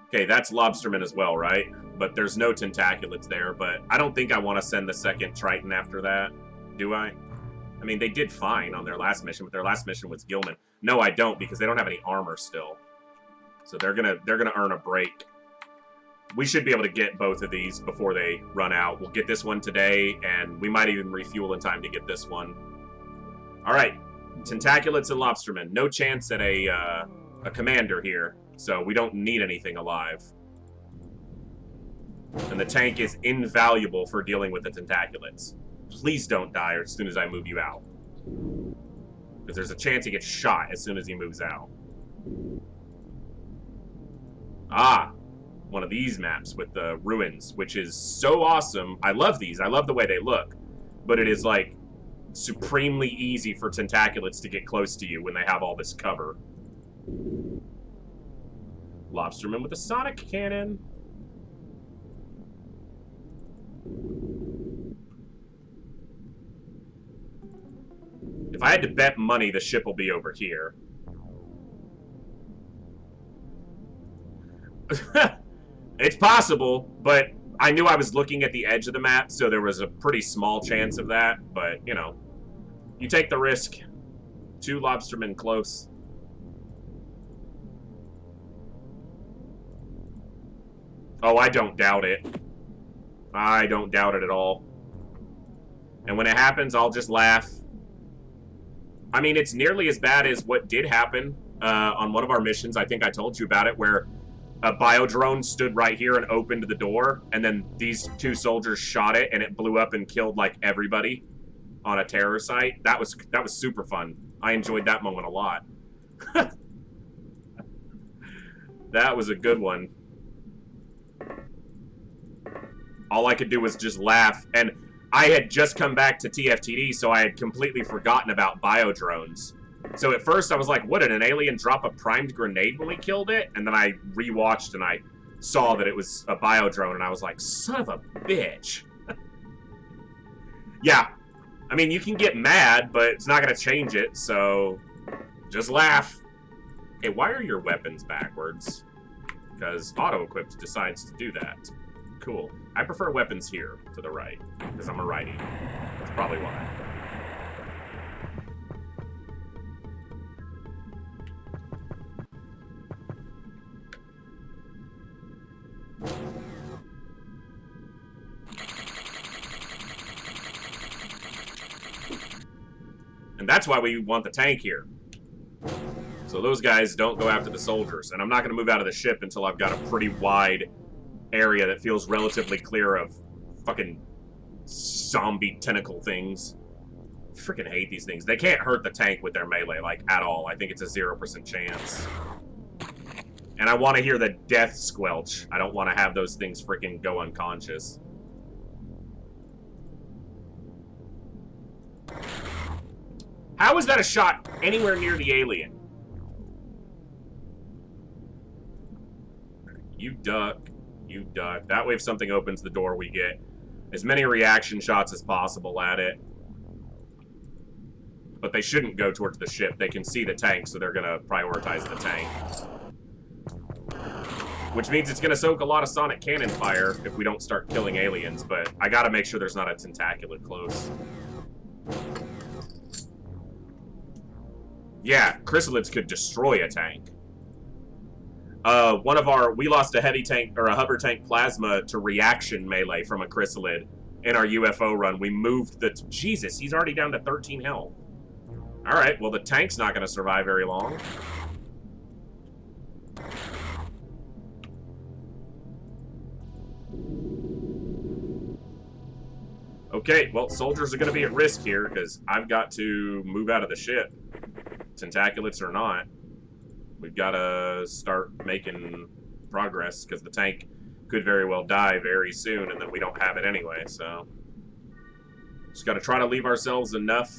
Okay, that's Lobsterman as well, right? But there's no Tentaculats there, but I don't think I want to send the second Triton after that, do I? I mean, they did fine on their last mission, but their last mission was Gilman. No, I don't, because they don't have any armor still. So they're gonna earn a break. We should be able to get both of these before they run out. We'll get this one today, and we might even refuel in time to get this one. All right, Tentaculats and Lobstermen. No chance at a commander here, so we don't need anything alive. And the tank is invaluable for dealing with the Tentaculats. Please don't die as soon as I move you out. Because there's a chance he gets shot as soon as he moves out. Ah, one of these maps with the ruins, which is so awesome. I love these. I love the way they look. But it is, like, supremely easy for Tentaculats to get close to you when they have all this cover. Lobsterman with a sonic cannon. If I had to bet money, the ship will be over here. It's possible, but I knew I was looking at the edge of the map, so there was a pretty small chance of that. But, you know, you take the risk. 2 Lobstermen close. Oh, I don't doubt it. I don't doubt it at all. And when it happens, I'll just laugh. I mean, it's nearly as bad as what did happen on one of our missions. I think I told you about it, where a biodrone stood right here and opened the door, and then these 2 soldiers shot it, and it blew up and killed, like, everybody on a terror site. That was super fun. I enjoyed that moment a lot. That was a good one. All I could do was just laugh, and I had just come back to TFTD, so I had completely forgotten about biodrones. So at first I was like, what, did an alien drop a primed grenade when we killed it? And then I rewatched and I saw that it was a biodrone, and I was like, son of a bitch. Yeah, I mean, you can get mad, but it's not going to change it, so just laugh. Hey, why are your weapons backwards? Because auto-equipped decides to do that. Cool. I prefer weapons here, to the right, because I'm a righty. That's probably why. And that's why we want the tank here. So those guys don't go after the soldiers. And I'm not going to move out of the ship until I've got a pretty wide area that feels relatively clear of fucking zombie tentacle things. Freaking hate these things. They can't hurt the tank with their melee, like, at all. I think it's a 0% chance. And I want to hear the death squelch. I don't want to have those things freaking go unconscious. How is that a shot anywhere near the alien? You duck. You duck. That way if something opens the door, we get as many reaction shots as possible at it. But they shouldn't go towards the ship. They can see the tank, so they're going to prioritize the tank. Which means it's going to soak a lot of sonic cannon fire if we don't start killing aliens, but I got to make sure there's not a tentaculate close. Yeah, chrysalids could destroy a tank. We lost a heavy tank, or a hover tank plasma to reaction melee from a chrysalid in our UFO run. We moved the... Jesus, he's already down to 13 health. Alright, well the tank's not going to survive very long. Okay, well, soldiers are going to be at risk here, because I've got to move out of the ship. Tentaculats or not. We've got to start making progress, because the tank could very well die very soon, and then we don't have it anyway, so... Just got to try to leave ourselves enough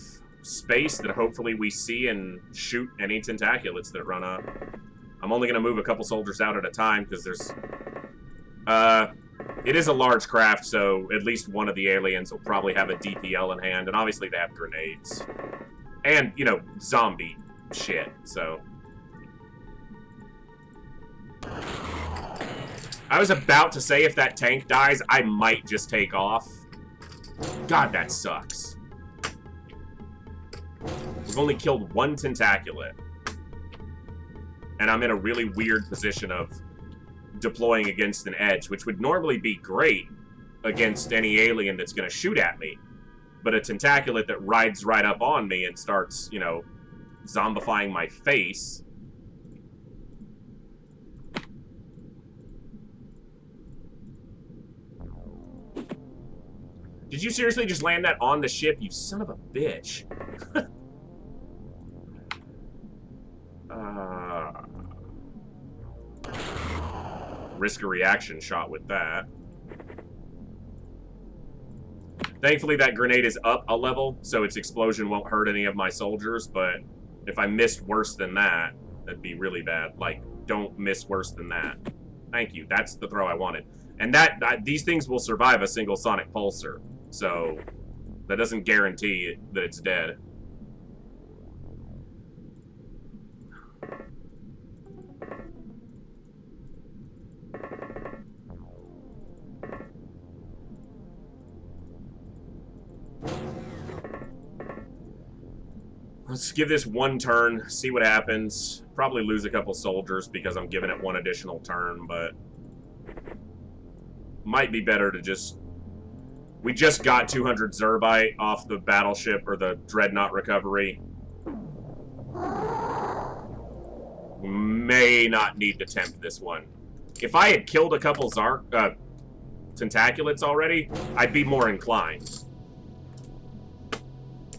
space that hopefully we see and shoot any tentaculats that run up. I'm only going to move a couple soldiers out at a time, because there's... It is a large craft, so at least one of the aliens will probably have a DPL in hand, and obviously they have grenades. And, you know, zombie shit, so... I was about to say if that tank dies, I might just take off. God, that sucks. We've only killed one tentaculate. And I'm in a really weird position of deploying against an edge, which would normally be great against any alien that's going to shoot at me. But a tentaculate that rides right up on me and starts, you know, zombifying my face... Did you seriously just land that on the ship, you son of a bitch? Risk a reaction shot with that. Thankfully, that grenade is up a level, so its explosion won't hurt any of my soldiers, but if I missed worse than that, that'd be really bad. Like, don't miss worse than that. Thank you. That's the throw I wanted. And these things will survive a single sonic pulsar. So, that doesn't guarantee that it's dead. Let's give this one turn, see what happens. Probably lose a couple soldiers because I'm giving it one additional turn, but... might be better to just... We just got 200 Zrbite off the battleship, or the Dreadnought recovery. We may not need to tempt this one. If I had killed a couple Tentaculats already, I'd be more inclined.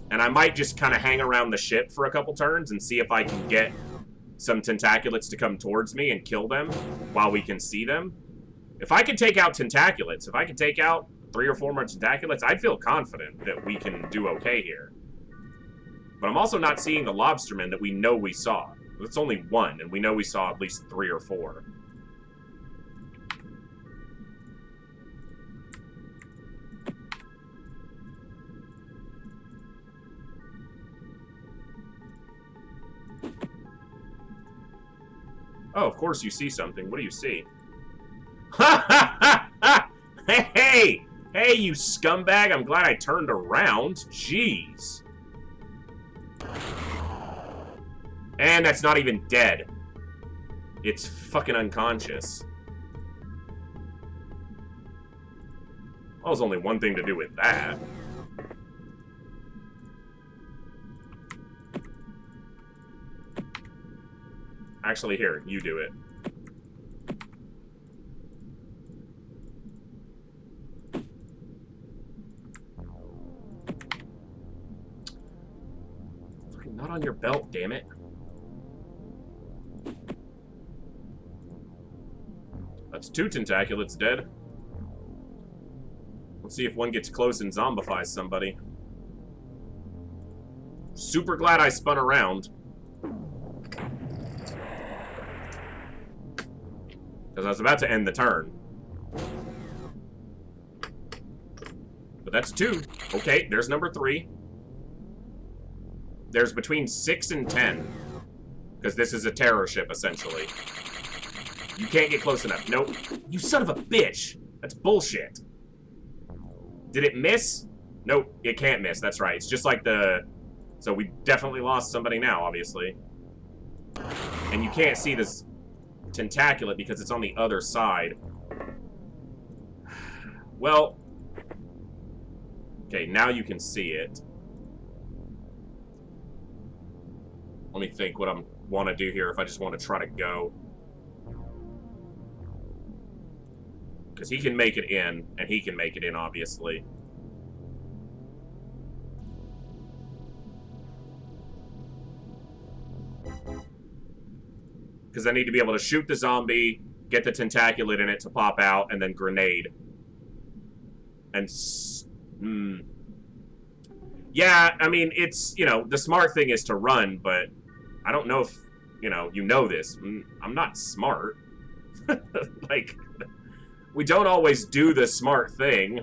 And I might just kind of hang around the ship for a couple turns and see if I can get some Tentaculats to come towards me and kill them while we can see them. If I could take out Tentaculats, if I could take out 3 or 4 more Tentaculats, I'd feel confident that we can do okay here. But I'm also not seeing the Lobsterman that we know we saw. It's only one, and we know we saw at least 3 or 4. Oh, of course you see something. What do you see? Ha ha ha ha! Hey, hey! Hey, you scumbag! I'm glad I turned around. Jeez. And that's not even dead. It's fucking unconscious. Well, there's only one thing to do with that. Actually, here, you do it. Fucking not on your belt, damn it. That's 2 Tentaculats dead. Let's see if one gets close and zombifies somebody. Super glad I spun around. Because I was about to end the turn. But that's 2. Okay, there's number 3. There's between 6 and 10. Because this is a terror ship, essentially. You can't get close enough. Nope. You son of a bitch! That's bullshit. Did it miss? Nope, it can't miss. That's right. It's just like the... So we definitely lost somebody now, obviously. And you can't see this Tentaculat because it's on the other side. Well... Okay, now you can see it. Let me think what I want to do here if I just want to try to go. Because he can make it in, and he can make it in, obviously. Because I need to be able to shoot the zombie, get the Tentaculat in it to pop out, and then grenade. And... Yeah, I mean, it's, you know, the smart thing is to run, but I don't know if, you know this. I'm not smart. Like... We don't always do the smart thing.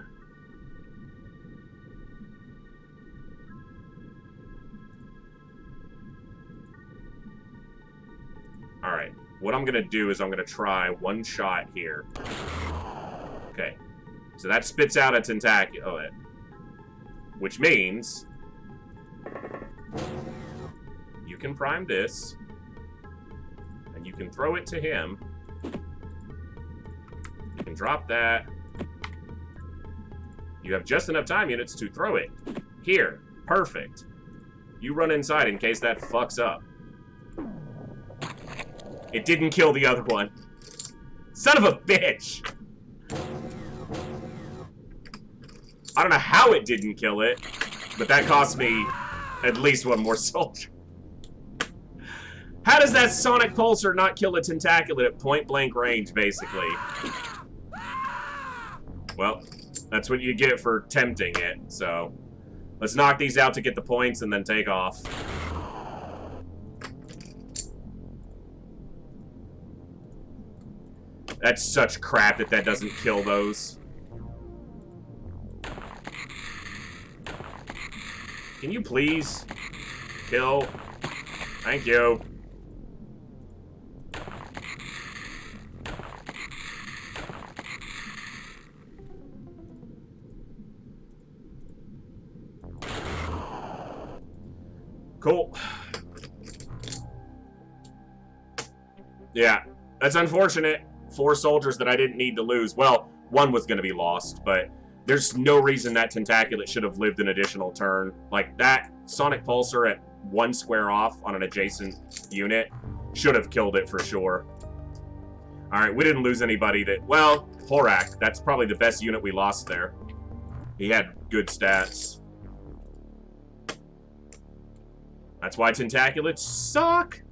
Alright. What I'm gonna do is I'm gonna try one shot here. Okay. So that spits out a Tentaculat. Which means... you can prime this. And you can throw it to him. You can drop that. You have just enough time units to throw it. Here. Perfect. You run inside in case that fucks up. It didn't kill the other one. Son of a bitch! I don't know how it didn't kill it, but that cost me at least one more soldier. How does that sonic pulsar not kill a Tentaculat at point-blank range, basically? Well, that's what you get for tempting it, so... Let's knock these out to get the points and then take off. That's such crap that doesn't kill those. Can you please kill? Thank you. Cool. Yeah, that's unfortunate. 4 soldiers that I didn't need to lose. Well, 1 was going to be lost, but there's no reason that Tentaculat should have lived an additional turn. Like, that sonic pulsar at 1 square off on an adjacent unit should have killed it for sure. Alright, we didn't lose anybody that... Well, Horak, that's probably the best unit we lost there. He had good stats. That's why Tentaculats suck!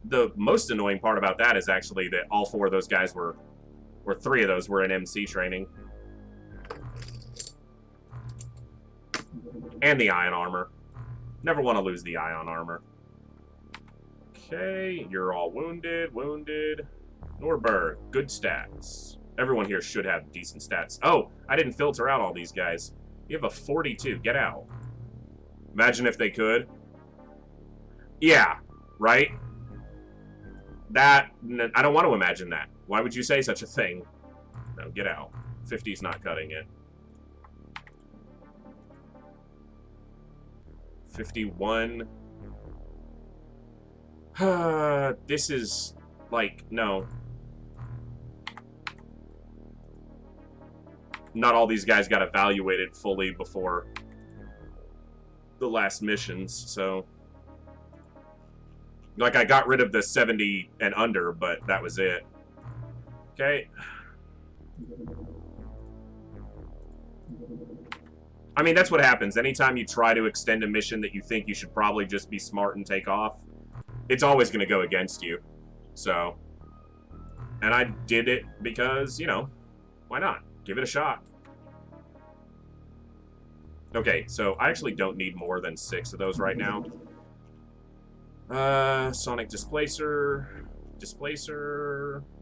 The most annoying part about that is actually that all 4 of those guys were... Or 3 of those were in MC training. And the ion armor. Never want to lose the ion armor. Okay, you're all wounded, wounded. Norberg, good stats. Everyone here should have decent stats. Oh, I didn't filter out all these guys. You have a 42, get out. Imagine if they could. Yeah, right? That, I don't want to imagine that. Why would you say such a thing? No, get out. 50's not cutting it. 51. This is, like, no. Not all these guys got evaluated fully before the last missions, so... Like, I got rid of the 70 and under, but that was it. Okay. I mean, that's what happens. Anytime you try to extend a mission that you think you should probably just be smart and take off, it's always going to go against you. So, and I did it because, you know, why not? Give it a shot. Okay, so I actually don't need more than 6 of those right now. Sonic Displacer,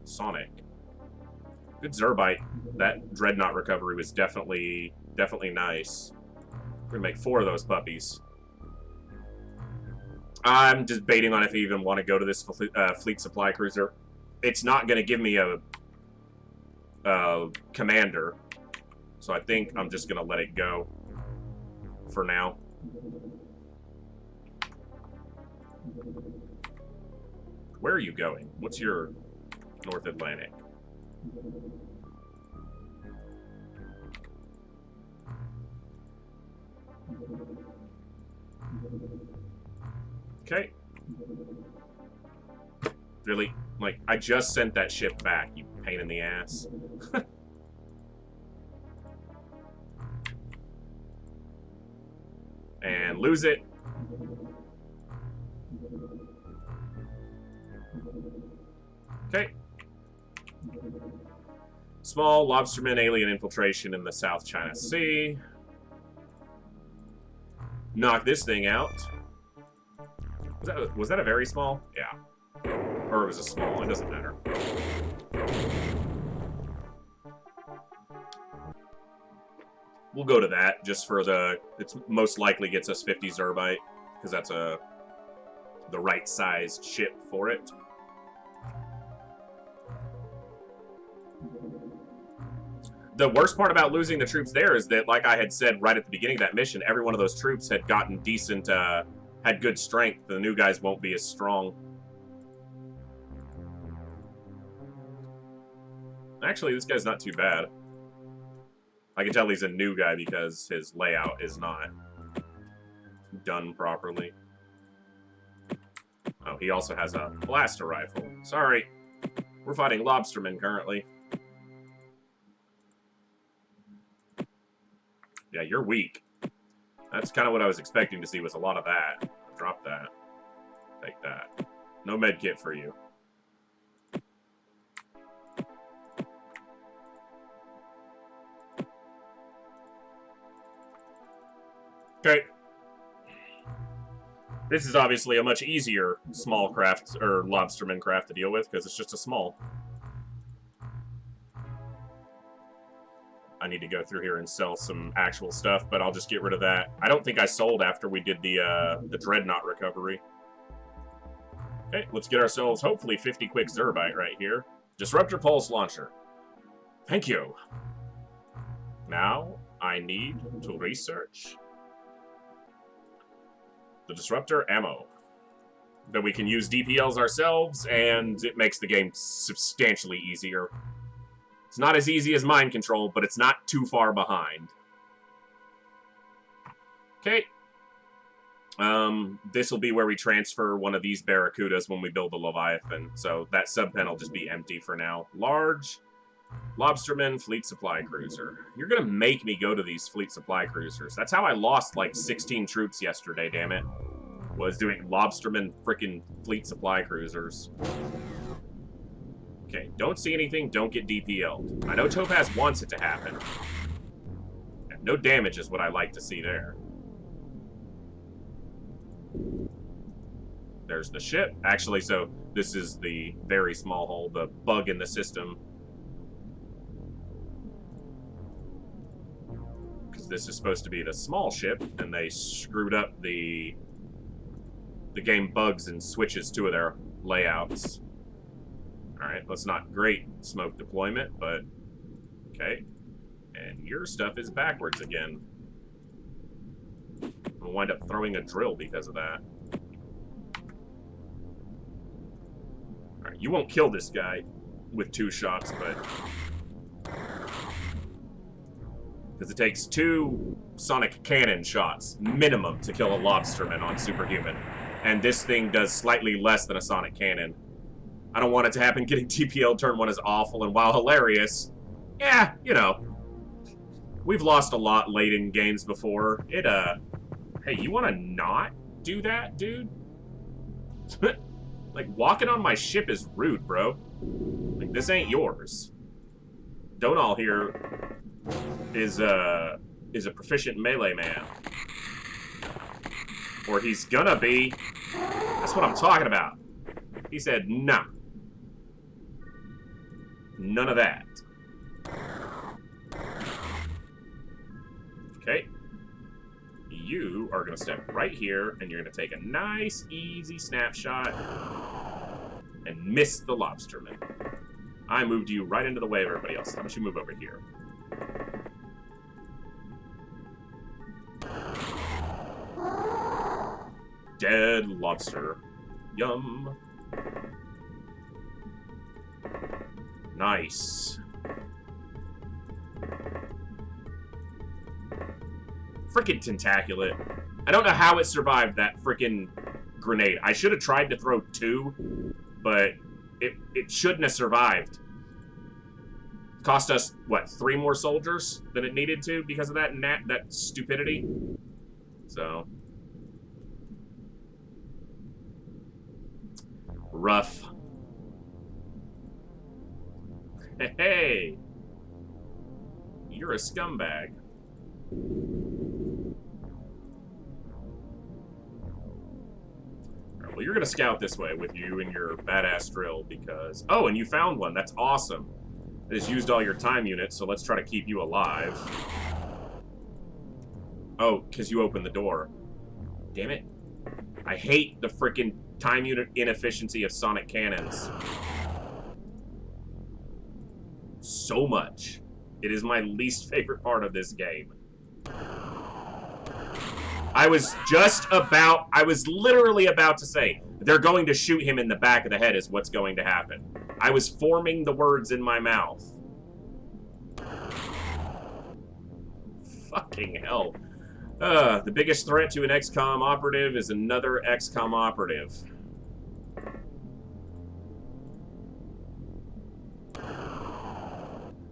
Sonic. Good Zrbite. That Dreadnought recovery was definitely nice. We're gonna make 4 of those puppies. I'm just baiting on if you even want to go to this fleet supply cruiser. It's not gonna give me a commander, so I think I'm just gonna let it go for now. Where are you going? What's your North Atlantic? Okay. Really? Like, I just sent that ship back, you pain in the ass. And lose it. Okay. Small Lobsterman alien infiltration in the South China Sea. Knock this thing out. Was that a very small? Yeah. Or it was a small, it doesn't matter. We'll go to that just for the... It's most likely gets us 50 Zrbite, because that's the right sized ship for it. The worst part about losing the troops there is that, like I had said right at the beginning of that mission, every one of those troops had gotten decent, had good strength. The new guys won't be as strong. Actually, this guy's not too bad. I can tell he's a new guy because his layout is not done properly. Oh, he also has a blaster rifle. Sorry. We're fighting Lobstermen currently. Yeah, you're weak. That's kind of what I was expecting to see, was a lot of that. Drop that. Take that. No med kit for you. Okay. This is obviously a much easier small craft, or Lobsterman craft to deal with, because it's just a small. I need to go through here and sell some actual stuff, but I'll just get rid of that. I don't think I sold after we did the Dreadnought recovery. Okay, let's get ourselves, hopefully, 50 quick Zrbite right here. Disruptor Pulse Launcher. Thank you. Now, I need to research the Disruptor ammo. Then we can use DPLs ourselves, and it makes the game substantially easier. It's not as easy as mind control, but it's not too far behind. Okay. This will be where we transfer one of these Barracudas when we build the Leviathan. So that subpen will just be empty for now. Large Lobsterman Fleet Supply Cruiser. You're going to make me go to these Fleet Supply Cruisers. That's how I lost like 16 troops yesterday, damn it. Was doing Lobsterman frickin' Fleet Supply Cruisers. Okay, don't see anything, don't get DPL'd. I know Topaz wants it to happen. No damage is what I like to see there. There's the ship. Actually, so this is the very small hull, the bug in the system. Because this is supposed to be the small ship, and they screwed up the game bugs and switches two of their layouts. Alright, that's not great smoke deployment, but... Okay. And your stuff is backwards again. We'll wind up throwing a drill because of that. Alright, you won't kill this guy with 2 shots, but... Because it takes 2 sonic cannon shots, minimum, to kill a Lobsterman on Superhuman. And this thing does slightly less than a sonic cannon. I don't want it to happen. Getting TPL turn 1 is awful, and while hilarious, yeah, you know. We've lost a lot late in games before. Hey, you want to not do that, dude? Like, walking on my ship is rude, bro. Like, this ain't yours. Donal here is a proficient melee man. Or he's gonna be. That's what I'm talking about. He said, nah. None of that. Okay. You are going to step right here, and you're going to take a nice, easy snapshot and miss the Lobsterman. I moved you right into the way of everybody else. How about you move over here? Dead lobster. Yum. Nice. Frickin' Tentaculat. I don't know how it survived that frickin' grenade. I should have tried to throw 2, but it shouldn't have survived. Cost us, what, 3 more soldiers than it needed to because of that stupidity? So. Rough. Hey! You're a scumbag. Alright, well, you're gonna scout this way with you and your badass drill because... Oh, and you found one. That's awesome. It has used all your time units, so let's try to keep you alive. Oh, because you opened the door. Damn it. I hate the frickin' time unit inefficiency of sonic cannons. So much. It is my least favorite part of this game. I was literally about to say, they're going to shoot him in the back of the head is what's going to happen. I was forming the words in my mouth. Fucking hell. The biggest threat to an XCOM operative is another XCOM operative.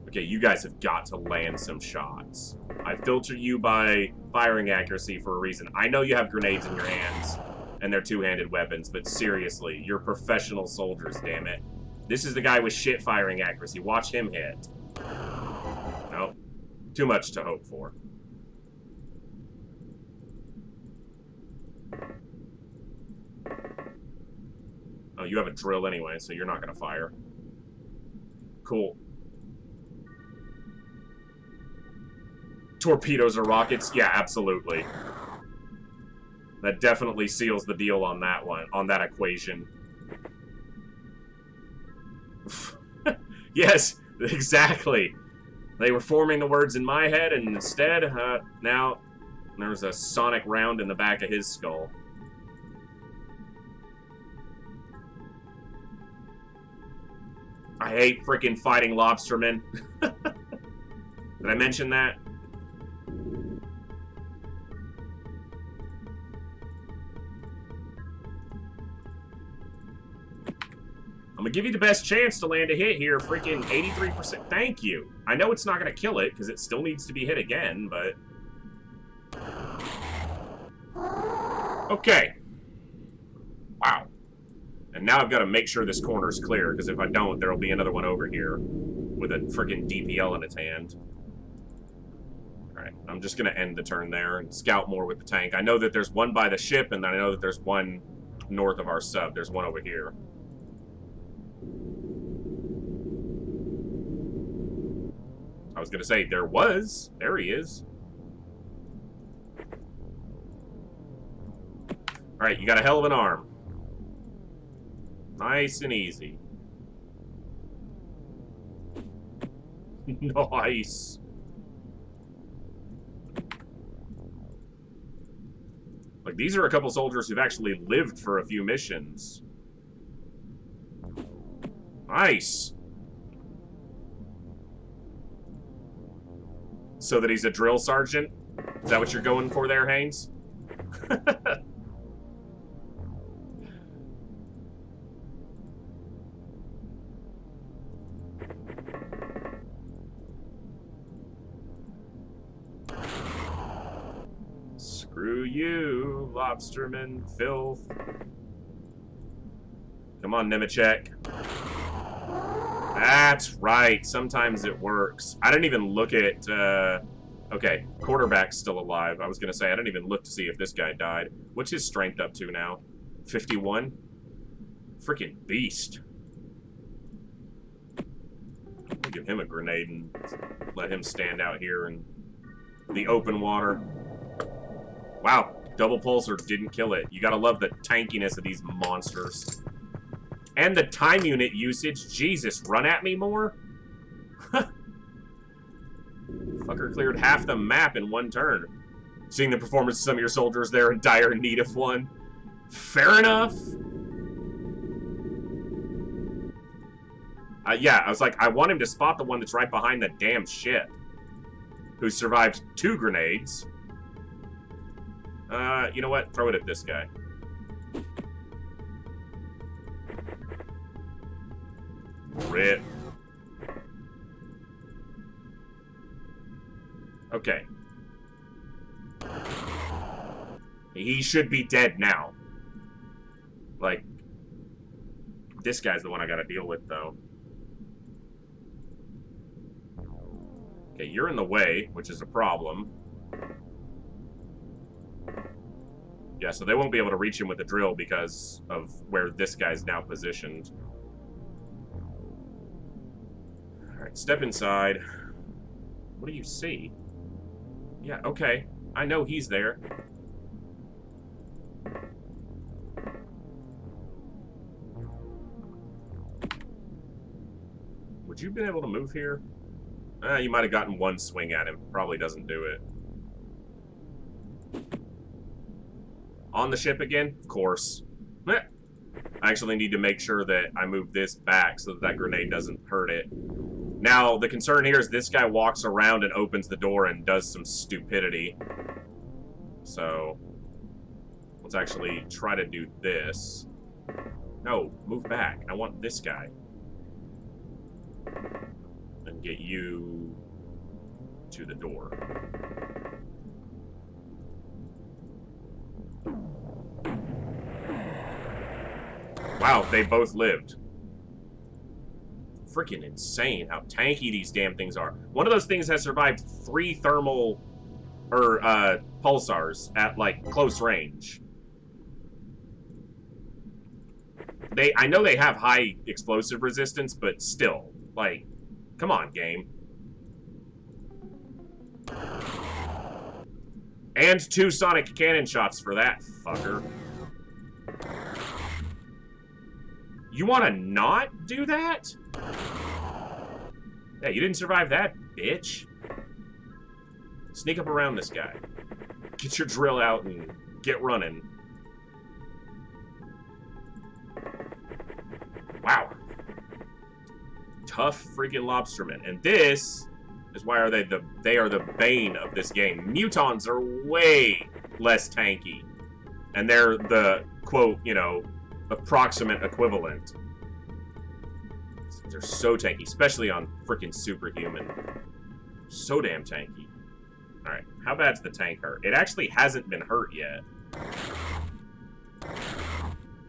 Okay, you guys have got to land some shots. I filter you by firing accuracy for a reason. I know you have grenades in your hands, and they're two-handed weapons, but seriously, you're professional soldiers, damn it. This is the guy with shit firing accuracy. Watch him hit. Nope. Too much to hope for. Oh, you have a drill anyway, so you're not going to fire. Cool. Torpedoes or rockets? Yeah, absolutely. That definitely seals the deal on that one, on that equation. Yes, exactly. They were forming the words in my head, and instead, now there's a sonic round in the back of his skull. I hate freaking fighting Lobstermen. Did I mention that? I'm gonna give you the best chance to land a hit here, freaking 83%. Thank you. I know it's not gonna kill it, because it still needs to be hit again, but... Okay. Wow. And now I've got to make sure this corner's clear, because if I don't, there'll be another one over here with a freaking DPL in its hand. Alright, I'm just gonna end the turn there and scout more with the tank. I know that there's one by the ship, and I know that there's one north of our sub. There's one over here. I was gonna say, there was. There he is. Alright, you got a hell of an arm. Nice and easy. Nice. Like, these are a couple soldiers who've actually lived for a few missions. Nice. So that he's a drill sergeant? Is that what you're going for there, Haynes? Screw you, Lobsterman filth. Come on, Nemechek. That's right. Sometimes it works. I didn't even look at... okay, quarterback's still alive. I was going to say, I didn't even look to see if this guy died. What's his strength up to now? 51? Freaking beast. I'll give him a grenade and let him stand out here in the open water. Wow, double pulsar didn't kill it. You gotta love the tankiness of these monsters. And the time unit usage. Jesus, run at me more? Fucker cleared half the map in one turn. Seeing the performance of some of your soldiers there in dire need of one. Fair enough. Yeah, I was like, I want him to spot the one that's right behind the damn ship. Who survived 2 grenades. You know what? Throw it at this guy. Rip. Okay. He should be dead now. Like, this guy's the one I gotta deal with, though. Okay, you're in the way, which is a problem. Yeah, so they won't be able to reach him with the drill because of where this guy's now positioned. Alright, step inside. What do you see? Yeah, okay. I know he's there. Would you have been able to move here? You might have gotten one swing at him. Probably doesn't do it. On the ship again? Of course. I actually need to make sure that I move this back so that that grenade doesn't hurt it. Now, the concern here is this guy walks around and opens the door and does some stupidity. So, let's actually try to do this. No, move back. I want this guy. And get you to the door. Wow, they both lived. Freaking insane how tanky these damn things are. One of those things has survived 3 thermal or pulsars at like close range. I know they have high explosive resistance, but still, like, come on, game. And 2 sonic cannon shots for that fucker. You want to not do that? Yeah, you didn't survive that, bitch. Sneak up around this guy. Get your drill out and get running. Wow. Tough freaking Lobsterman. And this is why are they are the bane of this game. Mutons are way less tanky. And they're the, quote, you know, approximate equivalent. They're so tanky, especially on freaking Superhuman. So damn tanky. Alright, how bad's the tank hurt? It actually hasn't been hurt yet.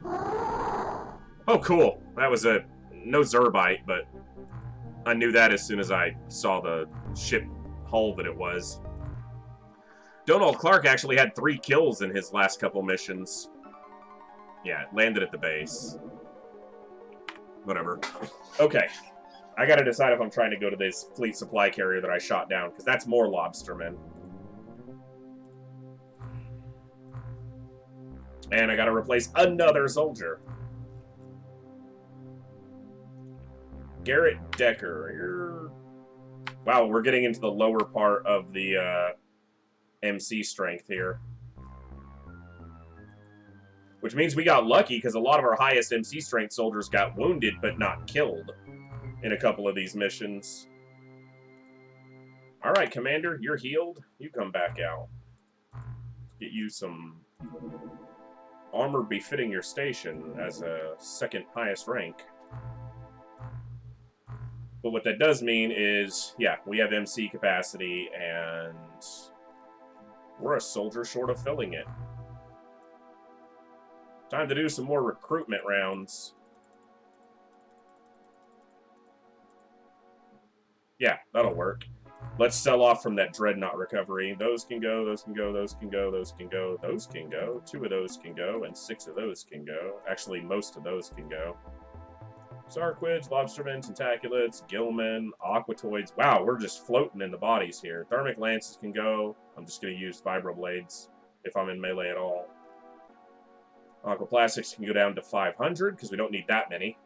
Oh, cool. That was no Zrbite, but I knew that as soon as I saw the ship hull that it was. Donald Clark actually had 3 kills in his last couple missions. Yeah, landed at the base. Whatever. Okay. I gotta decide if I'm trying to go to this fleet supply carrier that I shot down, because that's more Lobstermen. And I gotta replace another soldier. Garrett Decker, Wow, we're getting into the lower part of the MC strength here. Which means we got lucky, because a lot of our highest MC strength soldiers got wounded, but not killed in a couple of these missions. Alright, Commander, you're healed. You come back out. Let's get you some armor befitting your station as a second highest rank. But what that does mean is, yeah, we have MC capacity, and we're a soldier short of filling it. Time to do some more recruitment rounds. Yeah, that'll work. Let's sell off from that Dreadnought recovery. Those can go, those can go, those can go, those can go, those can go. 2 of those can go, and 6 of those can go. Actually, most of those can go. Sarquids, Lobstermen, Tentaculats, Gillmen, Aquatoids. Wow, we're just floating in the bodies here. Thermic Lances can go. I'm just going to use Vibroblades if I'm in melee at all. Aquaplastics can go down to 500, because we don't need that many.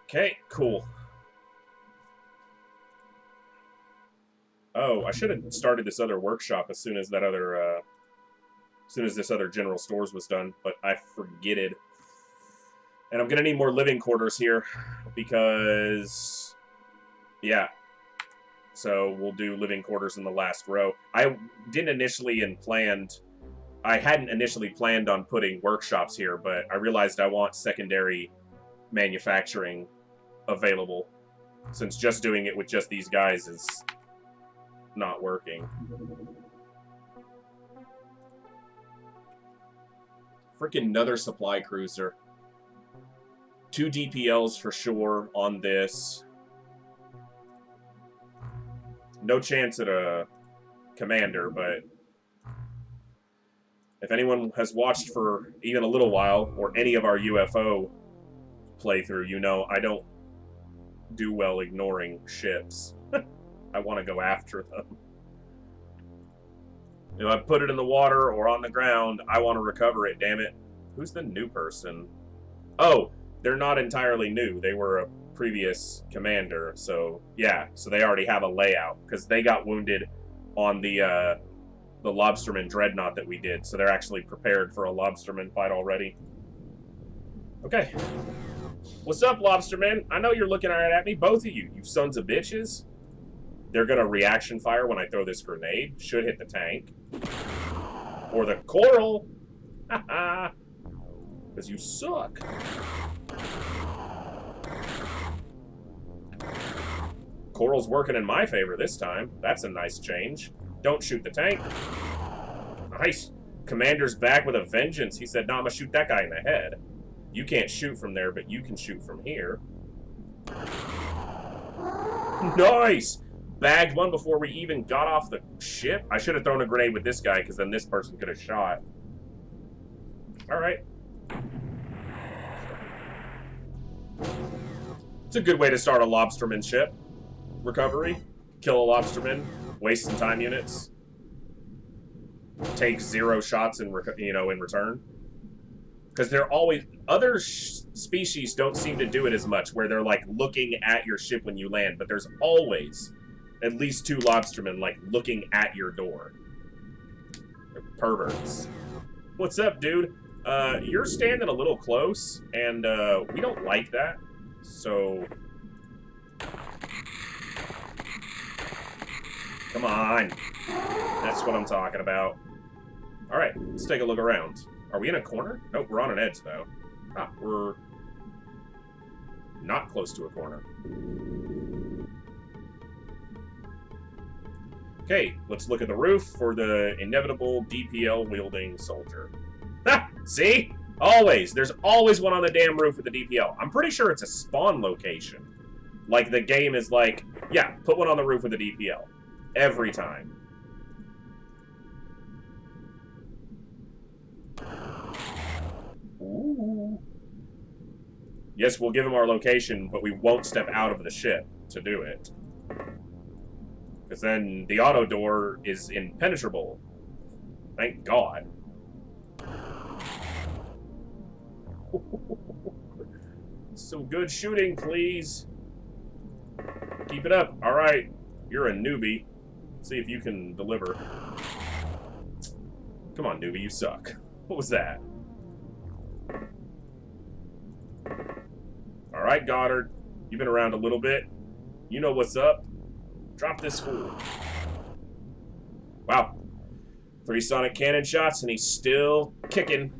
Okay, cool. Oh, I should have started this other workshop as soon as that other, as soon as this other general stores was done, but I forgetted. And I'm gonna need more living quarters here, because, yeah. So we'll do living quarters in the last row. I hadn't initially planned on putting workshops here, but I realized I want secondary manufacturing available, since just doing it with just these guys is not working. Freaking another supply cruiser. 2 DPLs for sure on this. No chance at a commander, but if anyone has watched for even a little while, or any of our UFO playthrough, you know I don't do well ignoring ships. I want to go after them. If I put it in the water or on the ground, I want to recover it, damn it. Who's the new person? Oh, they're not entirely new. They were a previous commander, so yeah, so they already have a layout, because they got wounded on the Lobsterman Dreadnought that we did, so they're actually prepared for a Lobsterman fight already. Okay. What's up, Lobsterman? I know you're looking right at me, both of you sons of bitches. They're gonna reaction fire when I throw this grenade. Should hit the tank. Or the coral. Haha. Because you suck. Coral's working in my favor this time. That's a nice change. Don't shoot the tank. Nice. Commander's back with a vengeance. He said, nah, I'm gonna shoot that guy in the head. You can't shoot from there, but you can shoot from here. Nice! Bagged one before we even got off the ship. I should have thrown a grenade with this guy, because then this person could have shot. Alright. It's a good way to start a Lobsterman ship. Recovery. Kill a Lobsterman. Waste some time units. Take 0 shots in return. Because they're always... Other species don't seem to do it as much, where they're, like, looking at your ship when you land, but there's always at least 2 Lobstermen, like, looking at your door. They're perverts. What's up, dude? You're standing a little close, and, we don't like that, so... Come on. That's what I'm talking about. Alright, let's take a look around. Are we in a corner? Nope, we're on an edge, though. Ah, we're not close to a corner. Okay, let's look at the roof for the inevitable DPL-wielding soldier. Ha! See? Always. There's always one on the damn roof with the DPL. I'm pretty sure it's a spawn location. Like, the game is like, yeah, put one on the roof with the DPL. Every time. Ooh. Yes, we'll give him our location, but we won't step out of the ship to do it. Because then the auto door is impenetrable. Thank God. Some good shooting, please. Keep it up. All right. You're a newbie. Let's see if you can deliver. Come on, newbie. You suck. What was that? All right, Goddard. You've been around a little bit. You know what's up. Drop this fool. Wow. 3 sonic cannon shots, and he's still kicking.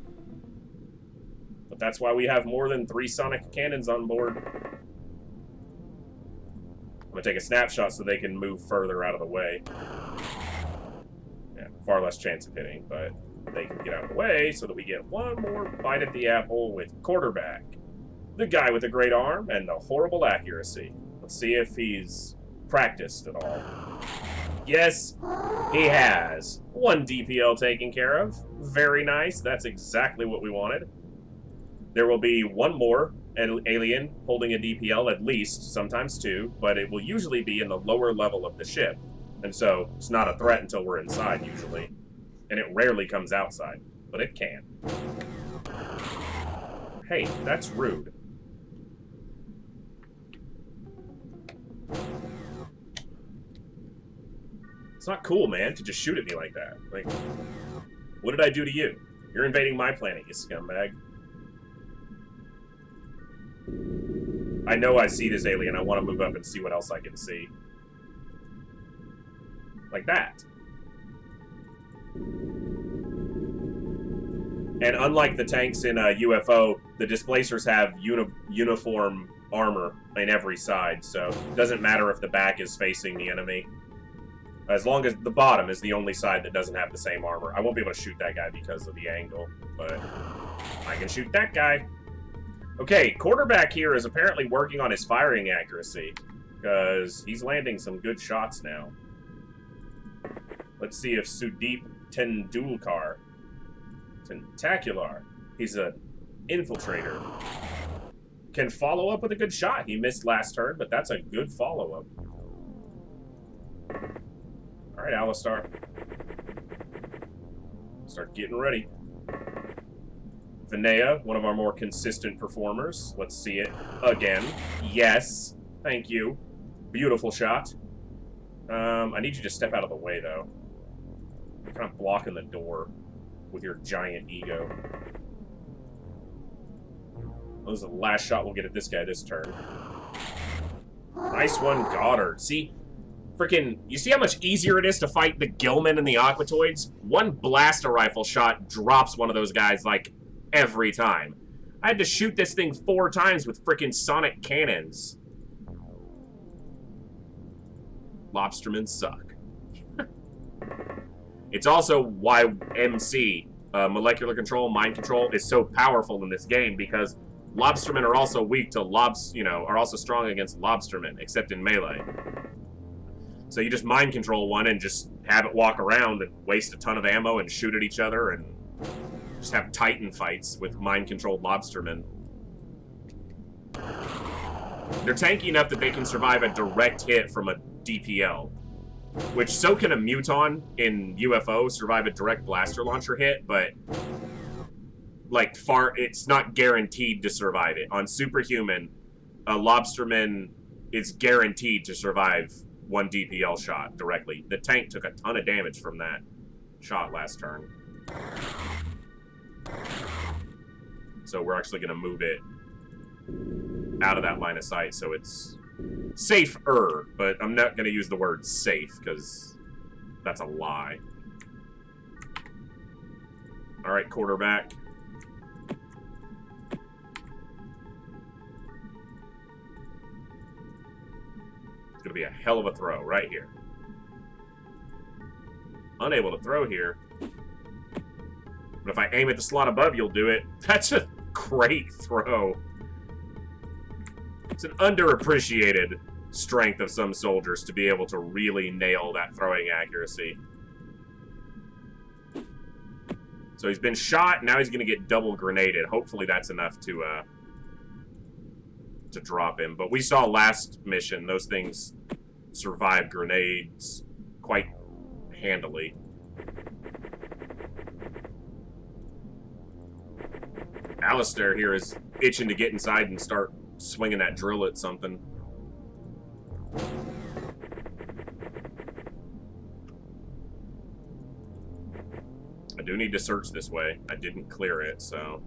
But that's why we have more than 3 sonic cannons on board. I'm gonna take a snapshot so they can move further out of the way. Yeah, far less chance of hitting, but they can get out of the way so that we get one more bite at the apple with Quarterback. The guy with the great arm and the horrible accuracy. Let's see if he's practiced at all. Yes, he has. 1 DPL taken care of. Very nice. That's exactly what we wanted. There will be 1 more alien holding a DPL, at least, sometimes 2, but it will usually be in the lower level of the ship. And so it's not a threat until we're inside, usually. And it rarely comes outside, but it can. Hey, that's rude. It's not cool, man, to just shoot at me like that. Like, what did I do to you? You're invading my planet, you scumbag. I know I see this alien. I want to move up and see what else I can see. Like that. And unlike the tanks in UFO, the displacers have uniform armor in every side, so it doesn't matter if the back is facing the enemy. As long as the bottom is the only side that doesn't have the same armor. I won't be able to shoot that guy because of the angle, but I can shoot that guy. Okay, Quarterback here is apparently working on his firing accuracy, because he's landing some good shots now. Let's see if Sudeep Tentacular, he's an infiltrator, can follow up with a good shot. He missed last turn, but that's a good follow-up. All right, Alistar. Start getting ready. Vinaya, one of our more consistent performers. Let's see it again. Yes. Thank you. Beautiful shot. I need you to step out of the way, though. You're kind of blocking the door with your giant ego. Well, this is the last shot we'll get at this guy this turn. Nice one, Goddard. See? Freaking, you see how much easier it is to fight the Gilman and the Aquatoids? 1 blaster rifle shot drops one of those guys, like, every time. I had to shoot this thing 4 times with freaking sonic cannons. Lobstermen suck. It's also why MC, molecular control, mind control, is so powerful in this game, because Lobstermen are also weak to are also strong against Lobstermen, except in melee. So you just mind control one and just have it walk around and waste a ton of ammo and shoot at each other and just have Titan fights with mind-controlled Lobstermen. They're tanky enough that they can survive a direct hit from a DPL, which so can a Muton in UFO survive a direct blaster launcher hit, but like it's not guaranteed to survive it. On Superhuman, a Lobsterman is guaranteed to survive 1 DPL shot directly. The tank took a ton of damage from that shot last turn. So we're actually going to move it out of that line of sight so it's safer, but I'm not going to use the word safe because that's a lie. All right, Quarterback. It's going to be a hell of a throw right here. Unable to throw here. But if I aim at the slot above, you'll do it. That's a great throw. It's an underappreciated strength of some soldiers to be able to really nail that throwing accuracy. So he's been shot, now he's going to get double grenaded. Hopefully that's enough to drop him. But we saw last mission, those things survived grenades quite handily. Alistair here is itching to get inside and start swinging that drill at something. I do need to search this way. I didn't clear it, so...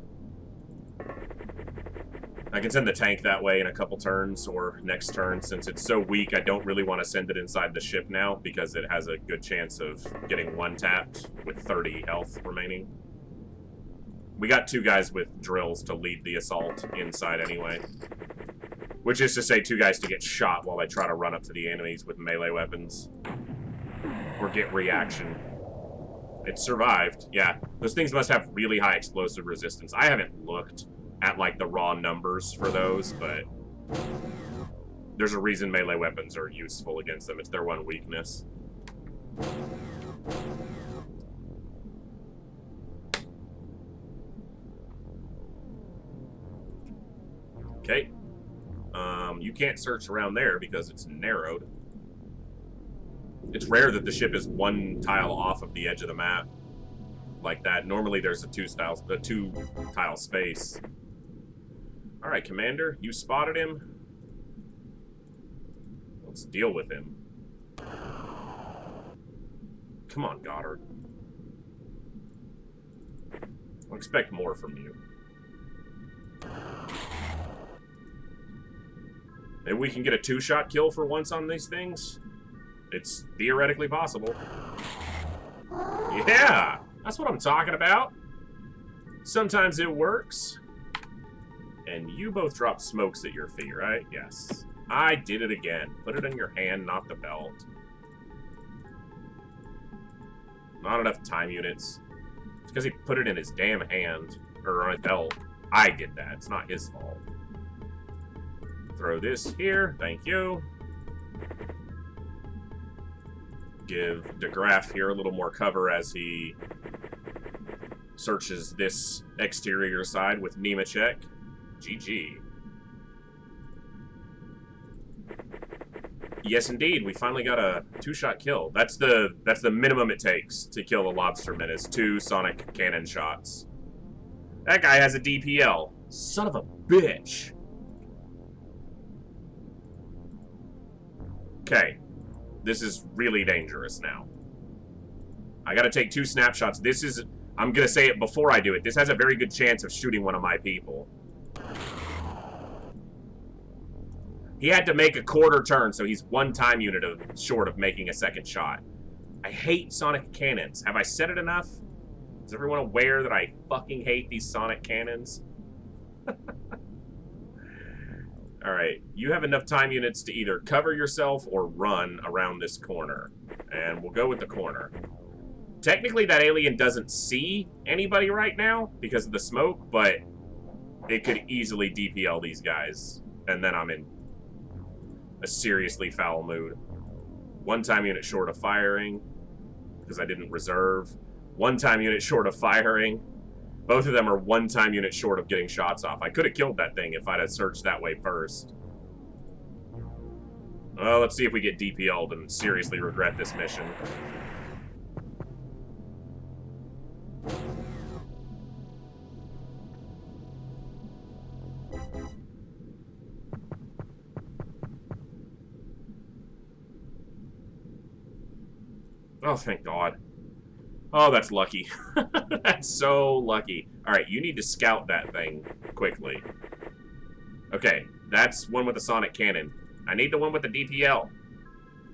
I can send the tank that way in a couple turns, or next turn. Since it's so weak, I don't really want to send it inside the ship now, because it has a good chance of getting one-tapped with 30 health remaining. We got 2 guys with drills to lead the assault inside anyway. Which is to say 2 guys to get shot while they try to run up to the enemies with melee weapons. Or get reaction. It survived. Yeah, those things must have really high explosive resistance. I haven't looked at, like, the raw numbers for those, but there's a reason melee weapons are useful against them. It's their one weakness. Okay. You can't search around there because it's narrowed. It's rare that the ship is 1 tile off of the edge of the map like that. Normally there's a 2-tile space. Alright, Commander, you spotted him. Let's deal with him. Come on, Goddard. I'll expect more from you. Maybe we can get a 2-shot kill for once on these things? It's theoretically possible. Yeah! That's what I'm talking about. Sometimes it works. And you both dropped smokes at your feet, right? Yes. I did it again. Put it in your hand, not the belt. Not enough time units. It's because he put it in his damn hand. Or on his belt. I did that. It's not his fault. Throw this here. Thank you. Give DeGraff here a little more cover as he searches this exterior side with Nemechek. GG. Yes, indeed. We finally got a 2-shot kill. That's the minimum it takes to kill a Lobsterman is 2 sonic cannon shots. That guy has a DPL. Son of a bitch. Okay. This is really dangerous now. I gotta take 2 snapshots. This is... I'm gonna say it before I do it. This has a very good chance of shooting one of my people. He had to make a quarter turn, so he's 1 time unit short of making a 2nd shot. I hate sonic cannons. Have I said it enough? Is everyone aware that I fucking hate these sonic cannons? Alright, you have enough time units to either cover yourself or run around this corner. And we'll go with the corner. Technically, that alien doesn't see anybody right now because of the smoke, but it could easily DPL these guys. And then I'm in a seriously foul mood. 1 time unit short of firing because I didn't reserve. 1 time unit short of firing. Both of them are 1 time unit short of getting shots off. I could have killed that thing if I'd have searched that way first. Well, let's see if we get DPL'd and seriously regret this mission. Oh, thank God. Oh, that's lucky. That's so lucky. Alright, you need to scout that thing quickly. Okay, that's one with the sonic cannon. I need the one with the DPL.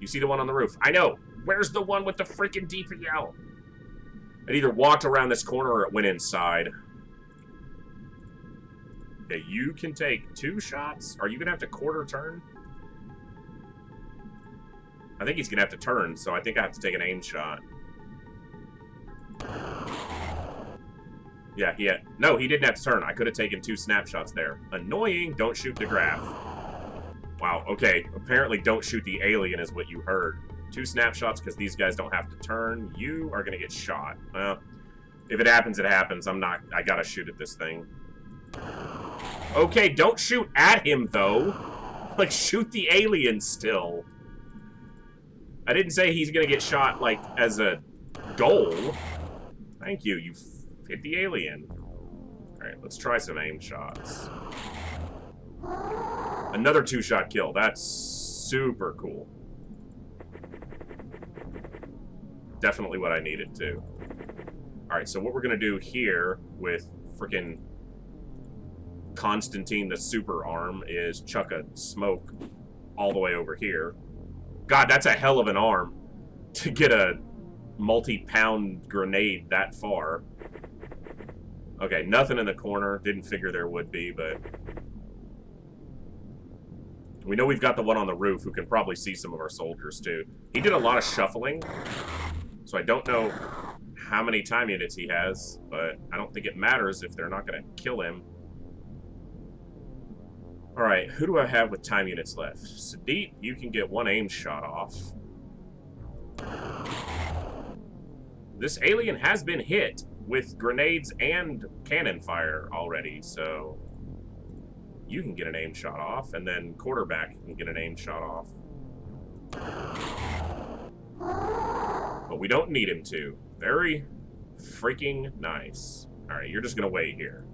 You see the one on the roof? I know! Where's the one with the freaking DPL? It either walked around this corner or it went inside. Okay, you can take 2 shots? Are you gonna have to quarter turn? I think he's gonna have to turn, so I think I have to take an aim shot. Yeah, no, he didn't have to turn. I could have taken 2 snapshots there. Annoying. Don't shoot the graph. Wow, okay. Apparently don't shoot the alien is what you heard. 2 snapshots because these guys don't have to turn. You are gonna get shot. Well, if it happens, it happens. I gotta shoot at this thing. Okay, don't shoot at him, though. Like, shoot the alien still. I didn't say he's gonna get shot, like, as a goal. Thank you, you hit the alien. Alright, let's try some aim shots. Another 2-shot kill. That's super cool. Definitely what I needed too. Alright, so what we're gonna do here with freaking Constantine the super arm is chuck a smoke all the way over here. God, that's a hell of an arm to get a multi-pound grenade that far. Okay, nothing in the corner. Didn't figure there would be, but we know we've got the one on the roof who can probably see some of our soldiers too. He did a lot of shuffling, so I don't know how many time units he has, but I don't think it matters if they're not going to kill him. Alright, who do I have with time units left? Sadit, you can get one aim shot off. This alien has been hit with grenades and cannon fire already, so you can get an aim shot off, and then quarterback can get an aim shot off. But we don't need him to. Very freaking nice. Alright, you're just gonna wait here.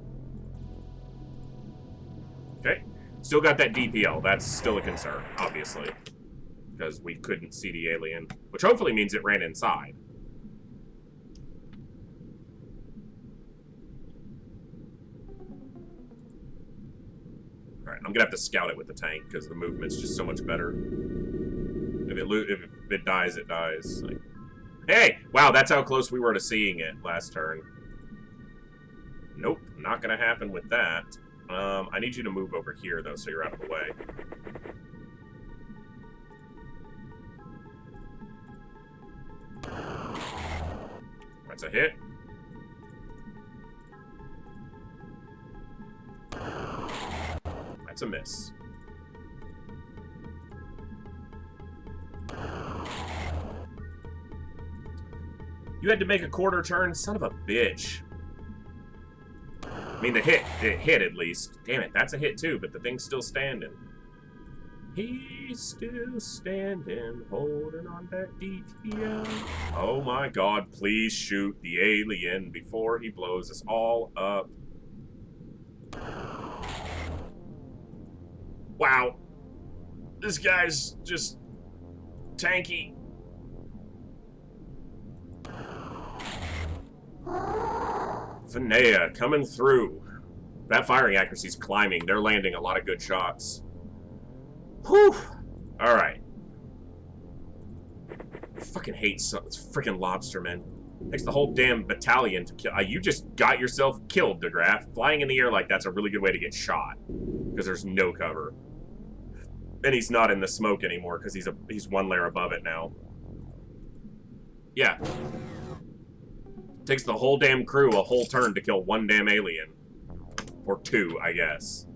Okay. Still got that DPL. That's still a concern, obviously. Because we couldn't see the alien. Which hopefully means it ran inside. Alright, I'm gonna have to scout it with the tank, because the movement's just so much better. If it dies, it dies. Like, hey! Wow, that's how close we were to seeing it last turn. Nope, not gonna happen with that. I need you to move over here, though, so you're out of the way. That's a hit. That's a miss. You had to make a quarter turn? Son of a bitch. I mean, it hit at least. Damn it, that's a hit too, but the thing's still standing. He's still standing, holding on that DPL. Oh my god, please shoot the alien before he blows us all up. Wow. This guy's just tanky. Finea coming through. That firing accuracy's climbing. They're landing a lot of good shots. Whew. Alright. Fucking hate freaking Lobstermen. Takes the whole damn battalion to kill. You just got yourself killed, DeGraff. Flying in the air like that's a really good way to get shot. Because there's no cover. And he's not in the smoke anymore because he's one layer above it now. Yeah. Takes the whole damn crew a whole turn to kill one damn alien. Or two, I guess.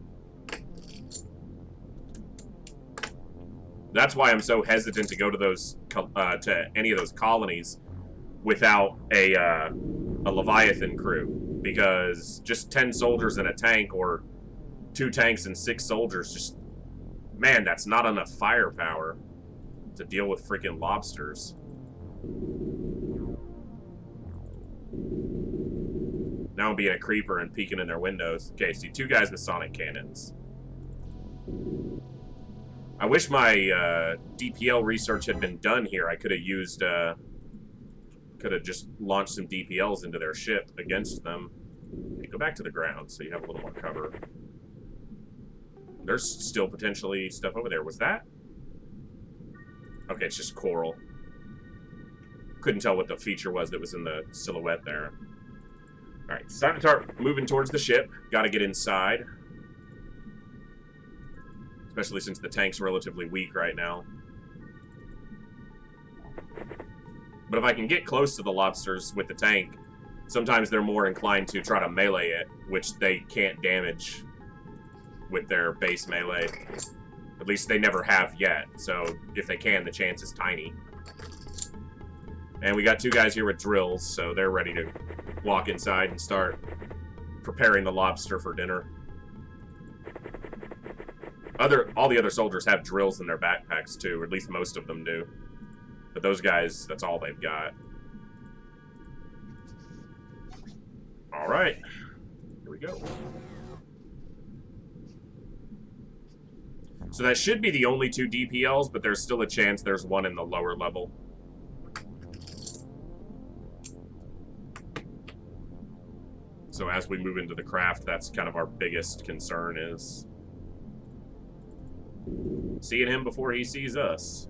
That's why I'm so hesitant to go to those to any of those colonies without a Leviathan crew, because just 10 soldiers and a tank, or 2 tanks and 6 soldiers, just, man, that's not enough firepower to deal with freaking lobsters. Now I'm being a creeper and peeking in their windows. Okay, see, 2 guys with sonic cannons. I wish my DPL research had been done here. I could have used, could have just launched some DPLs into their ship against them. Okay, go back to the ground so you have a little more cover. There's still potentially stuff over there. Was that? Okay, it's just coral. Couldn't tell what the feature was that was in the silhouette there. Alright, it's time to start moving towards the ship. Gotta get inside. Especially since the tank's relatively weak right now. But if I can get close to the lobsters with the tank, sometimes they're more inclined to try to melee it, which they can't damage with their base melee. At least they never have yet, so if they can, the chance is tiny. And we got 2 guys here with drills, so they're ready to walk inside and start preparing the lobster for dinner. All the other soldiers have drills in their backpacks too, or at least most of them do. But those guys, that's all they've got. Alright. Here we go. So that should be the only 2 DPLs, but there's still a chance there's one in the lower level. So as we move into the craft, that's kind of our biggest concern, is seeing him before he sees us.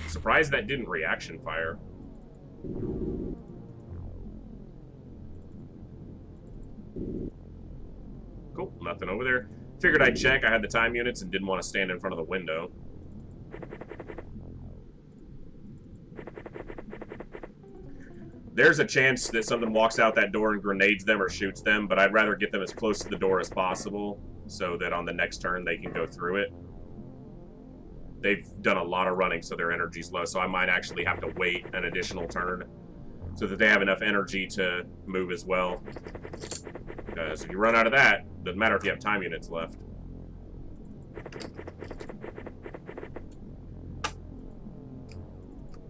Surprised that didn't reaction fire. Cool, nothing over there. Figured I'd check. I had the time units and didn't want to stand in front of the window. There's a chance that something walks out that door and grenades them or shoots them, but I'd rather get them as close to the door as possible so that on the next turn they can go through it. They've done a lot of running, so their energy's low, so I might actually have to wait an additional turn so that they have enough energy to move as well. Because if you run out of that, doesn't matter if you have time units left.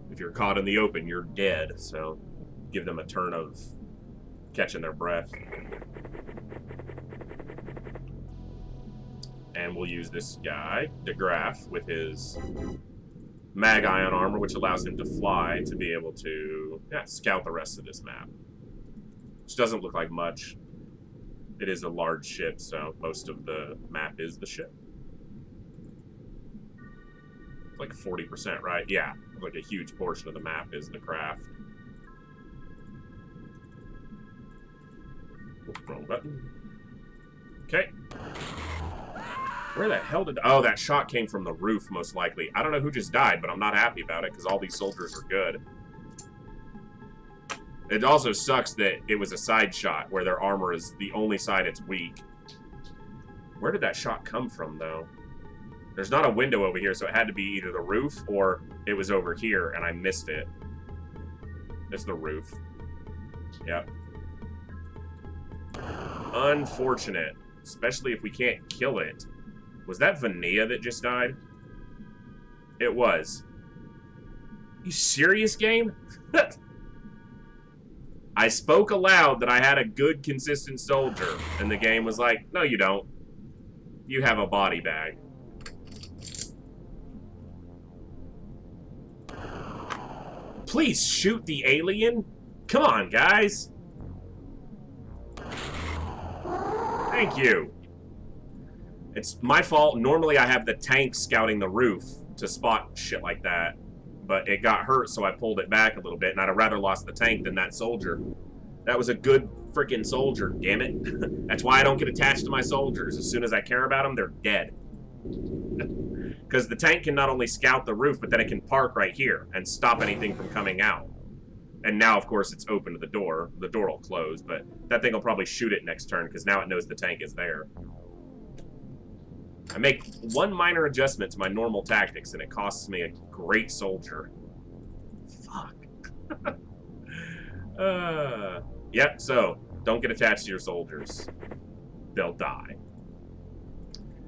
If you're caught in the open, you're dead, so give them a turn of catching their breath. And we'll use this guy, DeGraff, with his mag ion armor, which allows him to fly to be able to scout the rest of this map. Which doesn't look like much. It is a large ship, so most of the map is the ship. It's like 40%, right? Yeah, like a huge portion of the map is the craft. Wrong button. Okay. Where the hell did... Oh, that shot came from the roof, most likely. I don't know who just died, but I'm not happy about it, because all these soldiers are good. It also sucks that it was a side shot, where their armor is the only side it's weak. Where did that shot come from, though? There's not a window over here, so it had to be either the roof, or it was over here, and I missed it. It's the roof. Yep. Unfortunate. Especially if we can't kill it. Was that Vanilla that just died? It was. You serious, game? I spoke aloud that I had a good, consistent soldier, and the game was like, no, you don't. You have a body bag. Please shoot the alien? Come on, guys. Thank you. It's my fault. Normally I have the tank scouting the roof to spot shit like that. But it got hurt, so I pulled it back a little bit, and I'd have rather lost the tank than that soldier. That was a good freaking soldier, damn it. That's why I don't get attached to my soldiers. As soon as I care about them, they're dead. Because the tank can not only scout the roof, but then it can park right here and stop anything from coming out. And now, of course, it's open to the door. The door will close, but that thing will probably shoot it next turn, because now it knows the tank is there. I make one minor adjustment to my normal tactics, and it costs me a great soldier. Fuck. Yep, so, don't get attached to your soldiers. They'll die.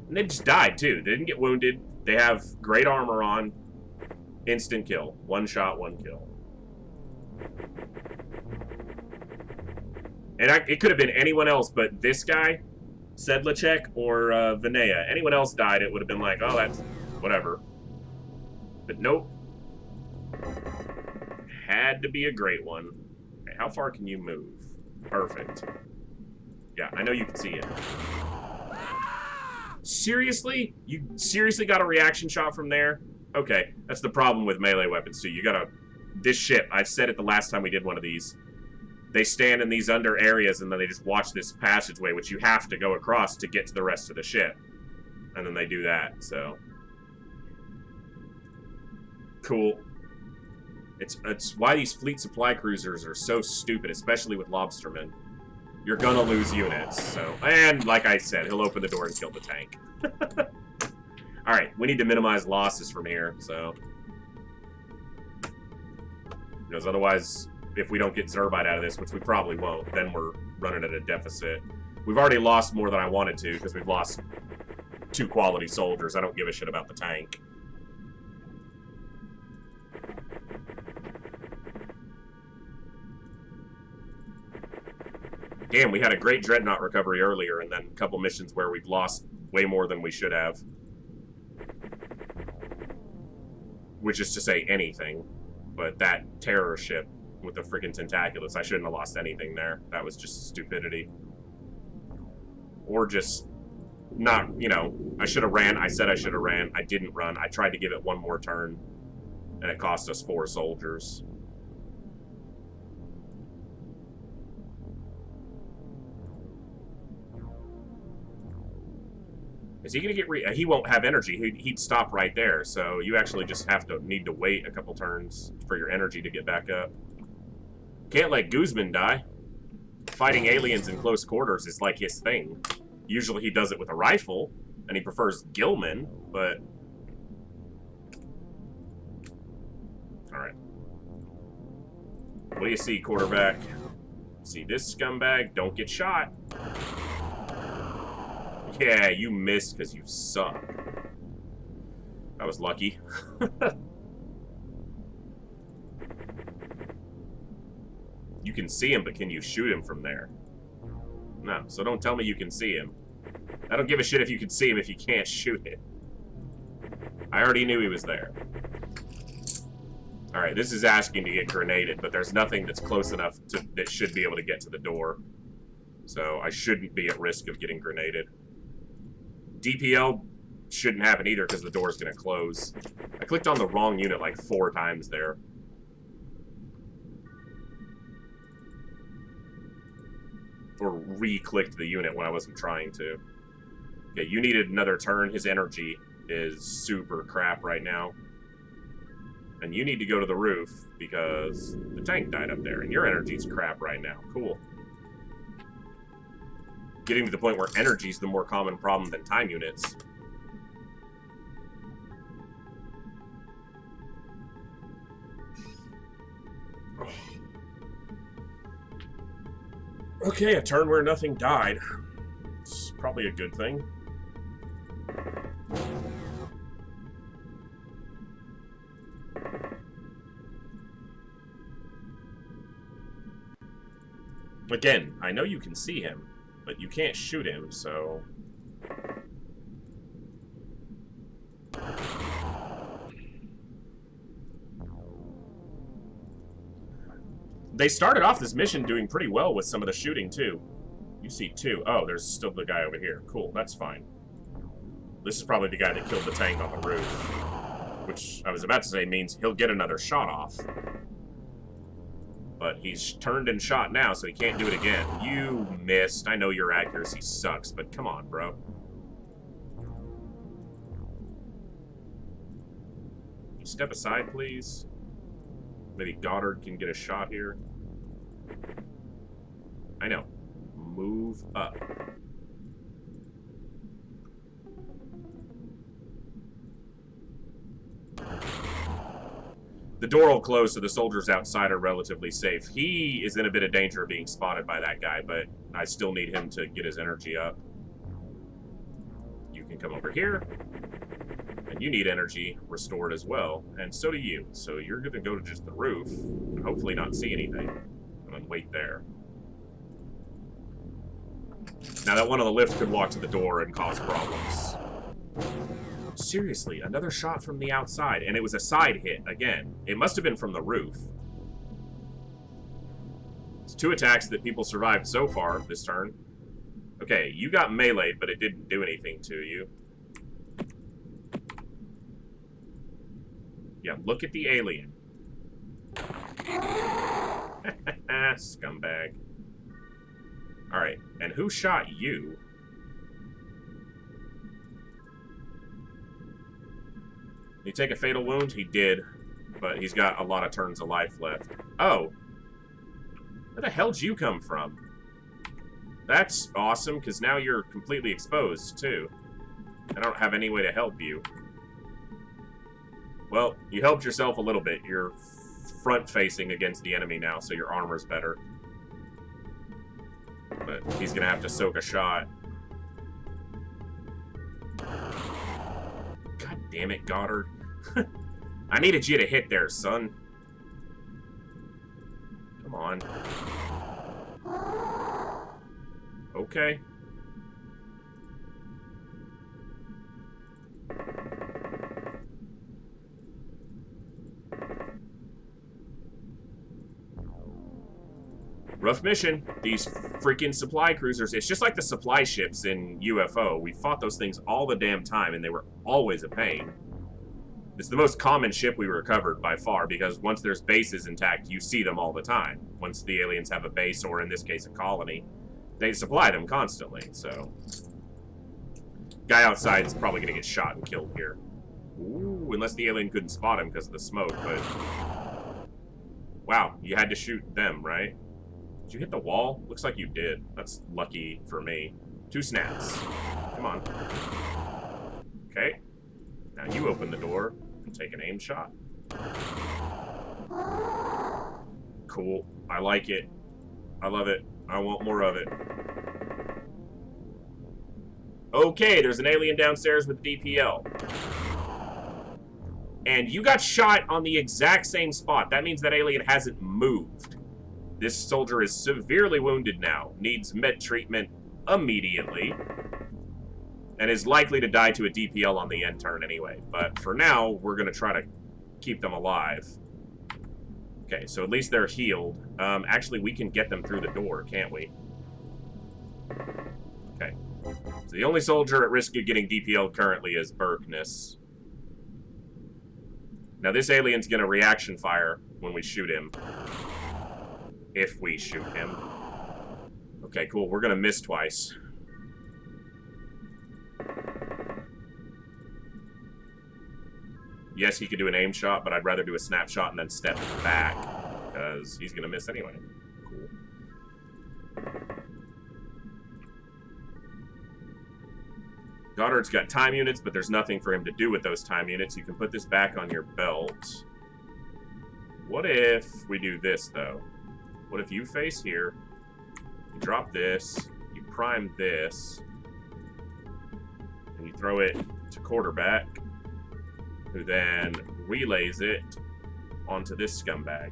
And they just died, too. They didn't get wounded. They have great armor on. Instant kill. One shot, one kill. And it could have been anyone else but this guy, Sedlacek, or Vanilla. Anyone else died, it would have been like, oh, that's whatever. But nope. Had to be a great one. Okay, how far can you move? Perfect. Yeah, I know you can see it. Seriously? You seriously got a reaction shot from there? Okay, that's the problem with melee weapons, too. You gotta... This ship, I said it the last time we did one of these. They stand in these under areas, and then they just watch this passageway, which you have to go across to get to the rest of the ship. And then they do that, so... Cool. It's why these fleet supply cruisers are so stupid, especially with Lobsterman. You're gonna lose units, so... And, like I said, he'll open the door and kill the tank. Alright, we need to minimize losses from here, so... Because otherwise, if we don't get Zrbite out of this, which we probably won't, then we're running at a deficit. We've already lost more than I wanted to, because we've lost 2 quality soldiers. I don't give a shit about the tank. Damn, we had a great Dreadnought recovery earlier, and then a couple missions where we've lost way more than we should have. Which is to say anything. But that terror ship with the freaking Tentaculats, I shouldn't have lost anything there. That was just stupidity. Or just not, you know, I should have ran. I said I should have ran. I didn't run. I tried to give it one more turn, and it cost us 4 soldiers. Is he going to get he won't have energy. He'd stop right there. So you actually just need to wait a couple turns for your energy to get back up. Can't let Guzman die. Fighting aliens in close quarters is like his thing. Usually he does it with a rifle, and he prefers Gilman, but... Alright. What do you see, quarterback? See this scumbag? Don't get shot. Yeah, you missed because you suck. That was lucky. You can see him, but can you shoot him from there? No, so don't tell me you can see him. I don't give a shit if you can see him if you can't shoot him. I already knew he was there. Alright, this is asking to get grenaded, but there's nothing that's close enough that should be able to get to the door. So I shouldn't be at risk of getting grenaded. DPL shouldn't happen either because the door's going to close. I clicked on the wrong unit like 4 times there. Or re-clicked the unit when I wasn't trying to. Okay, you needed another turn. His energy is super crap right now. And you need to go to the roof because the tank died up there and your energy's crap right now. Cool. Getting to the point where energy's the more common problem than time units. Okay, a turn where nothing died. It's probably a good thing. Again, I know you can see him, but you can't shoot him, so... They started off this mission doing pretty well with some of the shooting, too. You see 2. Oh, there's still the guy over here. Cool, that's fine. This is probably the guy that killed the tank on the roof. Which, I was about to say, means he'll get another shot off. But he's turned and shot now, so he can't do it again. You missed. I know your accuracy sucks, but come on, bro. Step aside, please. Maybe Goddard can get a shot here. I know. Move up. The door will close, so the soldiers outside are relatively safe. He is in a bit of danger of being spotted by that guy, but I still need him to get his energy up. You can come over here. And you need energy restored as well, and so do you. So you're going to go to just the roof, and hopefully not see anything, and then wait there. Now that one on the lift could walk to the door and cause problems. Seriously, another shot from the outside, and it was a side hit again. It must have been from the roof. It's 2 attacks that people survived so far this turn. Okay, you got meleeed, but it didn't do anything to you. Yeah, look at the alien. Scumbag. Alright, and who shot you? Did he take a fatal wound? He did, but he's got a lot of turns of life left. Oh! Where the hell did you come from? That's awesome, because now you're completely exposed, too. I don't have any way to help you. Well, you helped yourself a little bit. You're front-facing against the enemy now, so your armor's better. But he's gonna have to soak a shot. God damn it, Goddard. I needed you to hit there, son. Come on. Okay. Rough mission. These freaking supply cruisers. It's just like the supply ships in UFO. We fought those things all the damn time, and they were always a pain. It's the most common ship we recovered by far, because once there's bases intact, you see them all the time. Once the aliens have a base, or in this case, a colony, they supply them constantly, so... Guy outside is probably going to get shot and killed here. Ooh, unless the alien couldn't spot him because of the smoke, but... Wow, you had to shoot them, right? Did you hit the wall? Looks like you did. That's lucky for me. 2 snaps. Come on. Okay. Now you open the door and take an aim shot. Cool. I like it. I love it. I want more of it. Okay, there's an alien downstairs with DPL. And you got shot on the exact same spot. That means that alien hasn't moved. This soldier is severely wounded now, needs med treatment immediately, and is likely to die to a DPL on the end turn anyway. But for now, we're going to try to keep them alive. Okay, so at least they're healed. Actually, we can get them through the door, can't we? Okay. So the only soldier at risk of getting DPL currently is Berkness. Now this alien's going to reaction fire when we shoot him. If we shoot him. Okay, cool. We're gonna miss twice. Yes, he could do an aim shot, but I'd rather do a snapshot and then step back, because he's gonna miss anyway. Cool. Goddard's got time units, but there's nothing for him to do with those time units. You can put this back on your belt. What if we do this, though? What if you face here, you drop this, you prime this, and you throw it to quarterback, who then relays it onto this scumbag.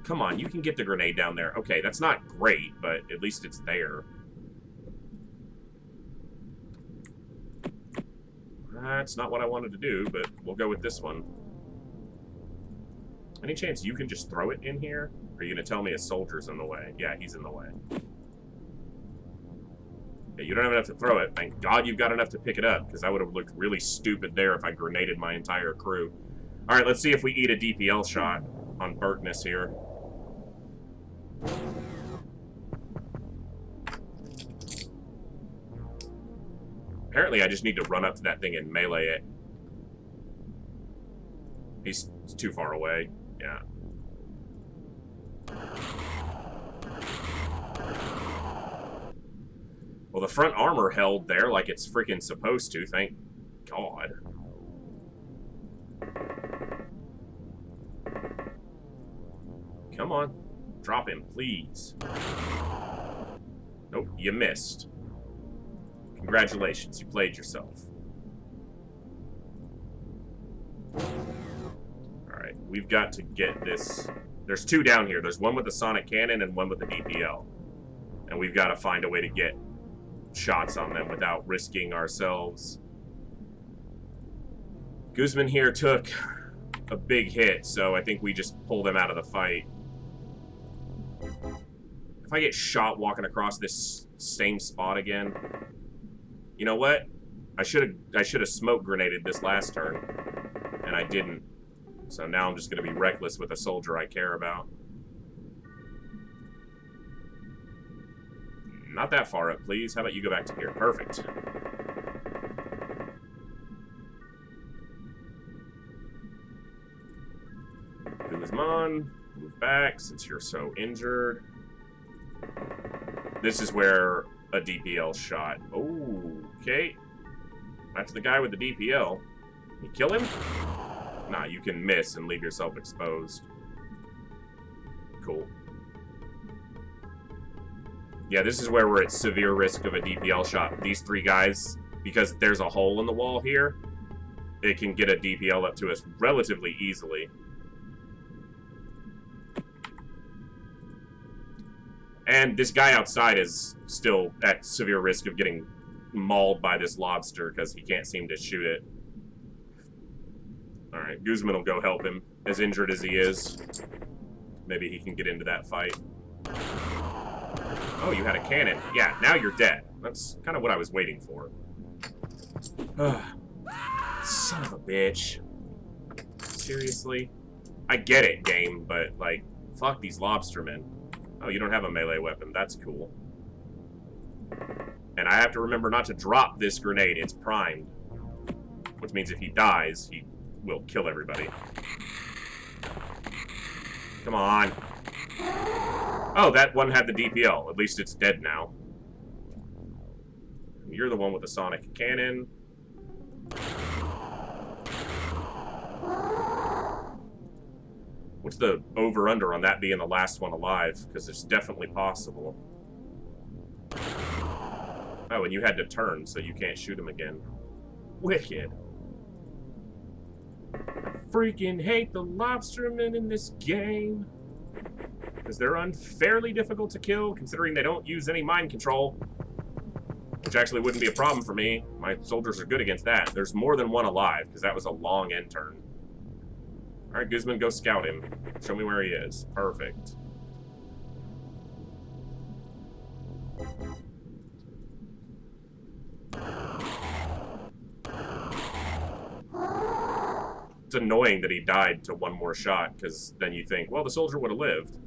Come on, you can get the grenade down there. Okay, that's not great, but at least it's there. That's not what I wanted to do, but we'll go with this one. Any chance you can just throw it in here? Or are you going to tell me a soldier's in the way? Yeah, he's in the way. Yeah, you don't have enough to throw it. Thank God you've got enough to pick it up, because I would have looked really stupid there if I grenaded my entire crew. Alright, let's see if we eat a DPL shot on Berkness here. Apparently, I just need to run up to that thing and melee it. He's too far away. Yeah. Well, the front armor held there like it's freaking supposed to, thank God. Come on. Drop him, please. Nope, you missed. Congratulations, you played yourself. Alright, we've got to get this. There's 2 down here. There's one with the sonic cannon and one with the DPL. And we've got to find a way to get shots on them without risking ourselves. Guzman here took a big hit, so I think we just pull them out of the fight. If I get shot walking across this same spot again... You know what? I should have smoke grenaded this last turn, and I didn't. So now I'm just going to be reckless with a soldier I care about. Not that far up, please. How about you go back to here? Perfect. Guzman, move back since you're so injured. This is where a DPL shot. Okay. That's the guy with the DPL. You kill him? Nah, you can miss and leave yourself exposed. Cool. Yeah, this is where we're at severe risk of a DPL shot. These 3 guys, because there's a hole in the wall here, it can get a DPL up to us relatively easily. And this guy outside is still at severe risk of getting mauled by this lobster because he can't seem to shoot it. Alright, Guzman will go help him, as injured as he is. Maybe he can get into that fight. Oh, you had a cannon. Yeah, now you're dead. That's kind of what I was waiting for. Son of a bitch. Seriously? I get it, game, but, like, fuck these lobstermen. Oh, you don't have a melee weapon. That's cool. And I have to remember not to drop this grenade. It's primed. Which means if he dies, he will kill everybody. Come on. Oh, that one had the DPL. At least it's dead now. You're the one with the sonic cannon. What's the over-under on that being the last one alive? Because it's definitely possible. Oh, and you had to turn, so you can't shoot him again. Wicked. I freaking hate the lobstermen in this game. Because they're unfairly difficult to kill, considering they don't use any mind control. Which actually wouldn't be a problem for me. My soldiers are good against that. There's more than one alive, because that was a long end turn. Alright, Guzman, go scout him. Show me where he is. Perfect. It's annoying that he died to one more shot, because then you think, well, the soldier would have lived.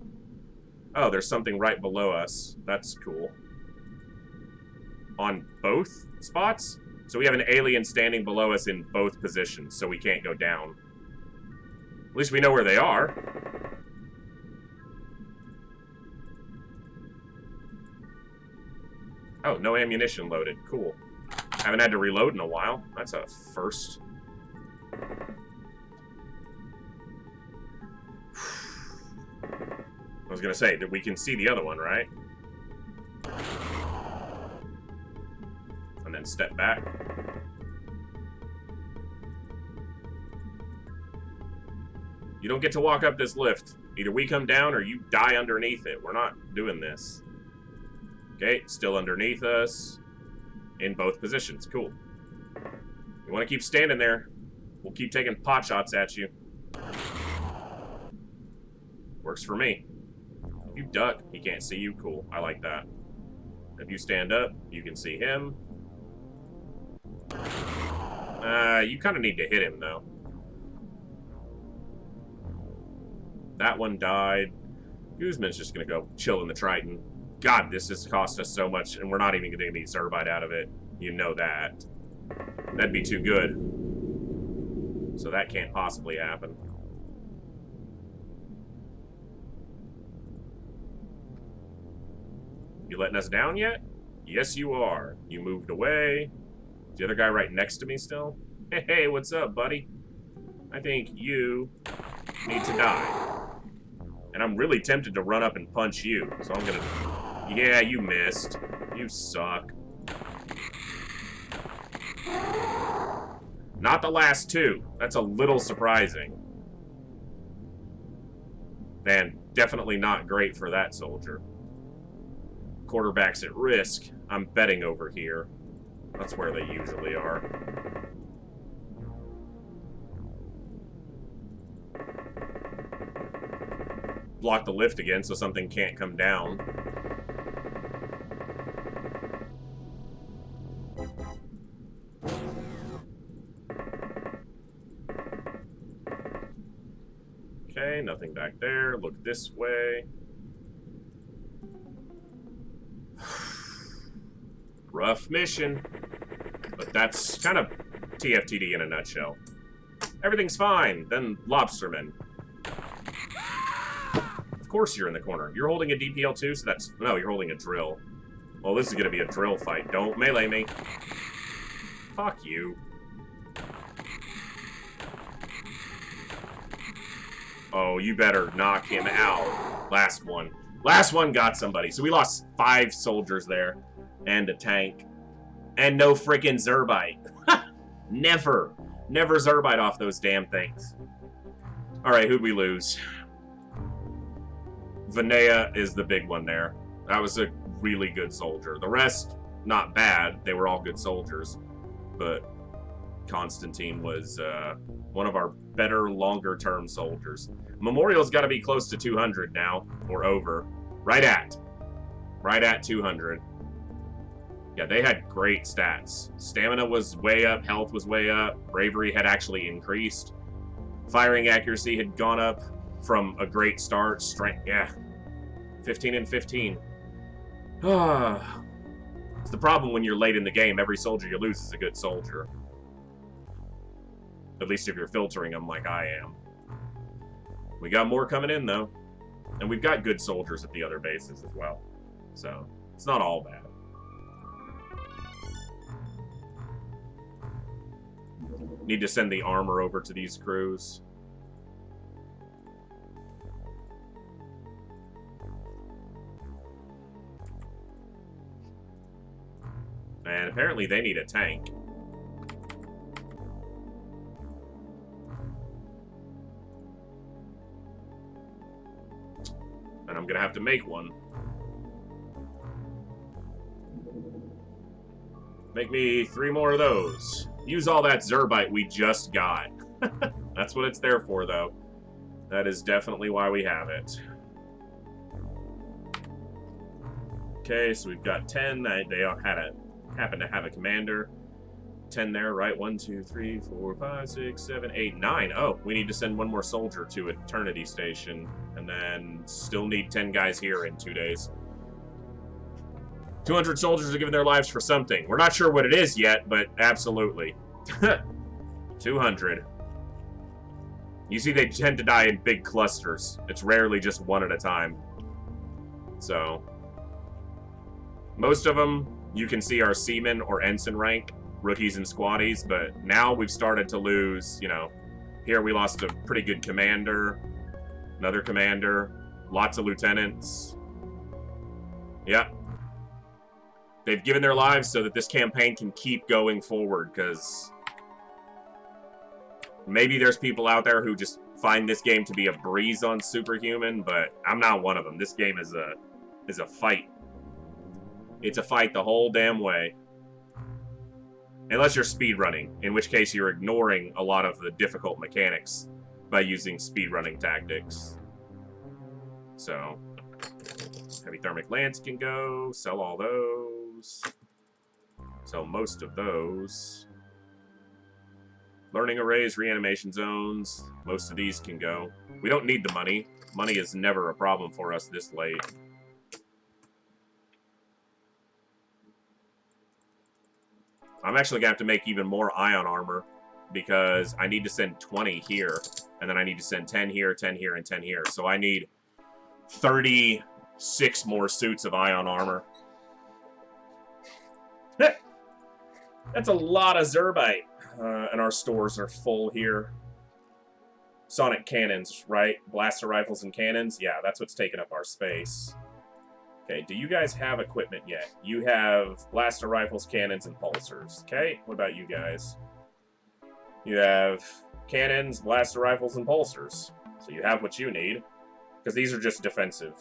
Oh, there's something right below us. That's cool. On both spots? So we have an alien standing below us in both positions, so we can't go down. At least we know where they are. Oh, no ammunition loaded. Cool. Haven't had to reload in a while. That's a first. I was gonna say that we can see the other one, right? And then step back. You don't get to walk up this lift. Either we come down or you die underneath it. We're not doing this. Okay, still underneath us. In both positions. Cool. You want to keep standing there, we'll keep taking pot shots at you. Works for me. If you duck, he can't see you. Cool. I like that. If you stand up, you can see him. You kind of need to hit him, though. That one died. Guzman's just going to go chill in the Triton. God, this has cost us so much, and we're not even going to get Zrbite out of it. You know that. That'd be too good. So that can't possibly happen. You letting us down yet? Yes, you are. You moved away. Is the other guy right next to me still? Hey, what's up, buddy? I think you need to die. And I'm really tempted to run up and punch you, so I'm gonna... Yeah, you missed. You suck. Not the last two. That's a little surprising. Man, definitely not great for that soldier. Quarterback's at risk. I'm betting over here. That's where they usually are. Block the lift again so something can't come down. Okay, nothing back there. Look this way. Rough mission. But that's kind of TFTD in a nutshell. Everything's fine. Then Lobsterman. Of course you're in the corner. You're holding a DPL too, so that's... No, you're holding a drill. Well, this is going to be a drill fight. Don't melee me. Fuck you. Oh, you better knock him out. Last one. Last one got somebody. So we lost 5 soldiers there. And a tank. And no freaking Zrbite. Never. Never Zrbite off those damn things. Alright, who'd we lose? Vanea is the big one there. That was a really good soldier. The rest, not bad. They were all good soldiers. But Constantine was one of our better, longer-term soldiers. Memorial's got to be close to 200 now, or over. Right at 200. Yeah, they had great stats. Stamina was way up, health was way up, bravery had actually increased. Firing accuracy had gone up from a great start. Strength, yeah. 15 and 15. It's the problem when you're late in the game. Every soldier you lose is a good soldier. At least if you're filtering them like I am. We got more coming in, though. And we've got good soldiers at the other bases as well. So, it's not all bad. Need to send the armor over to these crews. And apparently they need a tank. And I'm gonna have to make one. Make me 3 more of those. Use all that Zrbite we just got. That's what it's there for, though. That is definitely why we have it. Okay, so we've got 10. They happen to have a commander. 10 there, right? 1, 2, 3, 4, 5, 6, 7, 8, 9. Oh, we need to send one more soldier to Eternity Station. And then still need 10 guys here in 2 days. 200 soldiers are giving their lives for something. We're not sure what it is yet, but absolutely. 200. You see, they tend to die in big clusters. It's rarely just one at a time. So, most of them, you can see, are seamen or ensign rank, rookies and squaddies, but now we've started to lose, you know, here we lost a pretty good commander, another commander, lots of lieutenants. Yep. They've given their lives so that this campaign can keep going forward, because maybe there's people out there who just find this game to be a breeze on Superhuman, but I'm not one of them. This game is a fight. It's a fight the whole damn way. Unless you're speedrunning, in which case you're ignoring a lot of the difficult mechanics by using speedrunning tactics. So, heavy thermic lance can go, sell all those. Sell most of those. Learning arrays, reanimation zones, most of these can go. We don't need the money. Money is never a problem for us this late. I'm actually going to have to make even more ion armor because I need to send 20 here, and then I need to send 10 here, 10 here, and 10 here. So I need 36 more suits of ion armor. That's a lot of Zrbite. And our stores are full here. Sonic cannons, right? Blaster rifles and cannons? Yeah, that's what's taking up our space. Okay, do you guys have equipment yet? You have blaster rifles, cannons, and pulsers. Okay, what about you guys? You have cannons, blaster rifles, and pulsers. So you have what you need. Because these are just defensive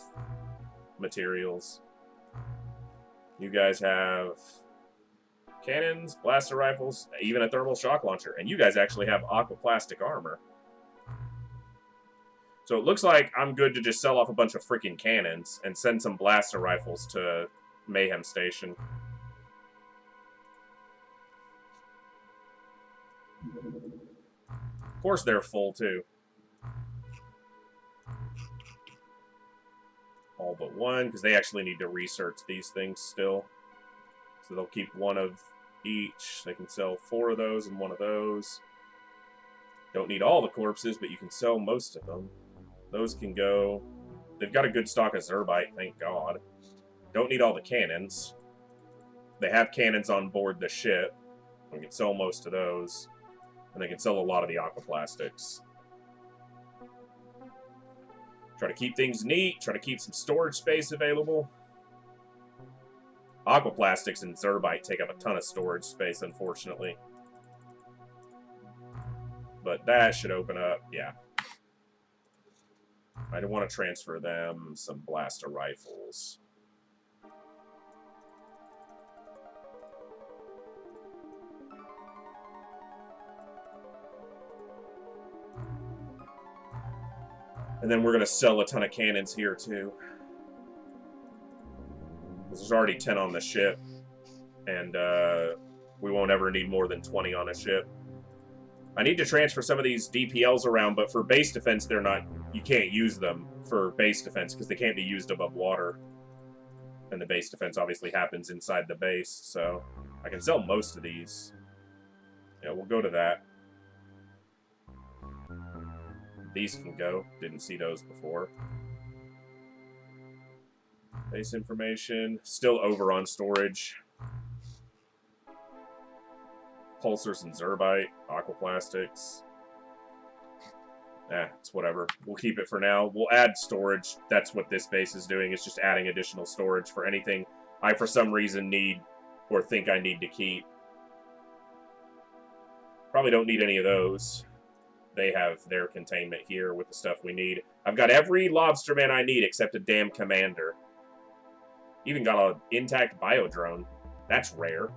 materials. You guys have cannons, blaster rifles, even a thermal shock launcher. And you guys actually have aquaplastic armor. So it looks like I'm good to just sell off a bunch of freaking cannons and send some blaster rifles to Mayhem Station. Of course they're full, too. All but one, because they actually need to research these things still. So they'll keep one of each. They can sell 4 of those and 1 of those. Don't need all the corpses, but you can sell most of them. Those can go. They've got a good stock of Zrbite, thank God. Don't need all the cannons. They have cannons on board the ship. We can sell most of those. And they can sell a lot of the aquaplastics. Try to keep things neat. Try to keep some storage space available. Aquaplastics and Zrbite take up a ton of storage space, unfortunately. But that should open up, yeah. I don't want to transfer them some blaster rifles. And then we're going to sell a ton of cannons here, too. There's already 10 on the ship. And we won't ever need more than 20 on a ship. I need to transfer some of these DPLs around, but for base defense, they're not... You can't use them for base defense because they can't be used above water. And the base defense obviously happens inside the base, so I can sell most of these. Yeah, we'll go to that. These can go. Didn't see those before. Base information. Still over on storage. Pulsars and Zrbite. Aquaplastics. It's whatever. We'll keep it for now. We'll add storage. That's what this base is doing. It's just adding additional storage for anything I, for some reason, need or think I need to keep. Probably don't need any of those. They have their containment here with the stuff we need. I've got every Lobsterman I need except a damn commander. Even got an intact biodrone. That's rare.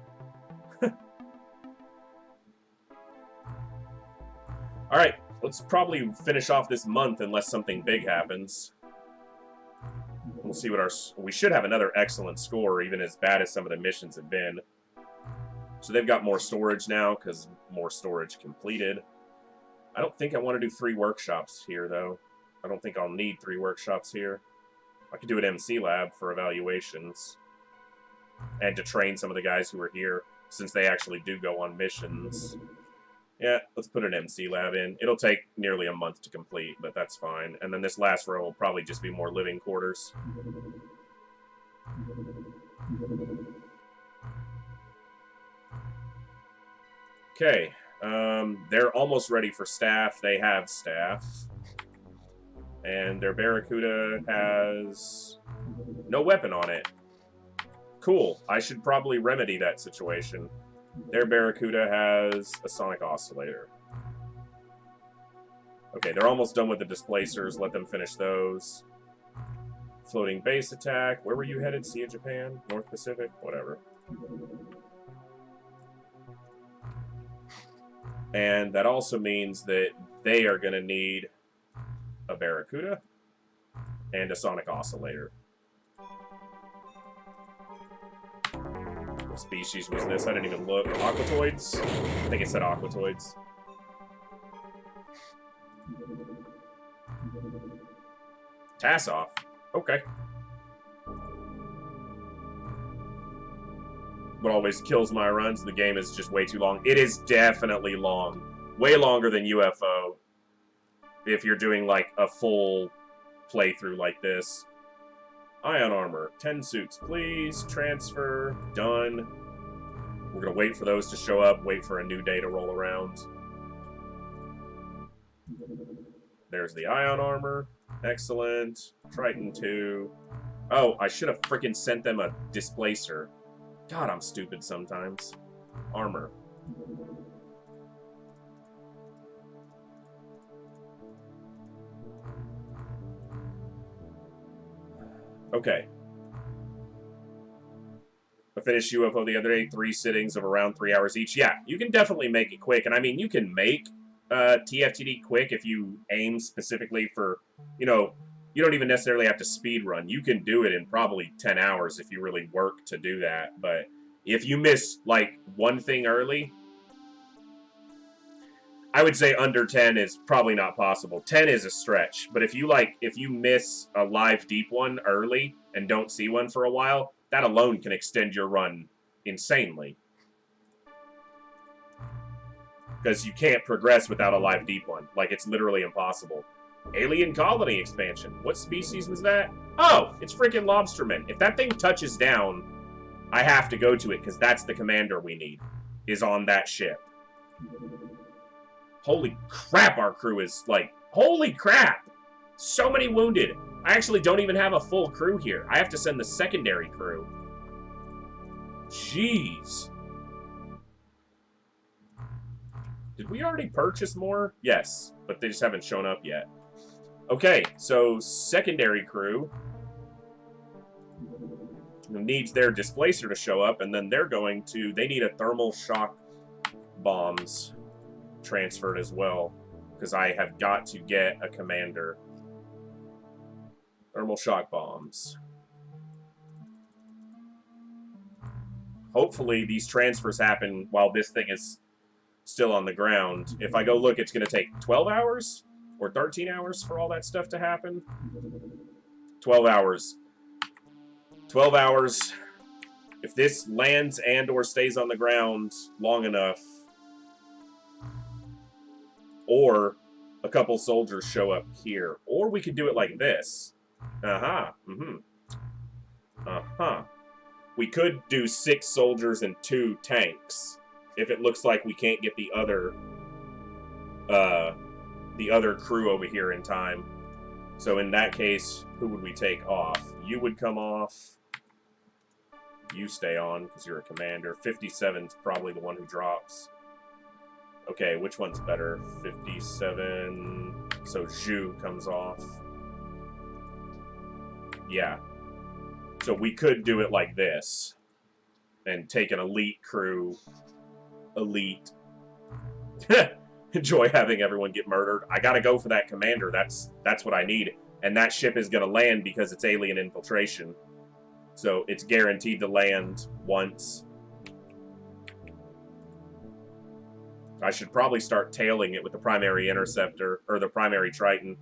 Alright, let's probably finish off this month unless something big happens. We'll see what our... We should have another excellent score, even as bad as some of the missions have been. So they've got more storage now, because more storage completed. I don't think I want to do 3 workshops here, though. I don't think I'll need 3 workshops here. I could do an MC lab for evaluations. And to train some of the guys who are here, since they actually do go on missions. Yeah, let's put an MC lab in. It'll take nearly a month to complete, but that's fine. And then this last row will probably just be more living quarters. Okay, they're almost ready for staff. They have staff. And their Barracuda has no weapon on it. Cool. I should probably remedy that situation. Their Barracuda has a sonic oscillator. Okay, they're almost done with the displacers. Let them finish those. Floating base attack. Where were you headed? Sea of Japan? North Pacific? Whatever. And that also means that they are going to need a Barracuda and a sonic oscillator. What species was this? I didn't even look. Aquatoids? I think it said aquatoids. Tassoff. Okay. What always kills my runs, the game is just way too long. It is definitely long. Way longer than UFO. If you're doing, like, a full playthrough like this. Ion armor. 10 suits, please. Transfer. Done. We're going to wait for those to show up. Wait for a new day to roll around. There's the ion armor. Excellent. Triton 2. Oh, I should have freaking sent them a displacer. God, I'm stupid sometimes. Armor. Okay. I finished UFO the other day, 3 sittings of around 3 hours each. Yeah, you can definitely make it quick. And I mean, you can make TFTD quick if you aim specifically for, you know, you don't even necessarily have to speed run. You can do it in probably 10 hours if you really work to do that. But if you miss, like, one thing early, I would say under 10 is probably not possible. 10 is a stretch. But if you miss a live deep one early and don't see one for a while, that alone can extend your run insanely. Because you can't progress without a live deep one. Like, it's literally impossible. Alien Colony expansion. What species was that? Oh, it's freaking Lobsterman. If that thing touches down, I have to go to it, because that's the commander we need, is on that ship. Holy crap, our crew is, like, holy crap! So many wounded. I actually don't even have a full crew here. I have to send the secondary crew. Jeez. Did we already purchase more? Yes, but they just haven't shown up yet. Okay, so secondary crew needs their displacer to show up, and then they're going to... They need a thermal shock bombs transferred as well, because I have got to get a commander. Thermal shock bombs. Hopefully these transfers happen while this thing is still on the ground. If I go look, it's going to take 12 hours or 13 hours for all that stuff to happen. 12 hours. 12 hours. If this lands and or stays on the ground long enough, or a couple soldiers show up here, or we could do it like this. We could do 6 soldiers and 2 tanks if it looks like we can't get the other crew over here in time. So in that case, who would we take off? You would come off. You stay on because you're a commander. 57's probably the one who drops. Okay, which one's better? 57. So Zhu comes off. Yeah. So we could do it like this. And take an elite crew. Elite. Enjoy having everyone get murdered. I gotta go for that commander. That's what I need. And that ship is gonna land because it's alien infiltration. So it's guaranteed to land once. I should probably start tailing it with the primary interceptor, or the primary Triton.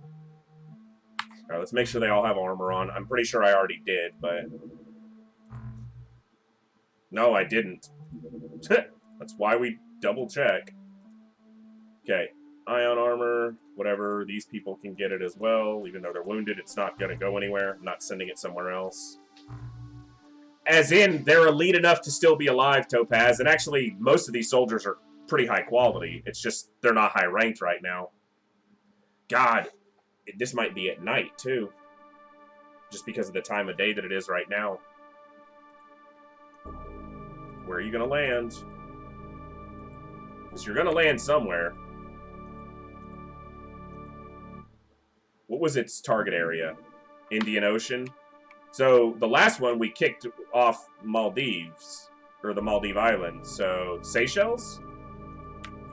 All right, let's make sure they all have armor on. I'm pretty sure I already did, but... No, I didn't. That's why we double check. Okay, ion armor, whatever. These people can get it as well. Even though they're wounded, it's not going to go anywhere. I'm not sending it somewhere else. As in, they're elite enough to still be alive, Topaz. And actually, most of these soldiers are pretty high quality. It's just they're not high ranked right now. God, this might be at night, too. Just because of the time of day that it is right now. Where are you going to land? Because you're going to land somewhere. What was its target area? Indian Ocean? So, the last one we kicked off Maldives, or the Maldive Islands. So, Seychelles?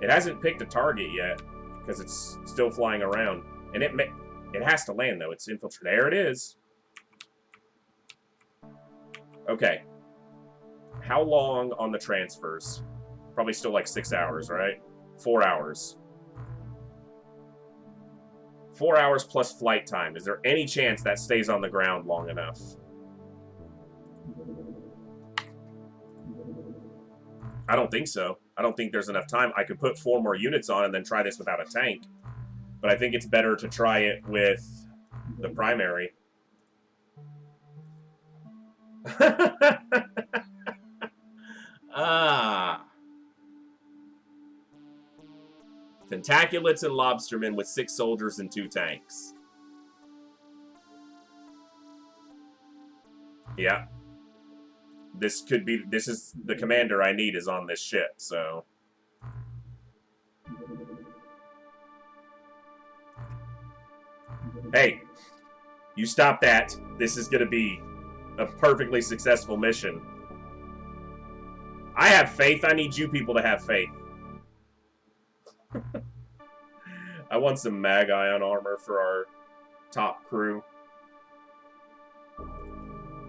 It hasn't picked a target yet, because it's still flying around. And it has to land, though. It's infiltrated. There it is. Okay. How long on the transfers? Probably still like 6 hours, right? 4 hours. 4 hours plus flight time. Is there any chance that stays on the ground long enough? I don't think so. I don't think there's enough time. I could put 4 more units on and then try this without a tank. But I think it's better to try it with the primary. Tentaculats and Lobstermen with 6 soldiers and 2 tanks. Yeah. This is the commander I need is on this ship, so. Hey, you stop that. This is going to be a perfectly successful mission. I have faith. I need you people to have faith. I want some mag ion armor for our top crew.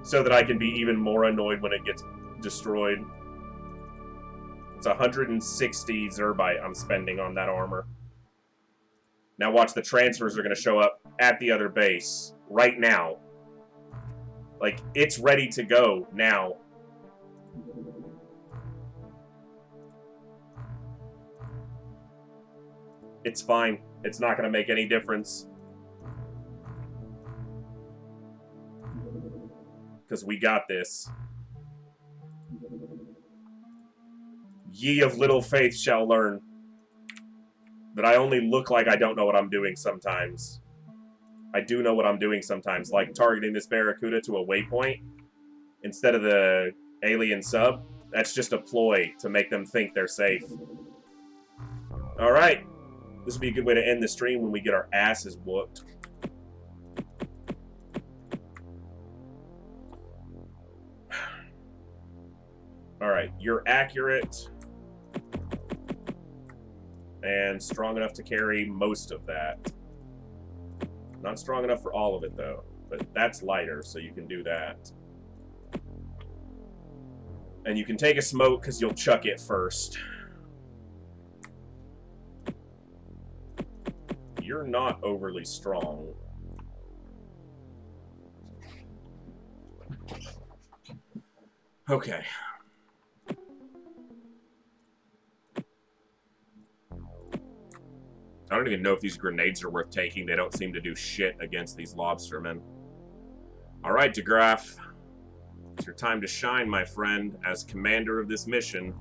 So that I can be even more annoyed when it gets destroyed. It's 160 Zrbite I'm spending on that armor. Now watch, the transfers are going to show up at the other base right now. Like, it's ready to go now. It's fine. It's not going to make any difference. Because we got this. Ye of little faith shall learn that I only look like I don't know what I'm doing sometimes. I do know what I'm doing sometimes, like targeting this Barracuda to a waypoint instead of the alien sub. That's just a ploy to make them think they're safe. Alright. This would be a good way to end the stream when we get our asses whooped. Alright, you're accurate and strong enough to carry most of that. Not strong enough for all of it, though. But that's lighter, so you can do that. And you can take a smoke because you'll chuck it first. You're not overly strong. Okay. I don't even know if these grenades are worth taking. They don't seem to do shit against these lobstermen. Alright, DeGraff. It's your time to shine, my friend, as commander of this mission.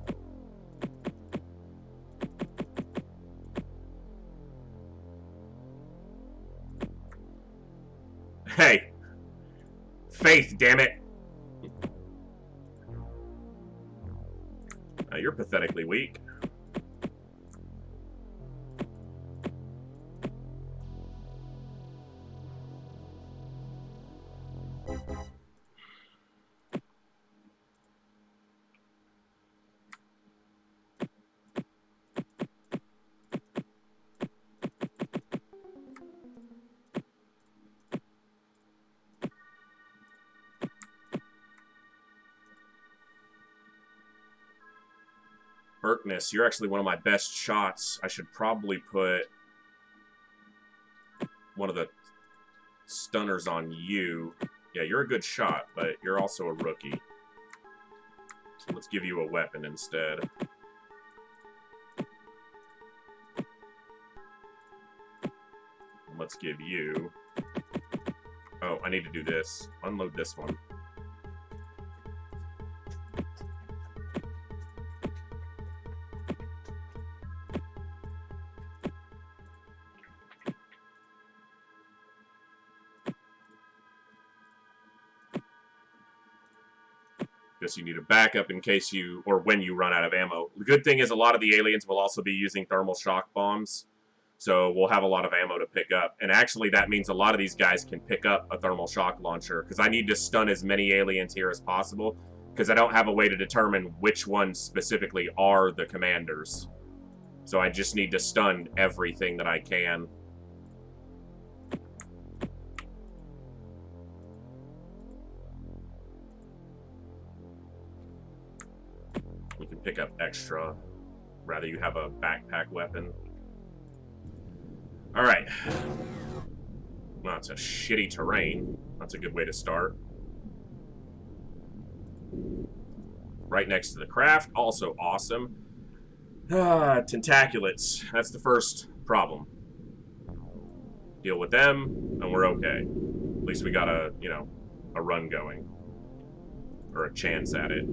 Hey! Faith, damn it! You're pathetically weak. Burkness, you're actually one of my best shots. I should probably put one of the stunners on you. Yeah, you're a good shot, but you're also a rookie. So let's give you a weapon instead. Let's give you... Oh, I need to do this. Unload this one. You need a backup in case you, or when you run out of ammo. The good thing is a lot of the aliens will also be using thermal shock bombs, so we'll have a lot of ammo to pick up. And actually that means a lot of these guys can pick up a thermal shock launcher, because I need to stun as many aliens here as possible, because I don't have a way to determine which ones specifically are the commanders. So I just need to stun everything that I can. You can pick up extra. Rather you have a backpack weapon. Alright. Well, it's a shitty terrain. That's a good way to start. Right next to the craft. Also awesome. Tentaculats. That's the first problem. Deal with them, and we're okay. At least we got a, you know, a run going. Or a chance at it.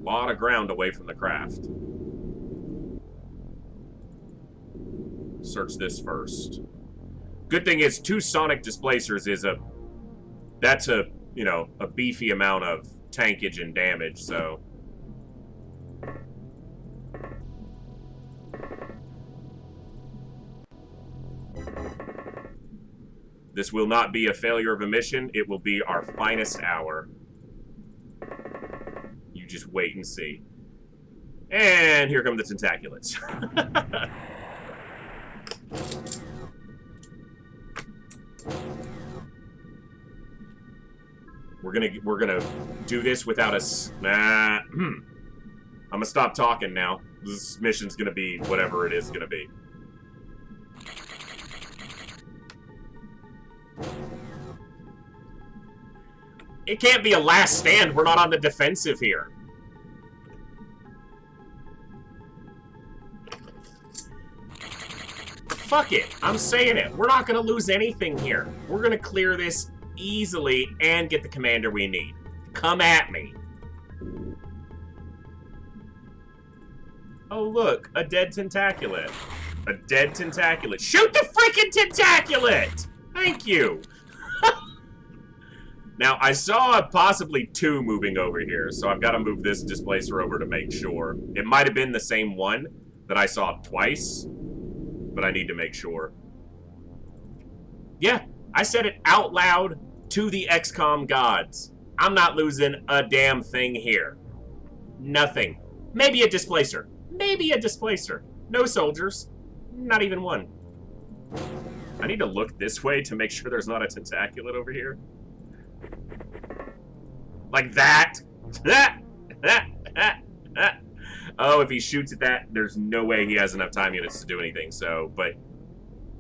Lot of ground away from the craft. Search this first. Good thing is 2 sonic displacers is that's a, you know, a beefy amount of tankage and damage, so this will not be a failure of a mission. It will be our finest hour. You just wait and see. And here come the Tentaculats. We're gonna do this without us. I'm gonna stop talking now. This mission's gonna be whatever it is gonna be. It can't be a last stand. We're not on the defensive here. Fuck it. I'm saying it. We're not going to lose anything here. We're going to clear this easily and get the commander we need. Come at me. Oh, look. A dead Tentaculat. A dead Tentaculat. Shoot the freaking Tentaculat! Thank you. Now, I saw possibly 2 moving over here, so I've got to move this displacer over to make sure. It might have been the same one that I saw twice, but I need to make sure. Yeah, I said it out loud to the XCOM gods. I'm not losing a damn thing here. Nothing. Maybe a displacer. Maybe a displacer. No soldiers. Not even one. I need to look this way to make sure there's not a tentaculate over here. Like that. Oh, if he shoots at that, there's no way he has enough time units to do anything, so, but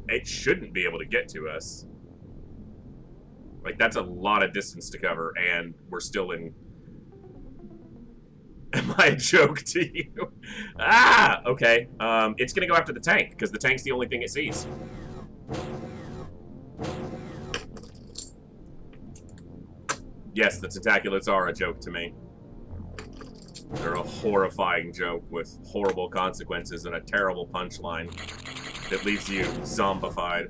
it shouldn't be able to get to us. Like, that's a lot of distance to cover, and we're still in... Am I a joke to you? Ah! Okay. It's gonna go after the tank, because the tank's the only thing it sees. Yes, the Tentaculats are a joke to me. They're a horrifying joke with horrible consequences and a terrible punchline that leaves you zombified.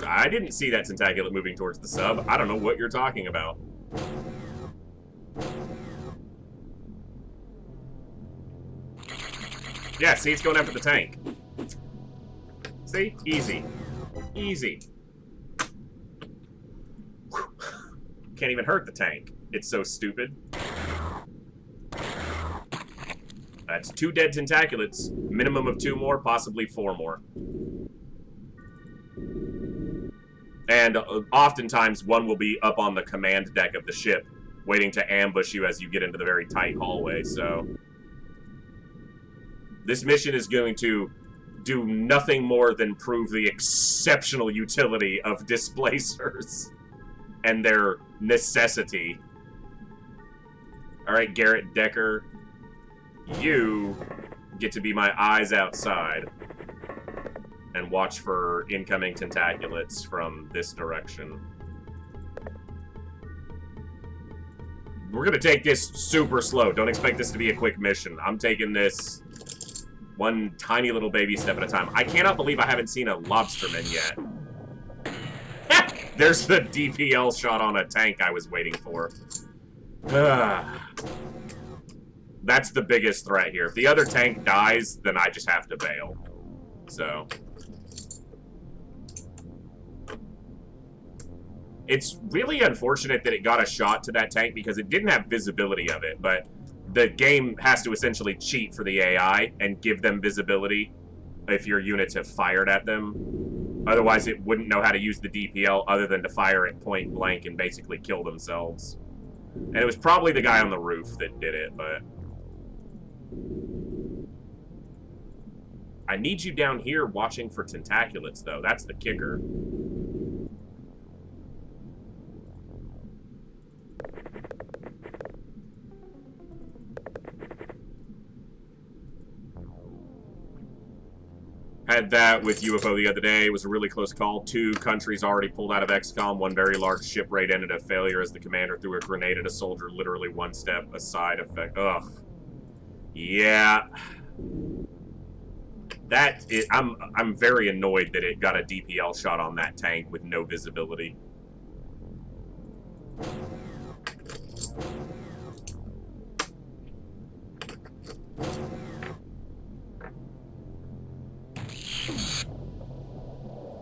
I didn't see that Tentaculate moving towards the sub. I don't know what you're talking about. Yeah, see, it's going after the tank. See? Easy. Easy. Can't even hurt the tank. It's so stupid. That's 2 dead Tentaculates. Minimum of 2 more, possibly 4 more. And oftentimes, one will be up on the command deck of the ship, waiting to ambush you as you get into the very tight hallway, so... This mission is going to do nothing more than prove the exceptional utility of displacers and their necessity. Alright, Garrett Decker, you get to be my eyes outside and watch for incoming Tentaculates from this direction. We're gonna take this super slow. Don't expect this to be a quick mission. I'm taking this one tiny little baby step at a time. I cannot believe I haven't seen a Lobsterman yet. There's the DPL shot on a tank I was waiting for. That's the biggest threat here. If the other tank dies, then I just have to bail. So... It's really unfortunate that it got a shot to that tank because it didn't have visibility of it, but the game has to essentially cheat for the AI and give them visibility if your units have fired at them. Otherwise, it wouldn't know how to use the DPL other than to fire at point blank and basically kill themselves. And it was probably the guy on the roof that did it, but... I need you down here watching for Tentaculates, though. That's the kicker. Had that with UFO the other day. It was a really close call. 2 countries already pulled out of XCOM. One very large ship raid ended a failure as the commander threw a grenade at a soldier literally 1 step aside effect. Ugh. Yeah. That is, I'm very annoyed that it got a DPL shot on that tank with no visibility.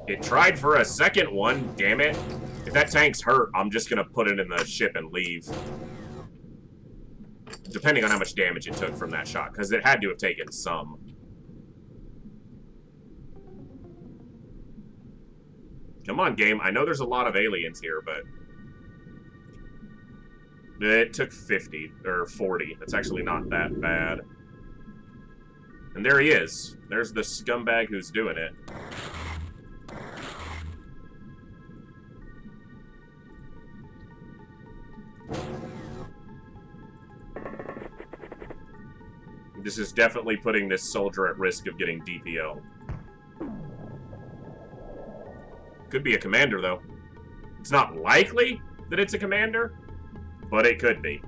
It tried for a second one, damn it. If that tank's hurt, I'm just gonna put it in the ship and leave. Depending on how much damage it took from that shot, because it had to have taken some. Come on, game. I know there's a lot of aliens here, but... It took 50, or 40. That's actually not that bad. And there he is. There's the scumbag who's doing it. This is definitely putting this soldier at risk of getting DPL. Could be a commander, though. It's not likely that it's a commander, but it could be.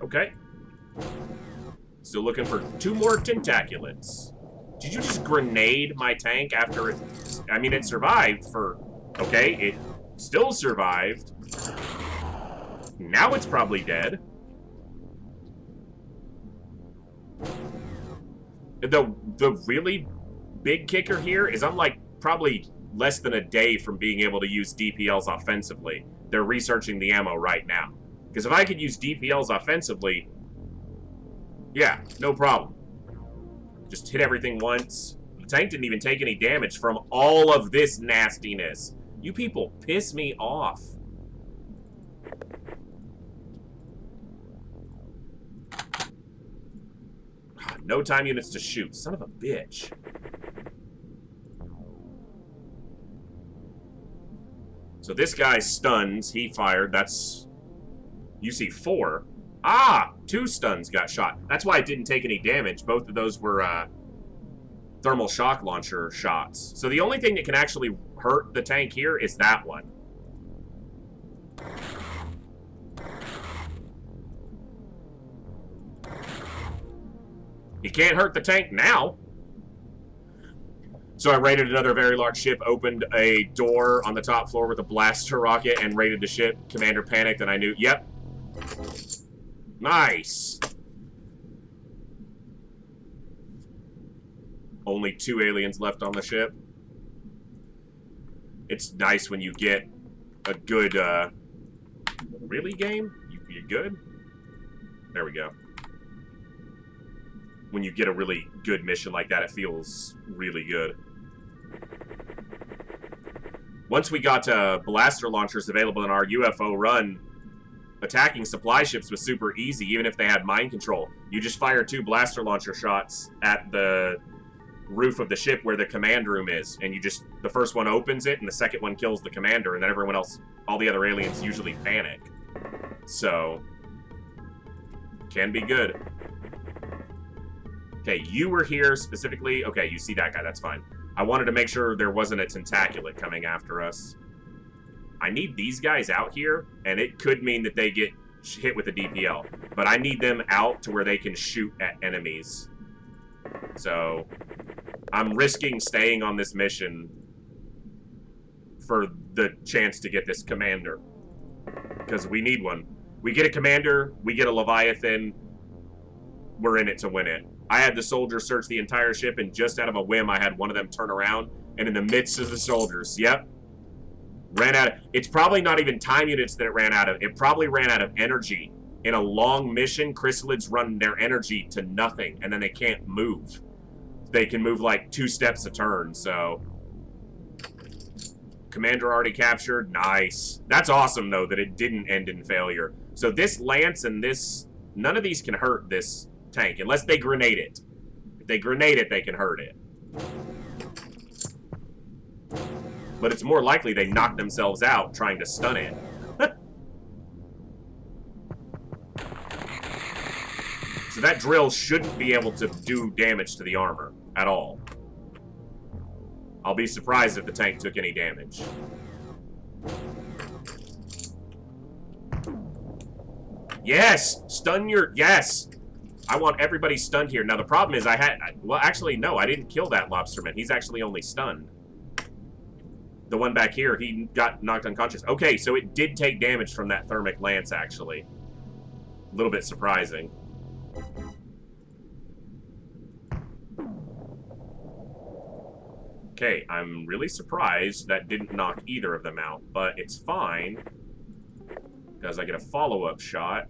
Okay. Still looking for 2 more Tentaculates. Did you just grenade my tank after it... I mean, it survived for... Okay, it still survived. Now it's probably dead. The really big kicker here is I'm like probably less than a day from being able to use DPLs offensively. They're researching the ammo right now. Because if I could use DPLs offensively, yeah, no problem. Just hit everything once. The tank didn't even take any damage from all of this nastiness. You people piss me off. No time units to shoot. Son of a bitch. So this guy stuns. He fired. That's... You see 4. Ah! 2 stuns got shot. That's why it didn't take any damage. Both of those were thermal shock launcher shots. So the only thing that can actually hurt the tank here is that one. He can't hurt the tank now. So I raided another very large ship, opened a door on the top floor with a blaster rocket, and raided the ship. Commander panicked, and I knew, yep. Nice. Only 2 aliens left on the ship. It's nice when you get a good, really, game? You good? There we go. When you get a really good mission like that, it feels really good. Once we got blaster launchers available in our UFO run, attacking supply ships was super easy, even if they had mind control. You just fire 2 blaster launcher shots at the roof of the ship where the command room is, and you just, the first one opens it, and the second one kills the commander, and then everyone else, all the other aliens usually panic. So, can be good. Okay, you were here specifically. Okay, you see that guy, that's fine. I wanted to make sure there wasn't a Tentaculat coming after us. I need these guys out here, and it could mean that they get hit with a DPL. But I need them out to where they can shoot at enemies. So, I'm risking staying on this mission for the chance to get this commander. Because we need one. We get a commander, we get a Leviathan, we're in it to win it. I had the soldiers search the entire ship, and just out of a whim, I had one of them turn around, and in the midst of the soldiers, yep, ran out of... It's probably not even time units that it ran out of. It probably ran out of energy. In a long mission, chrysalids run their energy to nothing, and then they can't move. They can move like 2 steps a turn, so... Commander already captured. Nice. That's awesome, though, that it didn't end in failure. So this Lance and this... None of these can hurt this tank, unless they grenade it. If they grenade it, they can hurt it. But it's more likely they knock themselves out trying to stun it. So that drill shouldn't be able to do damage to the armor at all. I'll be surprised if the tank took any damage. Yes! Stun your... Yes! I want everybody stunned here. Now, the problem is well, actually, no. I didn't kill that Lobsterman. He's actually only stunned. The one back here, he got knocked unconscious. Okay, so it did take damage from that thermic lance, actually. A little bit surprising. Okay, I'm really surprised that didn't knock either of them out, but it's fine, because I get a follow-up shot.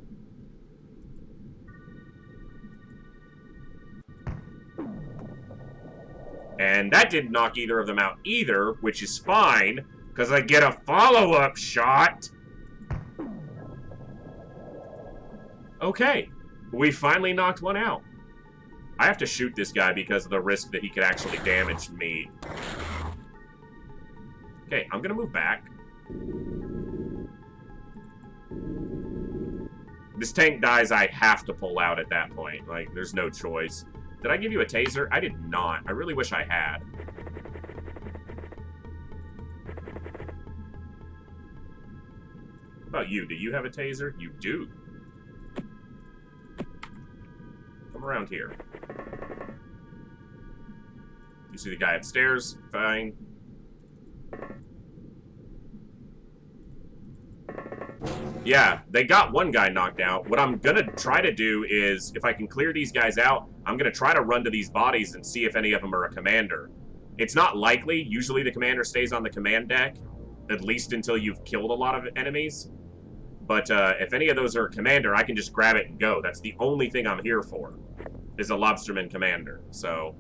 And that didn't knock either of them out either, which is fine, because I get a follow-up shot. Okay, we finally knocked one out. I have to shoot this guy because of the risk that he could actually damage me. Okay, I'm gonna move back. This tank dies, I have to pull out at that point. Like, there's no choice. Did I give you a taser? I did not. I really wish I had. What about you? Do you have a taser? You do. Come around here. You see the guy upstairs? Fine. Yeah, they got one guy knocked out. What I'm gonna try to do is, if I can clear these guys out, I'm going to try to run to these bodies and see if any of them are a commander. It's not likely. Usually the commander stays on the command deck, at least until you've killed a lot of enemies. But if any of those are a commander, I can just grab it and go. That's the only thing I'm here for, is a Lobsterman Commander. So...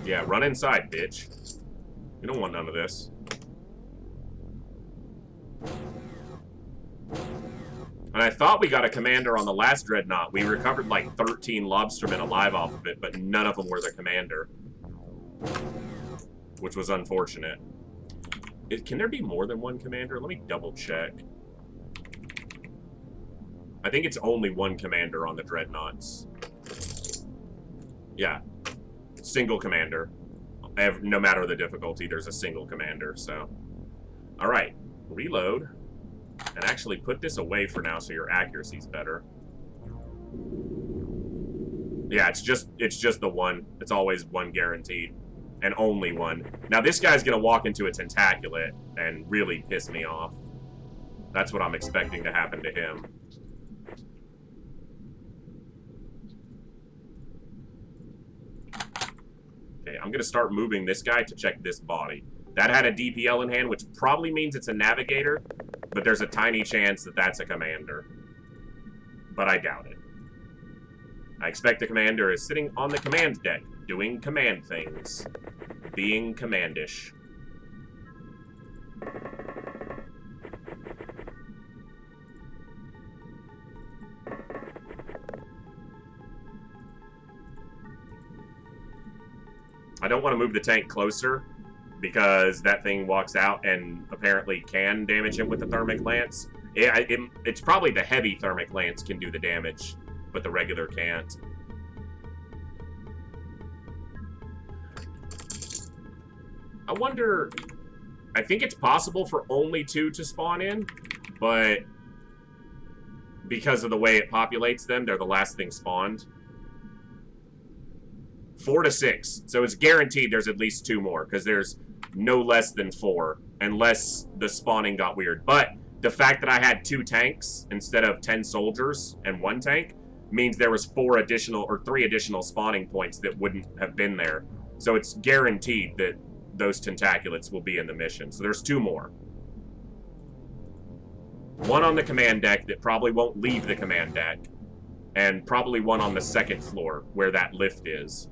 yeah, run inside, bitch. You don't want none of this. And I thought we got a commander on the last Dreadnought. We recovered like 13 Lobstermen alive off of it, but none of them were the commander. Which was unfortunate. Can there be more than one commander? Let me double check. I think it's only one commander on the Dreadnoughts. Yeah. Single commander. No matter the difficulty, there's a single commander, so. Alright. Reload. And actually put this away for now so your accuracy's better. Yeah, it's just the one. It's always one guaranteed. And only one. Now this guy's gonna walk into a Tentaculat and really piss me off. That's what I'm expecting to happen to him. Okay, I'm gonna start moving this guy to check this body. That had a DPL in hand, which probably means it's a navigator, but there's a tiny chance that that's a commander. But I doubt it. I expect the commander is sitting on the command deck, doing command things. Being commandish. I don't want to move the tank closer, because that thing walks out and apparently can damage him with the thermic lance. It's probably the heavy thermic lance can do the damage, but the regular can't. I wonder... I think it's possible for only 2 to spawn in, but because of the way it populates them, they're the last thing spawned. 4 to 6. So it's guaranteed there's at least 2 more, because there's no less than 4, unless the spawning got weird. But the fact that I had 2 tanks instead of 10 soldiers and 1 tank means there was 3 additional spawning points that wouldn't have been there. So it's guaranteed that those Tentaculats will be in the mission. So there's 2 more. 1 on the command deck that probably won't leave the command deck, and probably 1 on the 2nd floor where that lift is.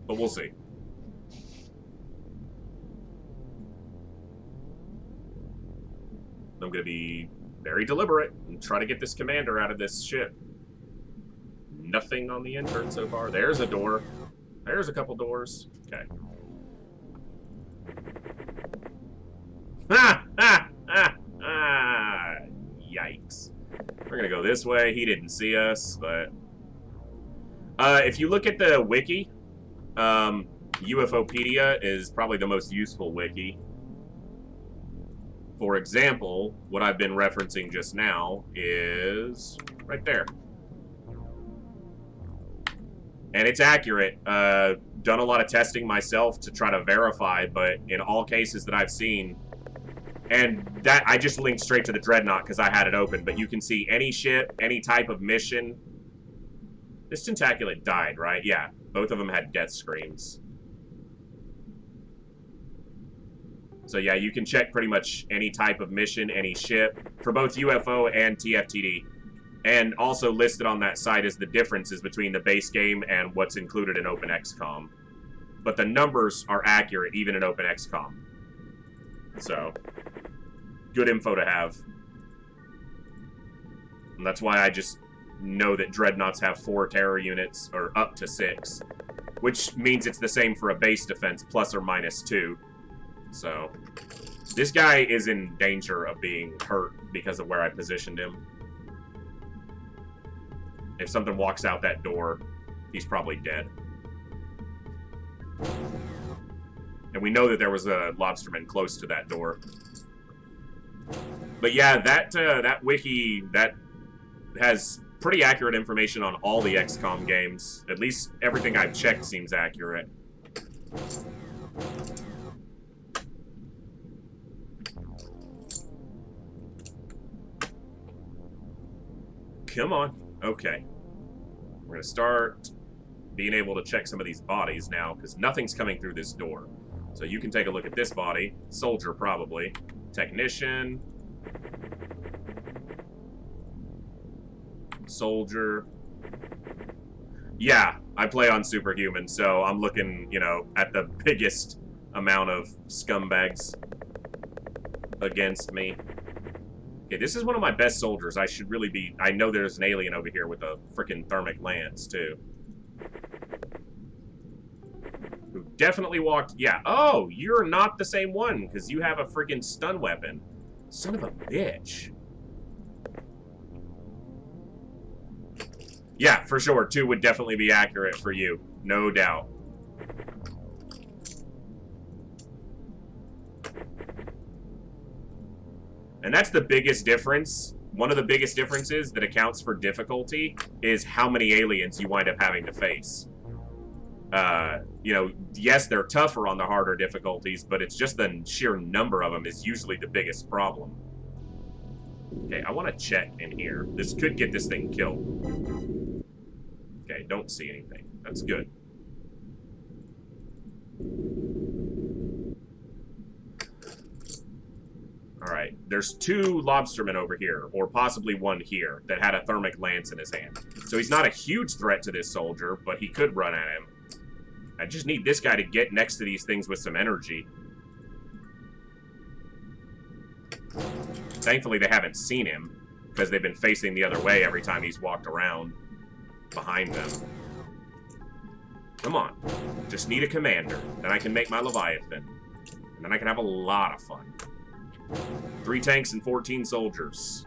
But we'll see. I'm going to be very deliberate and try to get this commander out of this ship. Nothing on the intern so far. There's a door. There's a couple doors. Okay. Ah! Ah! Ah! Ah! Yikes. We're going to go this way. He didn't see us, but... if you look at the wiki, UFOpedia is probably the most useful wiki. For example, what I've been referencing just now is right there. And it's accurate. Done a lot of testing myself to try to verify, but in all cases that I've seen, and that I just linked straight to the Dreadnought because I had it open, but you can see any ship, any type of mission. This Tentaculat died, right? Yeah, both of them had death screams. So yeah, you can check pretty much any type of mission, any ship, for both UFO and TFTD. And also listed on that site is the differences between the base game and what's included in openxcom. But the numbers are accurate, even in openxcom. So, good info to have. And that's why I just know that Dreadnoughts have 4 terror units, or up to 6. Which means it's the same for a base defense, plus or minus 2. So, this guy is in danger of being hurt because of where I positioned him. If something walks out that door, he's probably dead. And we know that there was a Lobsterman close to that door. But yeah, that wiki, that has pretty accurate information on all the XCOM games. At least everything I've checked seems accurate. Come on. Okay. We're going to start being able to check some of these bodies now, because nothing's coming through this door. So you can take a look at this body. Soldier, probably. Technician. Soldier. Yeah, I play on Superhuman, so I'm looking, you know, at the biggest amount of scumbags against me. Okay, this is one of my best soldiers. I should really be... I know there's an alien over here with a freaking thermic lance, too. Who definitely walked... Yeah. Oh, you're not the same one, because you have a freaking stun weapon. Son of a bitch. Yeah, for sure. 2 would definitely be accurate for you. No doubt. And that's the biggest difference. One of the biggest differences that accounts for difficulty is how many aliens you wind up having to face. You know, yes, they're tougher on the harder difficulties, but it's just the sheer number of them is usually the biggest problem. Okay, I want to check in here. This could get this thing killed. Okay, don't see anything. That's good. Alright, there's 2 lobstermen over here, or possibly 1 here, that had a thermic lance in his hand. So he's not a huge threat to this soldier, but he could run at him. I just need this guy to get next to these things with some energy. Thankfully, they haven't seen him, because they've been facing the other way every time he's walked around behind them. Come on. Just need a commander. Then I can make my Leviathan. And then I can have a lot of fun. 3 tanks and 14 soldiers.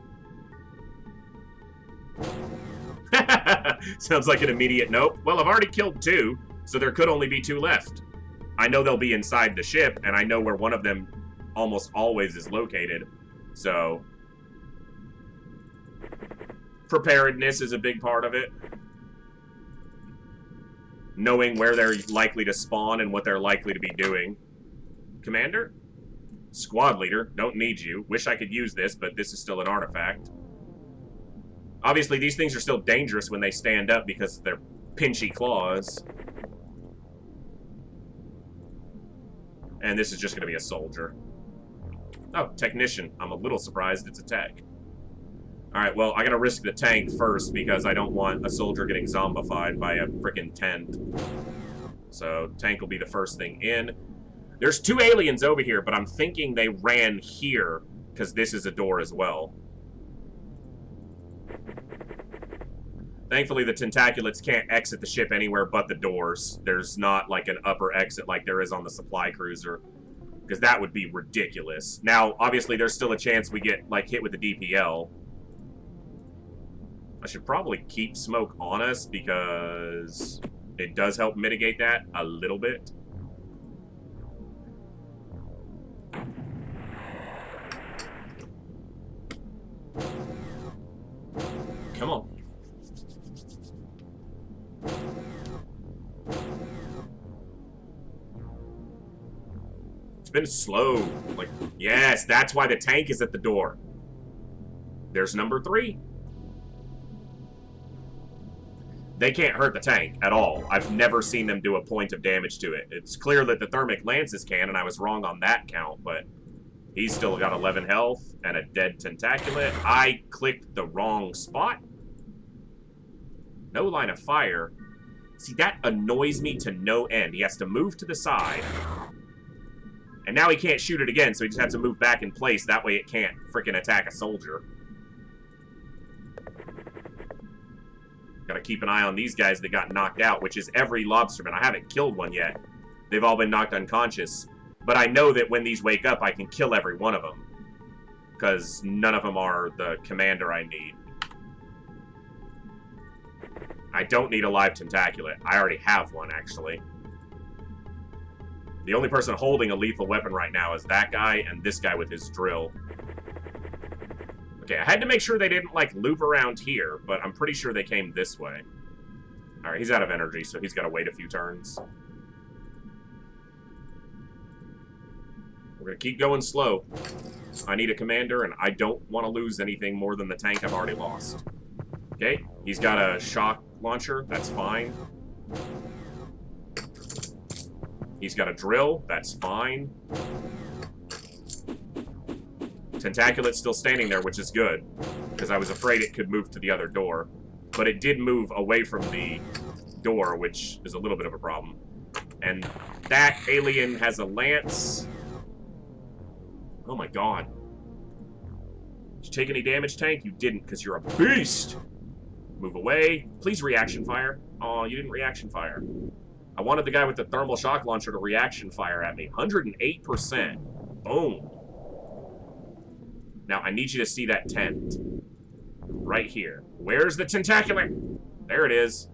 Sounds like an immediate nope. Well, I've already killed 2, so there could only be 2 left. I know they'll be inside the ship, and I know where one of them almost always is located. So, preparedness is a big part of it. Knowing where they're likely to spawn and what they're likely to be doing. Commander? Squad leader, don't need you. Wish I could use this, but this is still an artifact. Obviously, these things are still dangerous when they stand up because of their pinchy claws. And this is just going to be a soldier. Oh, technician. I'm a little surprised it's a tech. Alright, well, I gotta risk the tank first because I don't want a soldier getting zombified by a frickin' tent. So, tank will be the first thing in. There's 2 aliens over here, but I'm thinking they ran here because this is a door as well. Thankfully, the Tentaculats can't exit the ship anywhere but the doors. There's not, like, an upper exit like there is on the supply cruiser, because that would be ridiculous. Now, obviously, there's still a chance we get, like, hit with the DPL. I should probably keep smoke on us because it does help mitigate that a little bit. Come on. It's been slow. Like, yes, that's why the tank is at the door. There's number 3. They can't hurt the tank at all. I've never seen them do a point of damage to it. It's clear that the thermic lances can, and I was wrong on that count, but he's still got 11 health and a dead tentaculat. I clicked the wrong spot. No line of fire. See, that annoys me to no end. He has to move to the side. And now he can't shoot it again, so he just has to move back in place. That way it can't frickin' attack a soldier. Gotta keep an eye on these guys that got knocked out, which is every lobsterman. I haven't killed one yet. They've all been knocked unconscious. But I know that when these wake up, I can kill every one of them. Because none of them are the commander I need. I don't need a live tentaculat. I already have one, actually. The only person holding a lethal weapon right now is that guy and this guy with his drill. Okay, I had to make sure they didn't, like, loop around here, but I'm pretty sure they came this way. Alright, he's out of energy, so he's got to wait a few turns. We're going to keep going slow. I need a commander, and I don't want to lose anything more than the tank I've already lost. Okay, he's got a shock launcher. That's fine. He's got a drill. That's fine. Tentaculat's still standing there, which is good, because I was afraid it could move to the other door. But it did move away from the door, which is a little bit of a problem. And that alien has a lance. Oh my god. Did you take any damage, Tank? You didn't, because you're a beast! Move away. Please reaction fire. Oh, you didn't reaction fire. I wanted the guy with the thermal shock launcher to reaction fire at me. 108%. Boom. Now, I need you to see that tent. Right here. Where's the tentacular? There it is.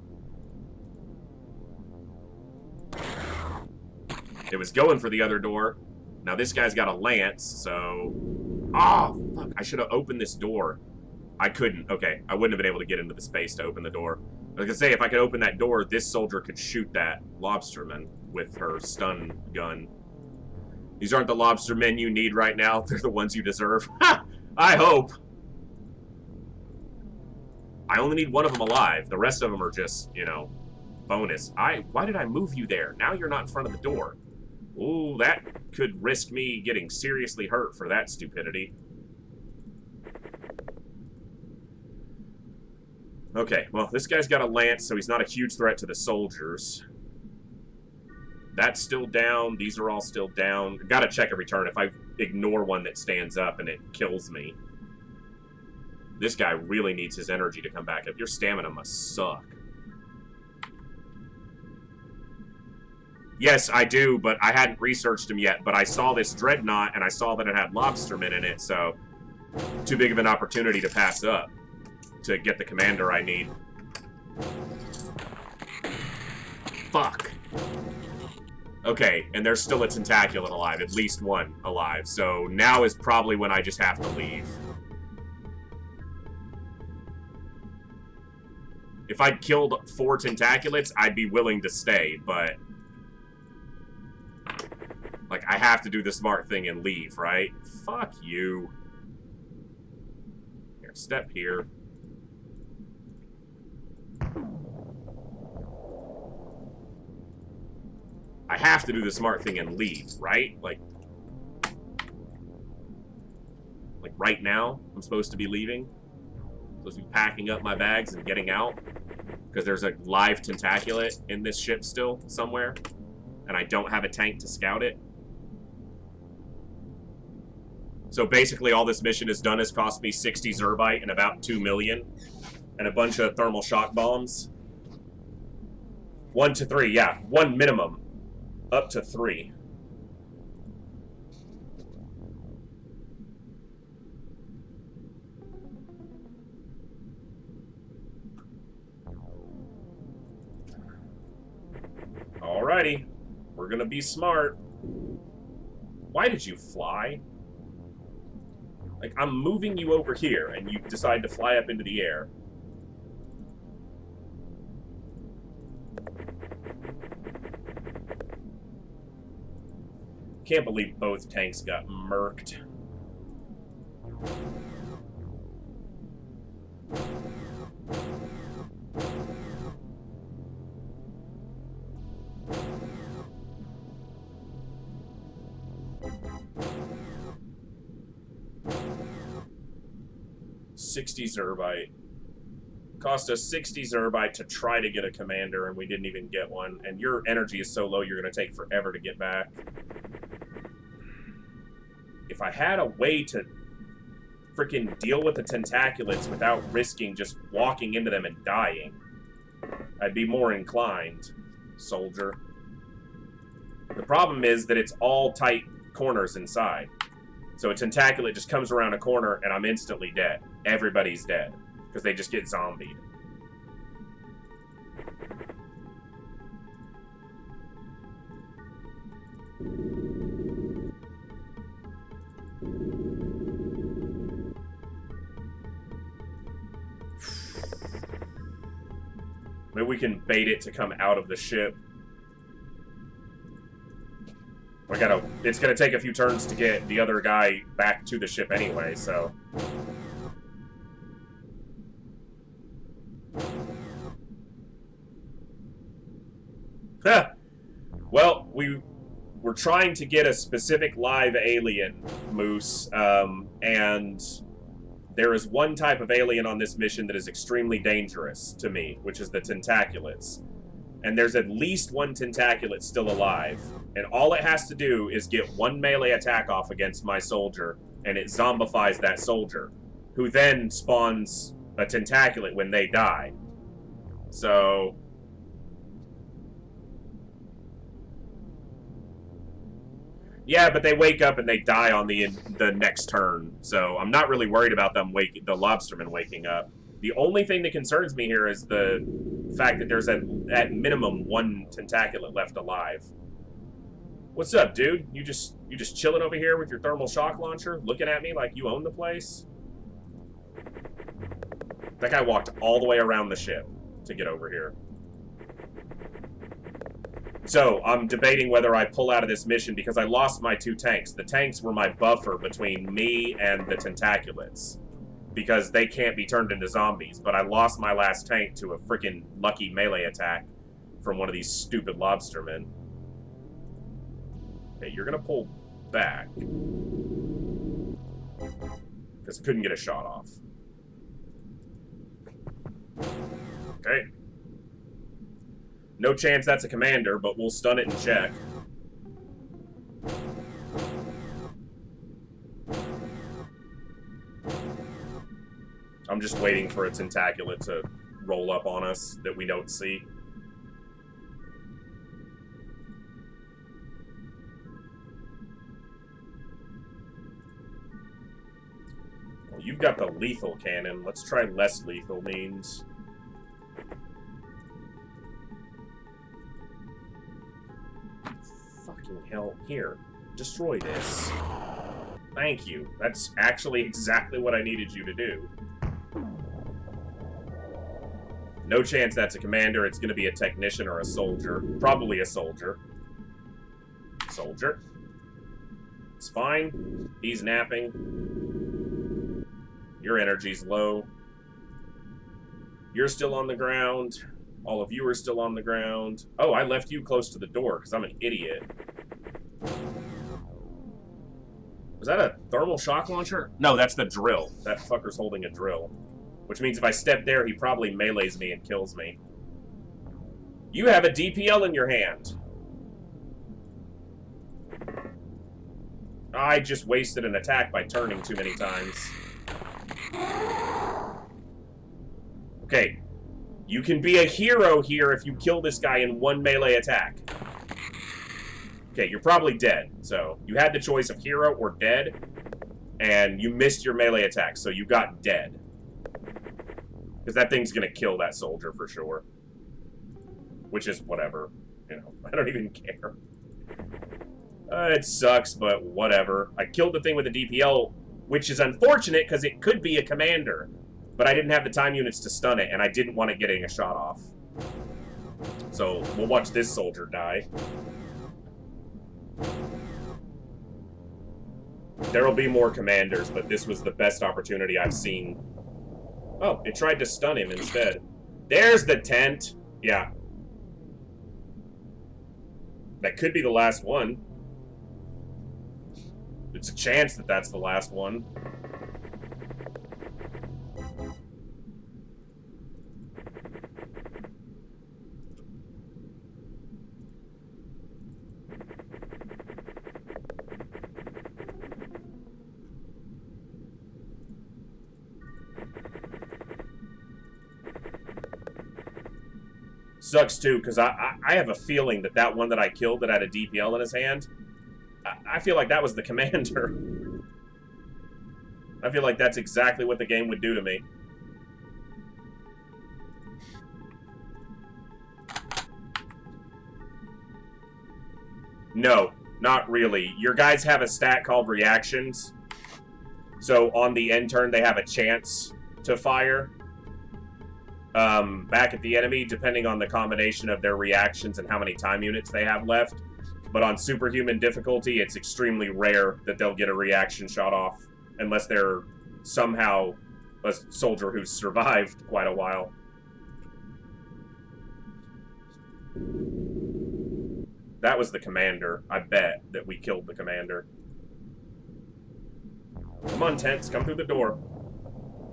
It was going for the other door. Now, this guy's got a lance, so... Oh, fuck. I should have opened this door. I couldn't. Okay, I wouldn't have been able to get into the space to open the door. I was gonna say, if I could open that door, this soldier could shoot that lobsterman with her stun gun. These aren't the lobstermen you need right now. They're the ones you deserve. Ha! I hope. I only need one of them alive. The rest of them are just, you know, bonus. Why did I move you there? Now you're not in front of the door. Ooh, that could risk me getting seriously hurt for that stupidity. Okay, well, this guy's got a lance, so he's not a huge threat to the soldiers. That's still down. These are all still down. Gotta check every turn. If I ignore one that stands up and it kills me. This guy really needs his energy to come back up. Your stamina must suck. Yes, I do, but I hadn't researched him yet. But I saw this Dreadnought, and I saw that it had Lobsterman in it, so... Too big of an opportunity to pass up. To get the commander I need. Fuck. Okay, and there's still a Tentaculat alive. At least one alive. So now is probably when I just have to leave. If I'd killed 4 Tentaculats, I'd be willing to stay, but... Like, I have to do the smart thing and leave, right? Fuck you. Here, step here. I have to do the smart thing and leave, right? Like right now, I'm supposed to be leaving. I'm supposed to be packing up my bags and getting out. Because there's a live Tentaculat in this ship still, somewhere. And I don't have a tank to scout it. So basically all this mission has done is cost me 60 Zrbite and about 2 million. And a bunch of thermal shock bombs. 1 to 3, yeah. 1 minimum. Up to 3. Alrighty. We're gonna be smart. Why did you fly? Like, I'm moving you over here, and you decide to fly up into the air. Can't believe both tanks got murked. $60 Zrbite. Cost us 60 Zrbite to try to get a commander, and we didn't even get one. And your energy is so low, you're going to take forever to get back. If I had a way to freaking deal with the Tentaculats without risking just walking into them and dying, I'd be more inclined, soldier. The problem is that it's all tight corners inside. So a Tentaculat just comes around a corner and I'm instantly dead. Everybody's dead. Because they just get zombied. Maybe we can bait it to come out of the ship. It's gonna take a few turns to get the other guy back to the ship anyway, so. Well, we're trying to get a specific live alien, Moose, and there is one type of alien on this mission that is extremely dangerous to me, which is the Tentaculats. And there's at least one Tentaculat still alive. And all it has to do is get one melee attack off against my soldier, and it zombifies that soldier, who then spawns a Tentaculat when they die. So... yeah, but they wake up and they die on the next turn. So I'm not really worried about them the Lobstermen waking up. The only thing that concerns me here is the fact that there's at minimum one Tentaculat left alive. What's up, dude? You just chilling over here with your thermal shock launcher, looking at me like you own the place? That guy walked all the way around the ship to get over here. So, I'm debating whether I pull out of this mission because I lost my 2 tanks. The tanks were my buffer between me and the Tentaculats, because they can't be turned into zombies. But I lost my last tank to a freaking lucky melee attack from one of these stupid Lobstermen. Okay, you're gonna pull back. Because I couldn't get a shot off. Okay. No chance that's a commander, but we'll stun it and check. I'm just waiting for a Tentaculat to roll up on us that we don't see. Well, you've got the lethal cannon. Let's try less lethal means. Fucking hell. Here. Destroy this. Thank you. That's actually exactly what I needed you to do. No chance that's a commander. It's going to be a technician or a soldier. Probably a soldier. Soldier. It's fine. He's napping. Your energy's low. You're still on the ground. All of you are still on the ground. Oh, I left you close to the door because I'm an idiot. Was that a thermal shock launcher? No, that's the drill. That fucker's holding a drill. Which means if I step there, he probably melees me and kills me. You have a DPL in your hand. I just wasted an attack by turning too many times. Okay. You can be a hero here if you kill this guy in one melee attack. Okay, you're probably dead. So, you had the choice of hero or dead, and you missed your melee attack, so you got dead. Because that thing's gonna kill that soldier for sure. Which is whatever. You know, I don't even care. It sucks, but whatever. I killed the thing with the DPL, which is unfortunate because it could be a commander. But I didn't have the time units to stun it, and I didn't want it getting a shot off. So, we'll watch this soldier die. There'll be more commanders, but this was the best opportunity I've seen. Oh, it tried to stun him instead. There's the tent! Yeah. That could be the last one. It's a chance that that's the last one. Sucks too, because I have a feeling that that one that I killed that had a DPL in his hand, I feel like that was the commander. I feel like that's exactly what the game would do to me. No, not really. Your guys have a stat called reactions. So on the end turn, they have a chance to fire back at the enemy, depending on the combination of their reactions and how many time units they have left. But on superhuman difficulty, it's extremely rare that they'll get a reaction shot off, unless they're somehow a soldier who's survived quite a while. That was the commander. I bet that we killed the commander. Come on, tents. Come through the door.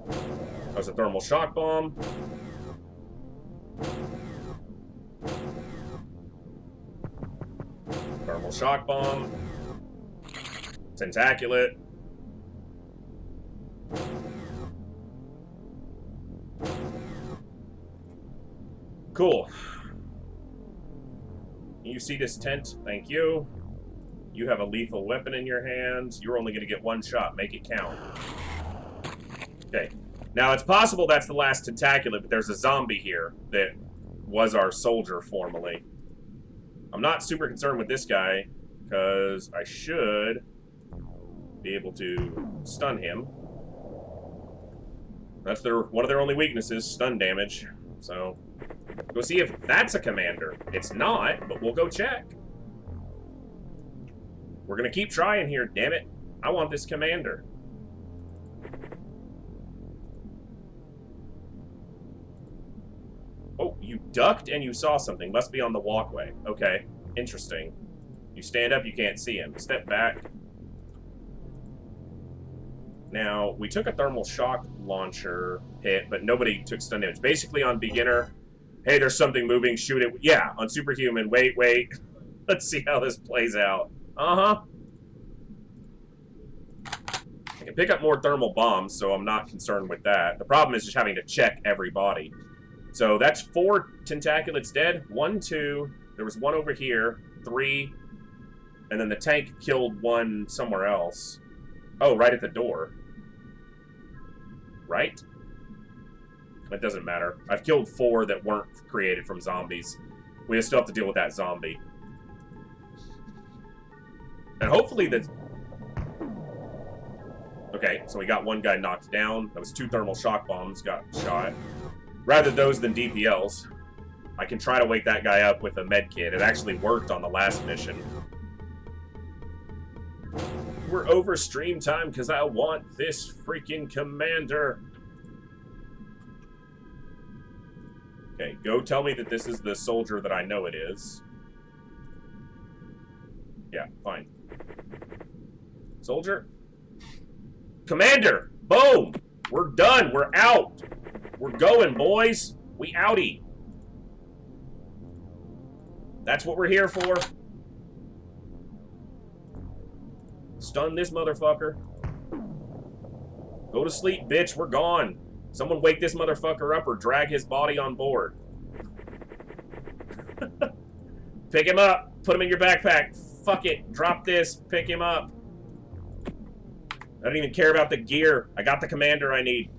That was a thermal shock bomb. Thermal shock bomb. Tentaculat. Cool. You see this tent? Thank you. You have a lethal weapon in your hands. You're only going to get one shot. Make it count. Okay. Now, it's possible that's the last Tentaculat, but there's a zombie here that was our soldier formerly. I'm not super concerned with this guy, because I should be able to stun him. That's one of their only weaknesses, stun damage. So, go see if that's a commander. It's not, but we'll go check. We're gonna keep trying here, damn it. I want this commander. Oh, you ducked and you saw something. Must be on the walkway. Okay, interesting. You stand up, you can't see him. Step back. Now, we took a thermal shock launcher hit, but nobody took stun damage. Basically, on beginner, hey, there's something moving, shoot it. Yeah, on superhuman, wait. Let's see how this plays out. Uh-huh. I can pick up more thermal bombs, so I'm not concerned with that. The problem is just having to check every body. So that's 4 Tentaculats dead. 1, 2. There was one over here. 3. And then the tank killed one somewhere else. Oh, right at the door. Right? It doesn't matter. I've killed 4 that weren't created from zombies. We still have to deal with that zombie. And hopefully that's... Okay, so we got one guy knocked down. That was 2 thermal shock bombs got shot. Rather those than DPLs. I can try to wake that guy up with a med kit. It actually worked on the last mission. We're over stream time because I want this freaking commander. Okay, go tell me that this is the soldier that I know it is. Yeah, fine. Soldier? Commander! Boom! We're done! We're out! We're going, boys! We outie! That's what we're here for. Stun this motherfucker. Go to sleep, bitch. We're gone. Someone wake this motherfucker up or drag his body on board. Pick him up. Put him in your backpack. Fuck it. Drop this. Pick him up. I don't even care about the gear. I got the commander I need.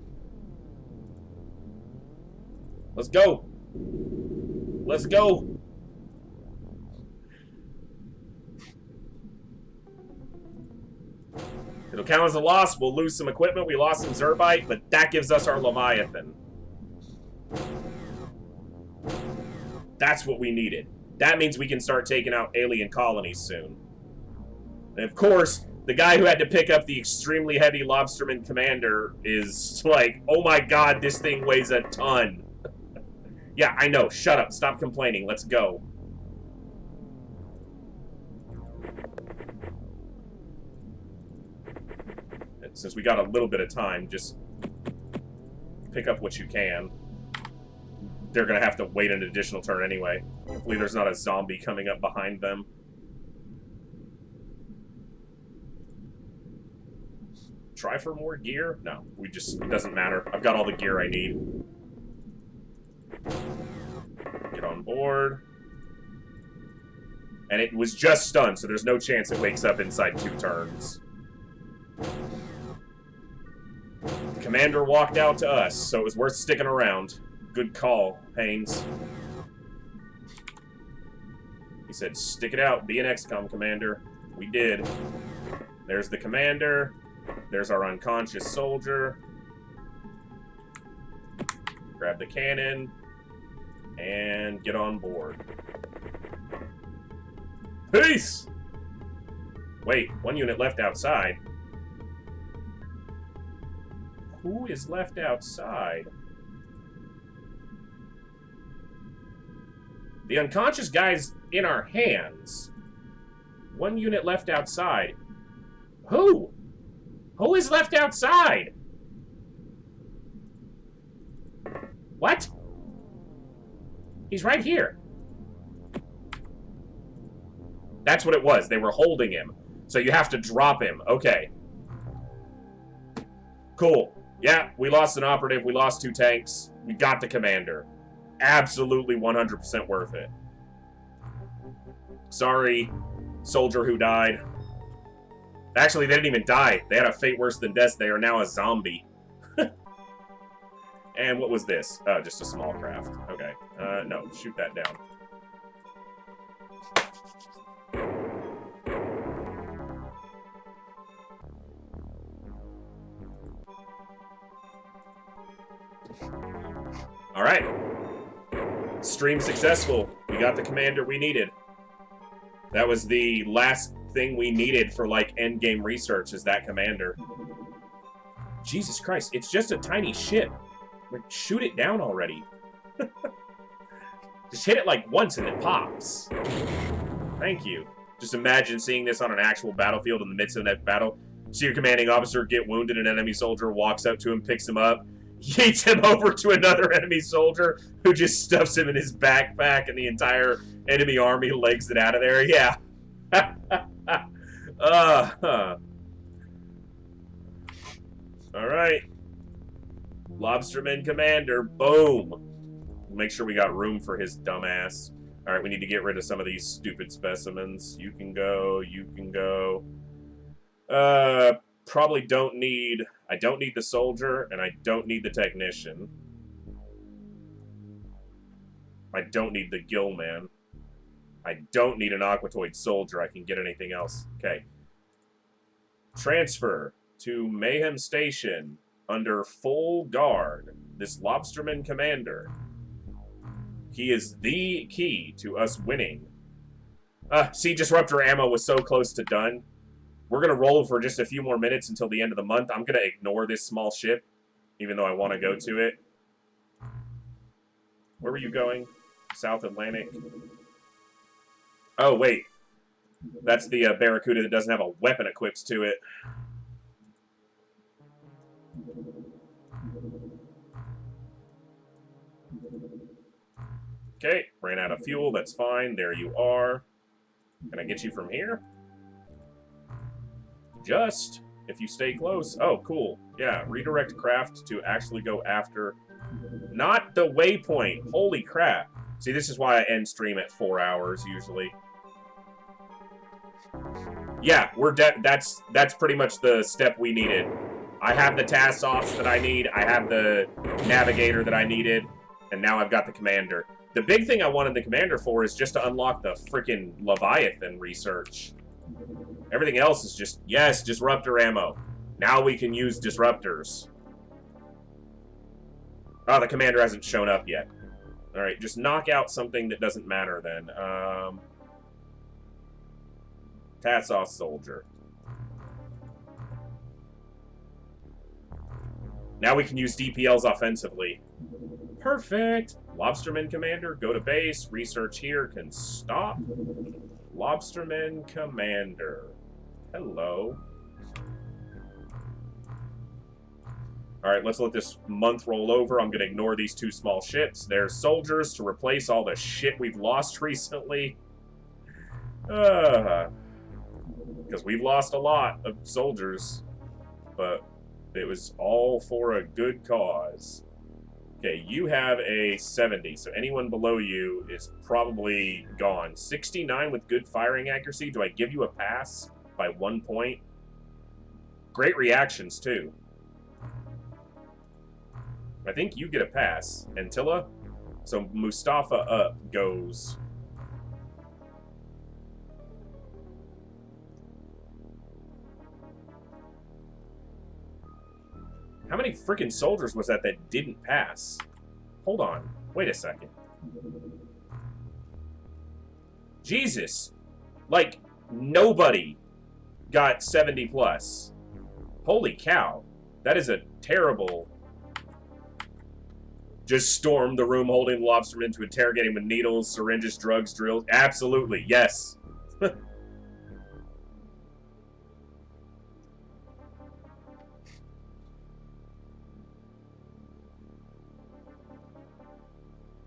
Let's go. Let's go. It'll count as a loss. We'll lose some equipment. We lost some Zrbite, but that gives us our Leviathan. That's what we needed. That means we can start taking out alien colonies soon. And of course, the guy who had to pick up the extremely heavy Lobsterman Commander is like, oh my god, this thing weighs a ton. Yeah, I know. Shut up. Stop complaining. Let's go. And since we got a little bit of time, just pick up what you can. They're going to have to wait an additional turn anyway. Hopefully there's not a zombie coming up behind them. Try for more gear? No, it doesn't matter. I've got all the gear I need. Get on board. And it was just stunned, so there's no chance it wakes up inside 2 turns. The commander walked out to us, so it was worth sticking around. Good call, Haynes. He said, stick it out, be an XCOM commander. We did. There's the commander. There's our unconscious soldier. Grab the cannon. And get on board. Peace! Wait, 1 unit left outside. Who is left outside? The unconscious guy's in our hands. 1 unit left outside. Who? Who is left outside? What? He's right here. That's what it was. They were holding him. So you have to drop him. Okay. Cool. Yeah, we lost an operative. We lost 2 tanks. We got the commander. Absolutely 100% worth it. Sorry, soldier who died. Actually, they didn't even die. They had a fate worse than death. They are now a zombie. And what was this? Oh, just a small craft. Okay. No, shoot that down. Alright. Stream successful. We got the commander we needed. That was the last thing we needed for, like, endgame research, is that commander. Jesus Christ, it's just a tiny ship. Like, shoot it down already. Just hit it, like, once and it pops. Thank you. Just imagine seeing this on an actual battlefield in the midst of that battle. See your commanding officer get wounded, an enemy soldier walks up to him, picks him up, yeets him over to another enemy soldier who just stuffs him in his backpack, and the entire enemy army legs it out of there. Yeah. Alright. Lobsterman Commander. Boom. Make sure we got room for his dumbass. Alright, we need to get rid of some of these stupid specimens. You can go. You can go. Probably don't need... I don't need the soldier, and I don't need the technician. I don't need the gillman. I don't need an aquatoid soldier. I can get anything else. Okay. Transfer to Mayhem Station under full guard. This Lobsterman Commander. He is the key to us winning. See, Disruptor ammo was so close to done. We're going to roll for just a few more minutes until the end of the month. I'm going to ignore this small ship, even though I want to go to it. Where were you going? South Atlantic. Oh, wait. That's the Barracuda that doesn't have a weapon equipped to it. Okay, ran out of fuel. That's fine. There you are. Can I get you from here? Just, if you stay close. Oh, cool. Yeah, redirect craft to actually go after... Not the waypoint. Holy crap. See, this is why I end stream at 4 hours, usually. Yeah, that's pretty much the step we needed. I have the task offs that I need. I have the navigator that I needed. And now I've got the commander. The big thing I wanted the commander for is just to unlock the freaking Leviathan research. Everything else is just, yes, disruptor ammo. Now we can use disruptors. Oh, the commander hasn't shown up yet. Alright, just knock out something that doesn't matter then. Tassoff soldier. Now we can use DPLs offensively. Perfect! Lobsterman Commander, go to base. Research here can stop. Lobsterman Commander. Hello. Alright, let's let this month roll over. I'm going to ignore these 2 small ships. There's soldiers to replace all the shit we've lost recently. Because we've lost a lot of soldiers. But it was all for a good cause. Okay, you have a 70, so anyone below you is probably gone. 69 with good firing accuracy. Do I give you a pass by 1 point? Great reactions, too. I think you get a pass. Antilla? So Mustafa up goes. How many freaking soldiers was that didn't pass? Hold on. Wait a second. Jesus. Like, nobody got 70 plus. Holy cow. That is a terrible... Just storm the room holding the lobsterman to interrogate him with needles, syringes, drugs, drills. Absolutely, yes.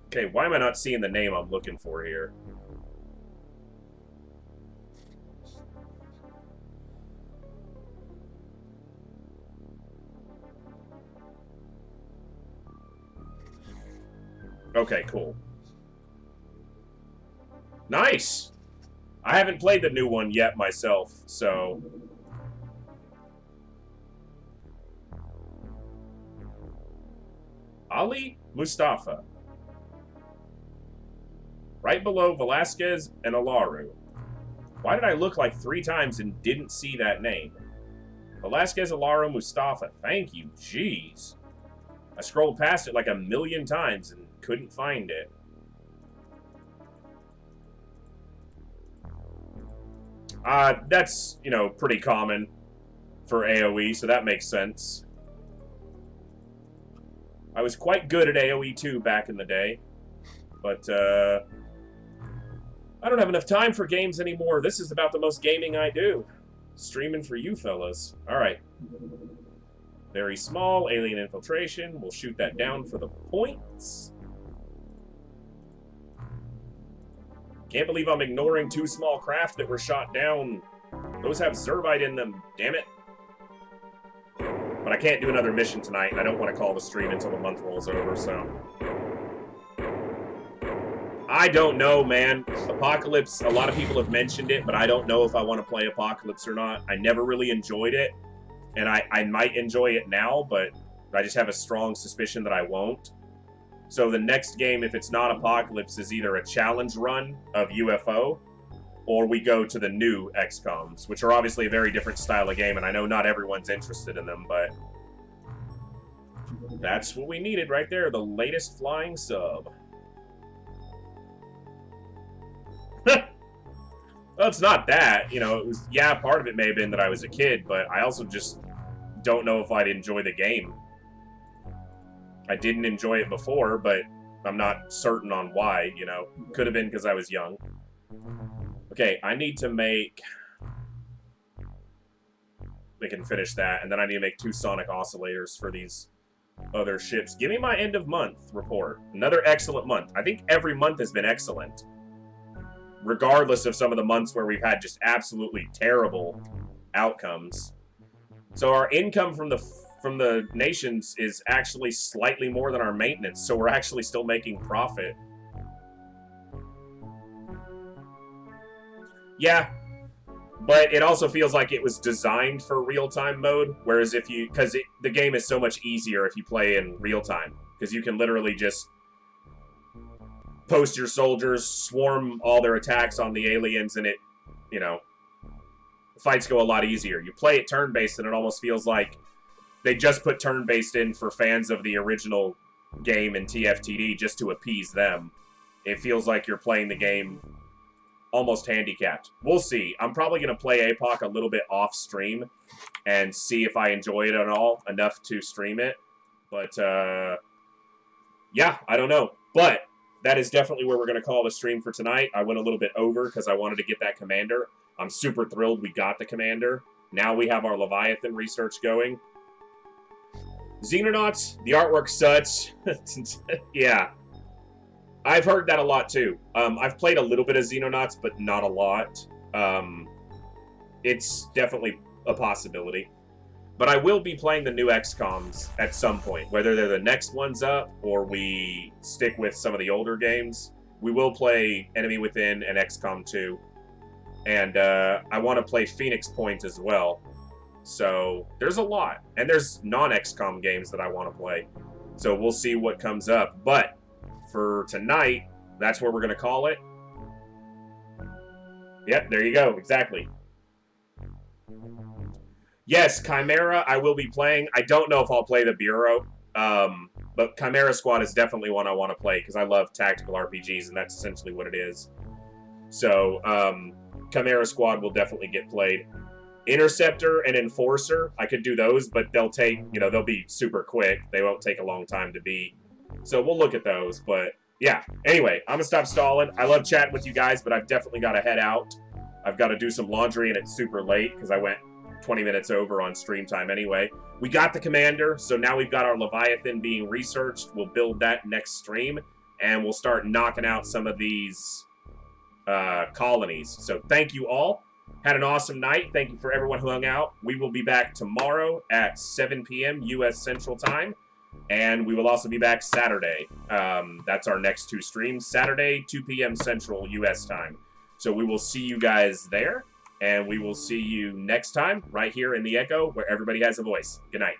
Okay, why am I not seeing the name I'm looking for here? Okay, cool. Nice! I haven't played the new one yet myself, so... Ali Mustafa. Right below Velasquez and Alaru. Why did I look like 3 times and didn't see that name? Velasquez, Alaru, Mustafa. Thank you. Jeez. I scrolled past it like a million times and couldn't find it. That's, you know, pretty common for AoE, so that makes sense. I was quite good at AoE too back in the day, but I don't have enough time for games anymore. This is about the most gaming I do. Streaming for you fellas. Alright. Very small, alien infiltration. We'll shoot that down for the points. Can't believe I'm ignoring 2 small craft that were shot down. Those have Zrbite in them, damn it. But I can't do another mission tonight. I don't want to call the stream until the month rolls over, so... I don't know, man. Apocalypse, a lot of people have mentioned it, but I don't know if I want to play Apocalypse or not. I never really enjoyed it, and I might enjoy it now, but I just have a strong suspicion that I won't. So the next game, if it's not Apocalypse, is either a challenge run of UFO, or we go to the new XComs, which are obviously a very different style of game, and I know not everyone's interested in them, but that's what we needed right there, the latest flying sub. Well, it's not that, you know, it was, yeah, part of it may have been that I was a kid, but I also just don't know if I'd enjoy the game. I didn't enjoy it before, but I'm not certain on why, you know. Could have been because I was young. Okay, I need to make... We can finish that, and then I need to make 2 sonic oscillators for these other ships. Give me my end of month report. Another excellent month. I think every month has been excellent, regardless of some of the months where we've had just absolutely terrible outcomes. So our income from the nations is actually slightly more than our maintenance, so we're actually still making profit. Yeah, but it also feels like it was designed for real-time mode, whereas if you... Because the game is so much easier if you play in real-time, because you can literally just post your soldiers, swarm all their attacks on the aliens, and it, you know, fights go a lot easier. You play it turn-based, and it almost feels like they just put turn-based in for fans of the original game in TFTD just to appease them. It feels like you're playing the game almost handicapped. We'll see. I'm probably going to play APOC a little bit off-stream and see if I enjoy it at all enough to stream it. But, yeah, I don't know. But that is definitely where we're going to call the stream for tonight. I went a little bit over because I wanted to get that commander. I'm super thrilled we got the commander. Now we have our Leviathan research going. Xenonauts, the artwork sucks. Yeah. I've heard that a lot too. I've played a little bit of Xenonauts, but not a lot. It's definitely a possibility. But I will be playing the new XComs at some point, whether they're the next ones up or we stick with some of the older games. We will play Enemy Within and XCOM 2. And I want to play Phoenix Point as well. So there's a lot. And there's non-XCOM games that I want to play. So we'll see what comes up. But for tonight, that's where we're going to call it. Yep, there you go. Exactly. Yes, Chimera, I will be playing. I don't know if I'll play the Bureau, but Chimera Squad is definitely one I want to play because I love tactical RPGs, and that's essentially what it is. So, Chimera Squad will definitely get played. Interceptor and Enforcer, I could do those, but they'll take, you know, they'll be super quick. They won't take a long time to beat. So we'll look at those. But yeah, anyway, I'm going to stop stalling. I love chatting with you guys, but I've definitely got to head out. I've got to do some laundry, and it's super late because I went 20 minutes over on stream time anyway. We got the Commander, so now we've got our Leviathan being researched. We'll build that next stream, and we'll start knocking out some of these colonies. So thank you all. Had an awesome night. Thank you for everyone who hung out. We will be back tomorrow at 7 p.m. U.S. Central Time, and we will also be back Saturday. That's our next 2 streams. Saturday, 2 p.m. Central U.S. Time. So we will see you guys there. And we will see you next time right here in the Echo where everybody has a voice. Good night.